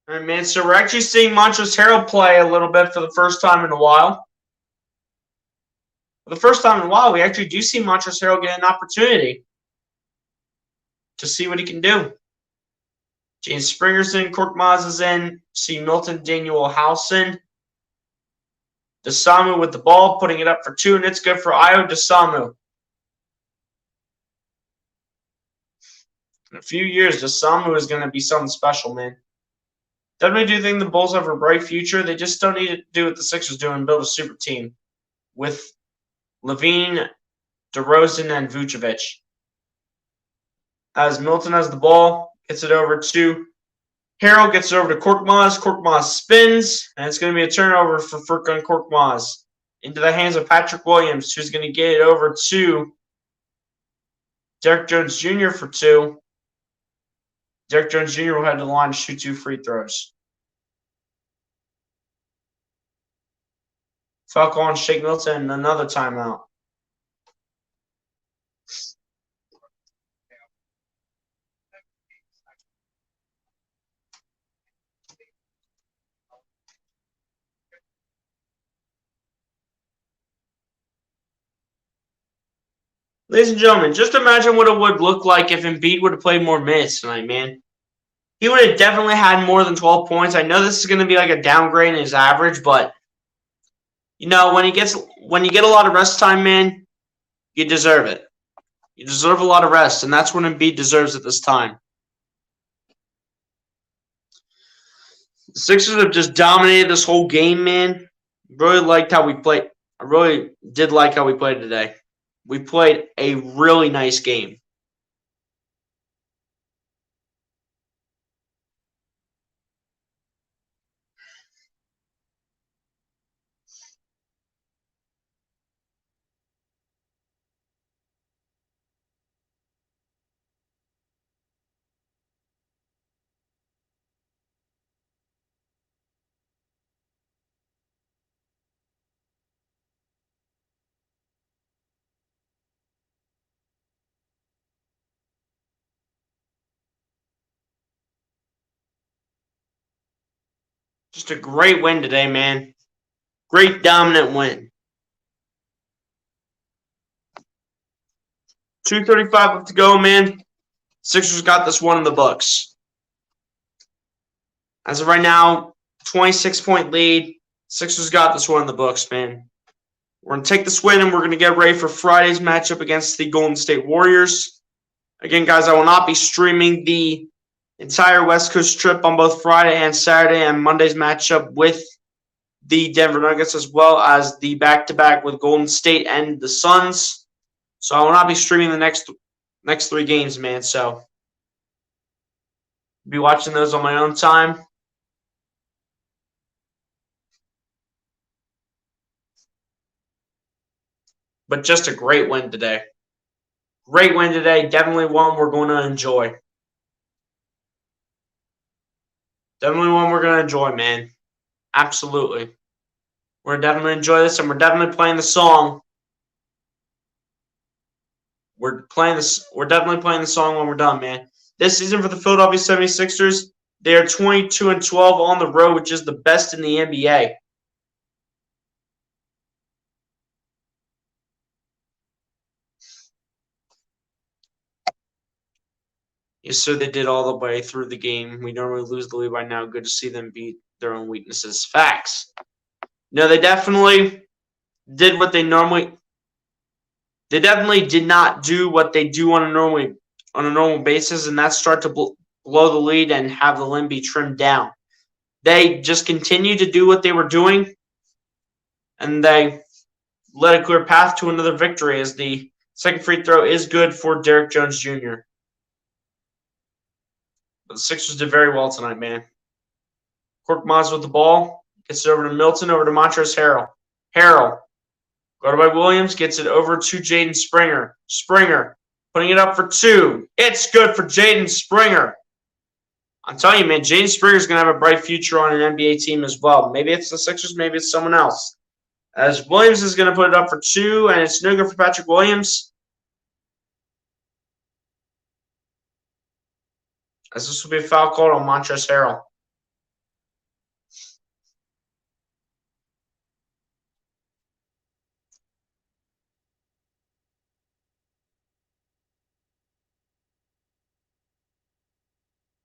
All right, man. So we're actually seeing Montrezl Harrell play a little bit for the first time in a while. For the first time in a while, we actually do see Montrezl Harrell get an opportunity to see what he can do. James Springer's in, Korkmaz is in, see Milton Daniel House in. Dosunmu with the ball, putting it up for 2, and it's good for Ayo Dosunmu. In a few years, Dosunmu is going to be something special, man. Definitely do think the Bulls have a bright future. They just don't need to do what the Sixers do and build a super team with LaVine, DeRozan, and Vucevic. As Milton has the ball, gets it over to Harrell, gets it over to Korkmaz. Korkmaz spins, and it's going to be a turnover for Furkan Korkmaz. Into the hands of Patrick Williams, who's going to get it over to Derrick Jones Jr. for 2. Derrick Jones Jr. will head to the line to shoot 2 free throws. Foul call on Shake Milton, another timeout. Ladies and gentlemen, just imagine what it would look like if Embiid would have played more minutes tonight, man. He would have definitely had more than 12 points. I know this is going to be like a downgrade in his average, but you know, when you get a lot of rest time, man, you deserve it. You deserve a lot of rest, and that's what Embiid deserves at this time. The Sixers have just dominated this whole game, man. Really liked how we played. I really did like how we played today. We played a really nice game. Just a great win today, man. Great dominant win. 2:35 left to go, man. Sixers got this one in the books. As of right now, 26-point lead. Sixers got this one in the books, man. We're going to take this win and we're going to get ready for Friday's matchup against the Golden State Warriors. Again, guys, I will not be streaming the entire West Coast trip on both Friday and Saturday, and Monday's matchup with the Denver Nuggets, as well as the back-to-back with Golden State and the Suns. So I will not be streaming the next 3 games, man. So I'll be watching those on my own time. But just a great win today. Great win today. Definitely one we're going to enjoy. Definitely one we're going to enjoy, man. Absolutely. We're definitely enjoy this, and we're definitely playing the song. We're definitely playing the song when we're done, man. This season for the Philadelphia 76ers, they are 22-12 on the road, which is the best in the NBA. Yes, sir, they did all the way through the game. We normally lose the lead by now. Good to see them beat their own weaknesses. Facts. No, they definitely did what they normally. They definitely did not do what they do on a normal basis, and that's start to blow the lead and have the lead be trimmed down. They just continued to do what they were doing, and they led a clear path to another victory as the second free throw is good for Derrick Jones Jr. But the Sixers did very well tonight, man. Korkmaz with the ball. Gets it over to Milton, over to Montrezl Harrell. Harrell. Guarded by Williams. Gets it over to Jaden Springer. Springer. Putting it up for 2. It's good for Jaden Springer. I'm telling you, man, Jaden Springer is going to have a bright future on an NBA team as well. Maybe it's the Sixers. Maybe it's someone else. As Williams is going to put it up for 2, and it's no good for Patrick Williams. As this will be a foul called on Montrezl Harrell.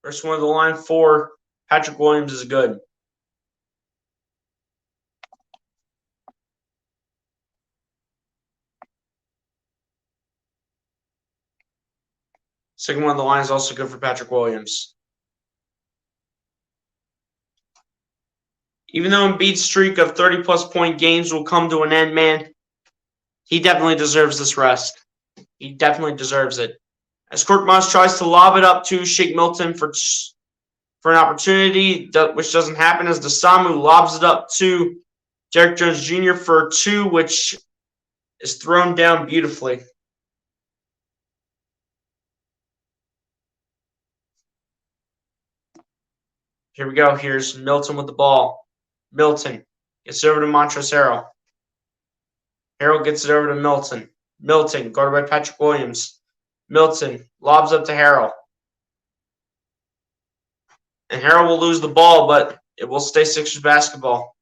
First one of the line for Patrick Williams is good. Second one of the line is also good for Patrick Williams. Even though Embiid's streak of 30-plus point games will come to an end, man, he definitely deserves this rest. He definitely deserves it. As Korkmaz tries to lob it up to Shake Milton for an opportunity, which doesn't happen, as Desamu lobs it up to Derrick Jones Jr. for 2, which is thrown down beautifully. Here we go. Here's Milton with the ball. Milton gets it over to Montrezl Harrell. Harrell gets it over to Milton. Milton, guarded by Patrick Williams. Milton lobs up to Harrell. And Harrell will lose the ball, but it will stay Sixers basketball.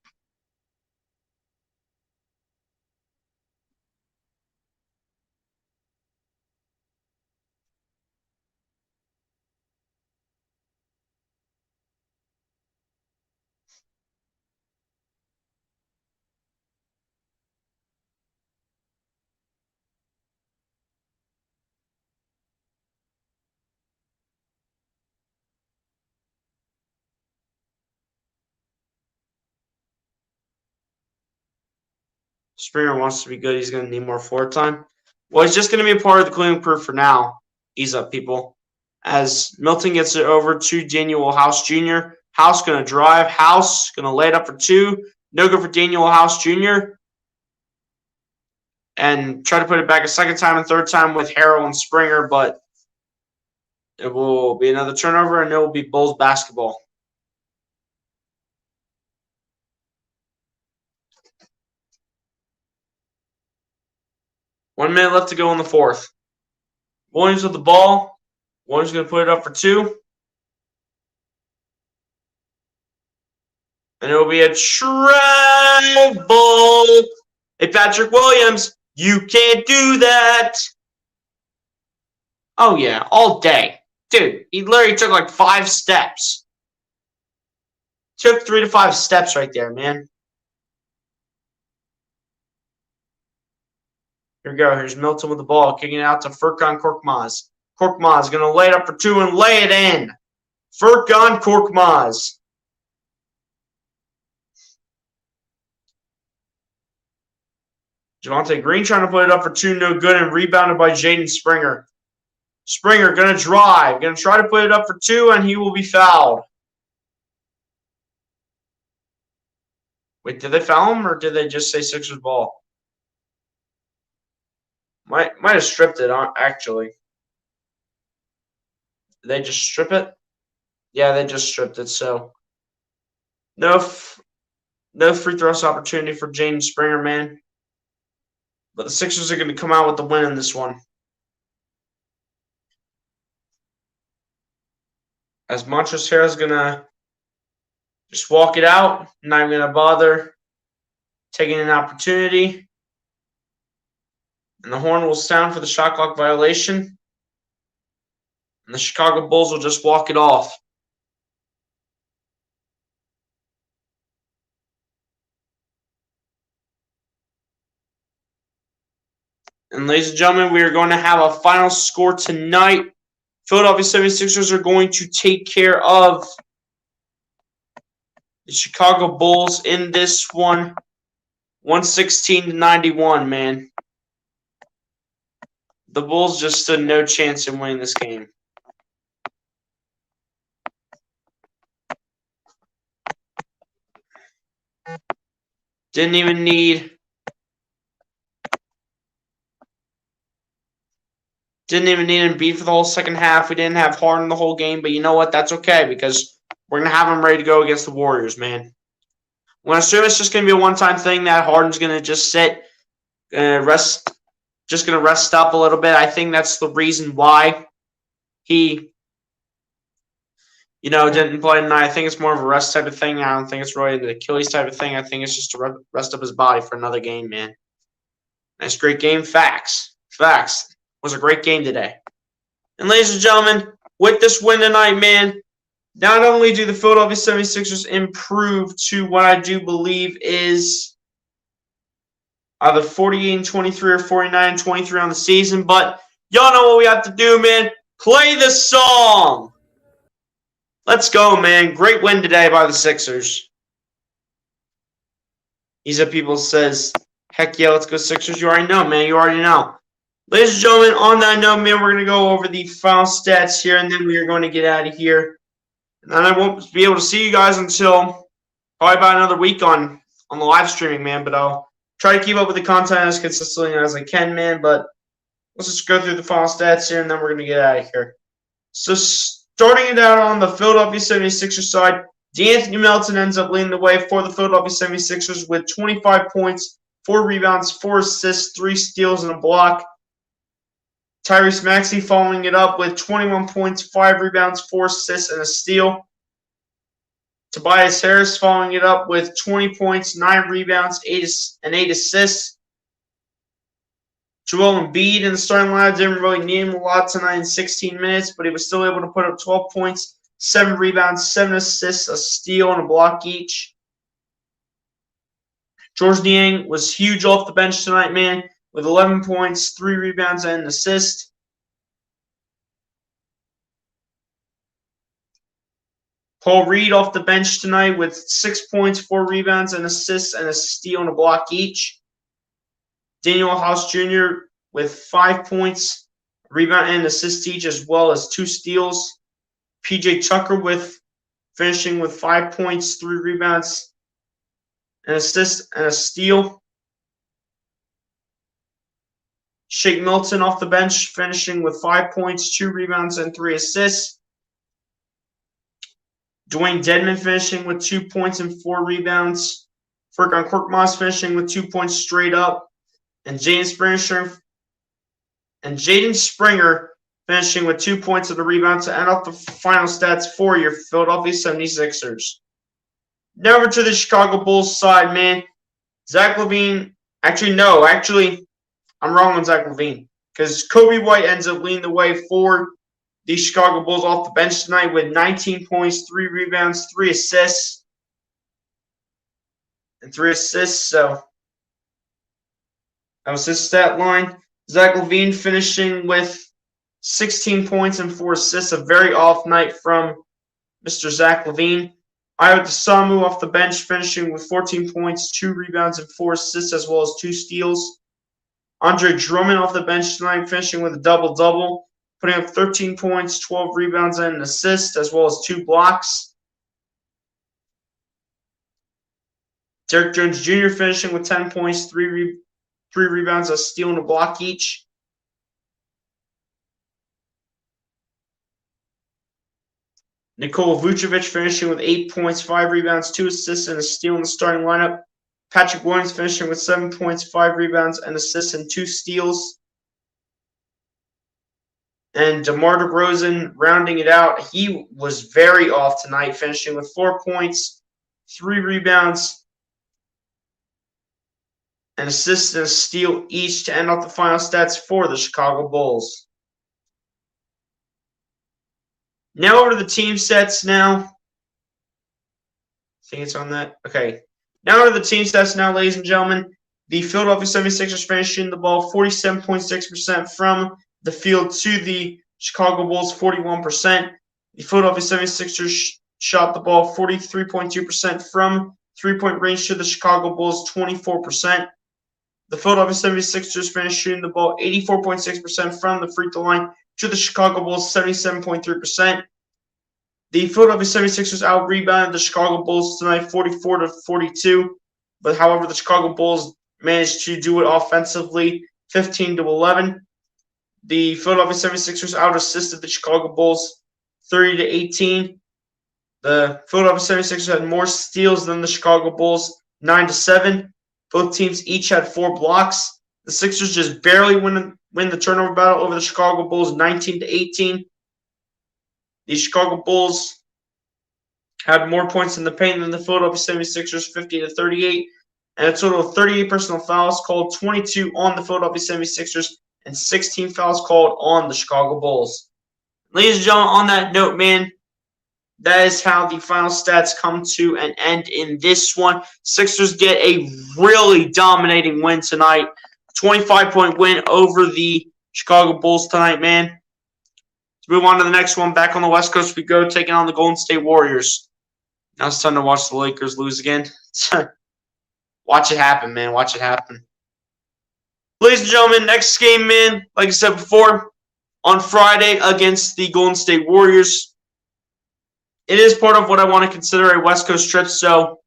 Springer wants to be good. He's going to need more floor time. Well, he's just going to be a part of the Cleveland crew for now. Ease up, people. As Milton gets it over to Daniel House Jr. House going to drive. House going to lay it up for 2. No good for Daniel House Jr. And try to put it back a second time and third time with Harrell and Springer, but it will be another turnover, and it will be Bulls basketball. One minute left to go in the fourth. Williams with the ball. Williams going to put it up for 2. And it will be a travel. Hey, Patrick Williams, you can't do that. Oh, yeah, all day. Dude, he literally took like 5 steps. Took 3 to 5 steps right there, man. Here we go. Here's Milton with the ball, kicking it out to Furkan Korkmaz. Korkmaz going to lay it up for 2 and lay it in. Furkan Korkmaz. Javonte Green trying to put it up for 2, no good, and rebounded by Jaden Springer. Springer going to drive, going to try to put it up for 2, and he will be fouled. Wait, did they foul him, or did they just say Sixers ball? Might have stripped it, actually. Did they just strip it? Yeah, they just stripped it, so no free throws opportunity for Jaden Springer, man. But the Sixers are going to come out with the win in this one. As Montrezl Harrell is going to just walk it out. Not even going to bother taking an opportunity. And the horn will sound for the shot clock violation. And the Chicago Bulls will just walk it off. And ladies and gentlemen, we are going to have a final score tonight. Philadelphia 76ers are going to take care of the Chicago Bulls in this one. 116-91, man. The Bulls just stood no chance in winning this game. Didn't even need Embiid for the whole second half. We didn't have Harden the whole game, but you know what? That's okay because we're going to have him ready to go against the Warriors, man. I'm going to assume it's just going to be a one-time thing that Harden's going to just sit, rest up a little bit. I think that's the reason why he, didn't play tonight. I think it's more of a rest type of thing. I don't think it's really the Achilles type of thing. I think it's just to rest up his body for another game, man. Nice, great game. Facts. Was a great game today. And ladies and gentlemen, with this win tonight, man, not only do the Philadelphia 76ers improve to what I do believe is either 48-23 or 49-23 on the season, but y'all know what we have to do, man. Play the song. Let's go, man. Great win today by the Sixers. Easy People says, heck yeah, let's go Sixers. You already know, man. You already know. Ladies and gentlemen, on that note, man, we're going to go over the final stats here, and then we are going to get out of here. And I won't be able to see you guys until probably about another week on the live streaming, man. But I'll try to keep up with the content as consistently as I can, man. But let's just go through the final stats here, and then we're going to get out of here. So starting it out on the Philadelphia 76ers side, DeAnthony Melton ends up leading the way for the Philadelphia 76ers with 25 points, 4 rebounds, 4 assists, 3 steals, and a block. Tyrese Maxey following it up with 21 points, 5 rebounds, 4 assists, and a steal. Tobias Harris following it up with 20 points, 9 rebounds, 8 assists. Joel Embiid in the starting lineup didn't really need him a lot tonight in 16 minutes, but he was still able to put up 12 points, 7 rebounds, 7 assists, a steal, and a block each. Georges Niang was huge off the bench tonight, man, with 11 points, 3 rebounds, and an assist. Paul Reed off the bench tonight with 6 points, 4 rebounds, and assists, and a steal and a block each. Daniel House Jr. with 5 points, rebound and assist each, as well as 2 steals. PJ Tucker finishing with 5 points, 3 rebounds, an assist, and a steal. Shake Milton off the bench, finishing with 5 points, 2 rebounds, and 3 assists. Dwayne Dedman finishing with 2 points and 4 rebounds. Furkan Korkmaz finishing with 2 points straight up. And Jaden Springer finishing with 2 points of the rebound to end off the final stats for your Philadelphia 76ers. Now over to the Chicago Bulls side, man. Zach LaVine. Actually, I'm wrong on Zach LaVine. Because Kobe White ends up leading the way for the Chicago Bulls off the bench tonight with 19 points, 3 rebounds, 3 assists. So that was his stat line. Zach LaVine finishing with 16 points and 4 assists. A very off night from Mr. Zach LaVine. Ayo Dosunmu off the bench finishing with 14 points, 2 rebounds, and 4 assists, as well as 2 steals. Andre Drummond off the bench tonight finishing with a double-double, putting up 13 points, 12 rebounds, and an assist, as well as 2 blocks. Derrick Jones Jr. finishing with 10 points, 3 rebounds, a steal, and a block each. Nikola Vucevic finishing with 8 points, 5 rebounds, 2 assists, and a steal in the starting lineup. Patrick Williams finishing with 7 points, 5 rebounds, and assists, and 2 steals. And DeMar DeRozan rounding it out. He was very off tonight, finishing with 4 points, 3 rebounds, an assist, and a steal each to end off the final stats for the Chicago Bulls. Now over to the team sets now. I think it's on that. Okay. Now over to the team sets now, ladies and gentlemen. The Philadelphia 76ers finishing the ball 47.6% from the field to the Chicago Bulls 41%. The Philadelphia 76ers shot the ball 43.2% from three-point range to the Chicago Bulls 24%. The Philadelphia 76ers finished shooting the ball 84.6% from the free throw line to the Chicago Bulls 77.3%. The Philadelphia 76ers out-rebounded the Chicago Bulls tonight 44-42. But however, the Chicago Bulls managed to do it offensively 15-11. The Philadelphia 76ers out-assisted the Chicago Bulls 30-18. The Philadelphia 76ers had more steals than the Chicago Bulls 9-7. Both teams each had 4 blocks. The Sixers just barely win the turnover battle over the Chicago Bulls 19-18. The Chicago Bulls had more points in the paint than the Philadelphia 76ers 50-38. And a total of 38 personal fouls called, 22 on the Philadelphia 76ers, and 16 fouls called on the Chicago Bulls. Ladies and gentlemen, on that note, man, that is how the final stats come to an end in this one. Sixers get a really dominating win tonight. 25-point win over the Chicago Bulls tonight, man. Let's move on to the next one. Back on the West Coast we go, taking on the Golden State Warriors. Now it's time to watch the Lakers lose again. Watch it happen, man. Watch it happen. Ladies and gentlemen, next game, man, like I said before, on Friday against the Golden State Warriors. It is part of what I want to consider a West Coast trip, so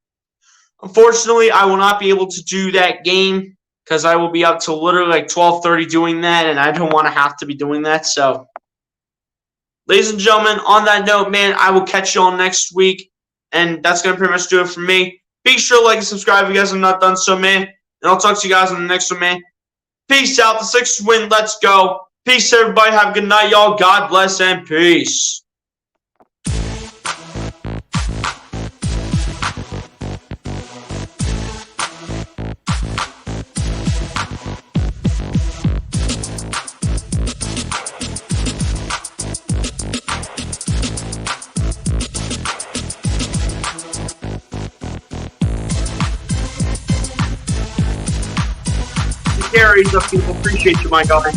unfortunately, I will not be able to do that game because I will be up till literally like 12:30 doing that, and I don't want to have to be doing that. So, ladies and gentlemen, on that note, man, I will catch you all next week, and that's going to pretty much do it for me. Be sure to like and subscribe if you guys have not done so, man, and I'll talk to you guys on the next one, man. Peace out. The Sixers win. Let's go. Peace, everybody. Have a good night, y'all. God bless and peace. Carries up, people. Appreciate you, my guy.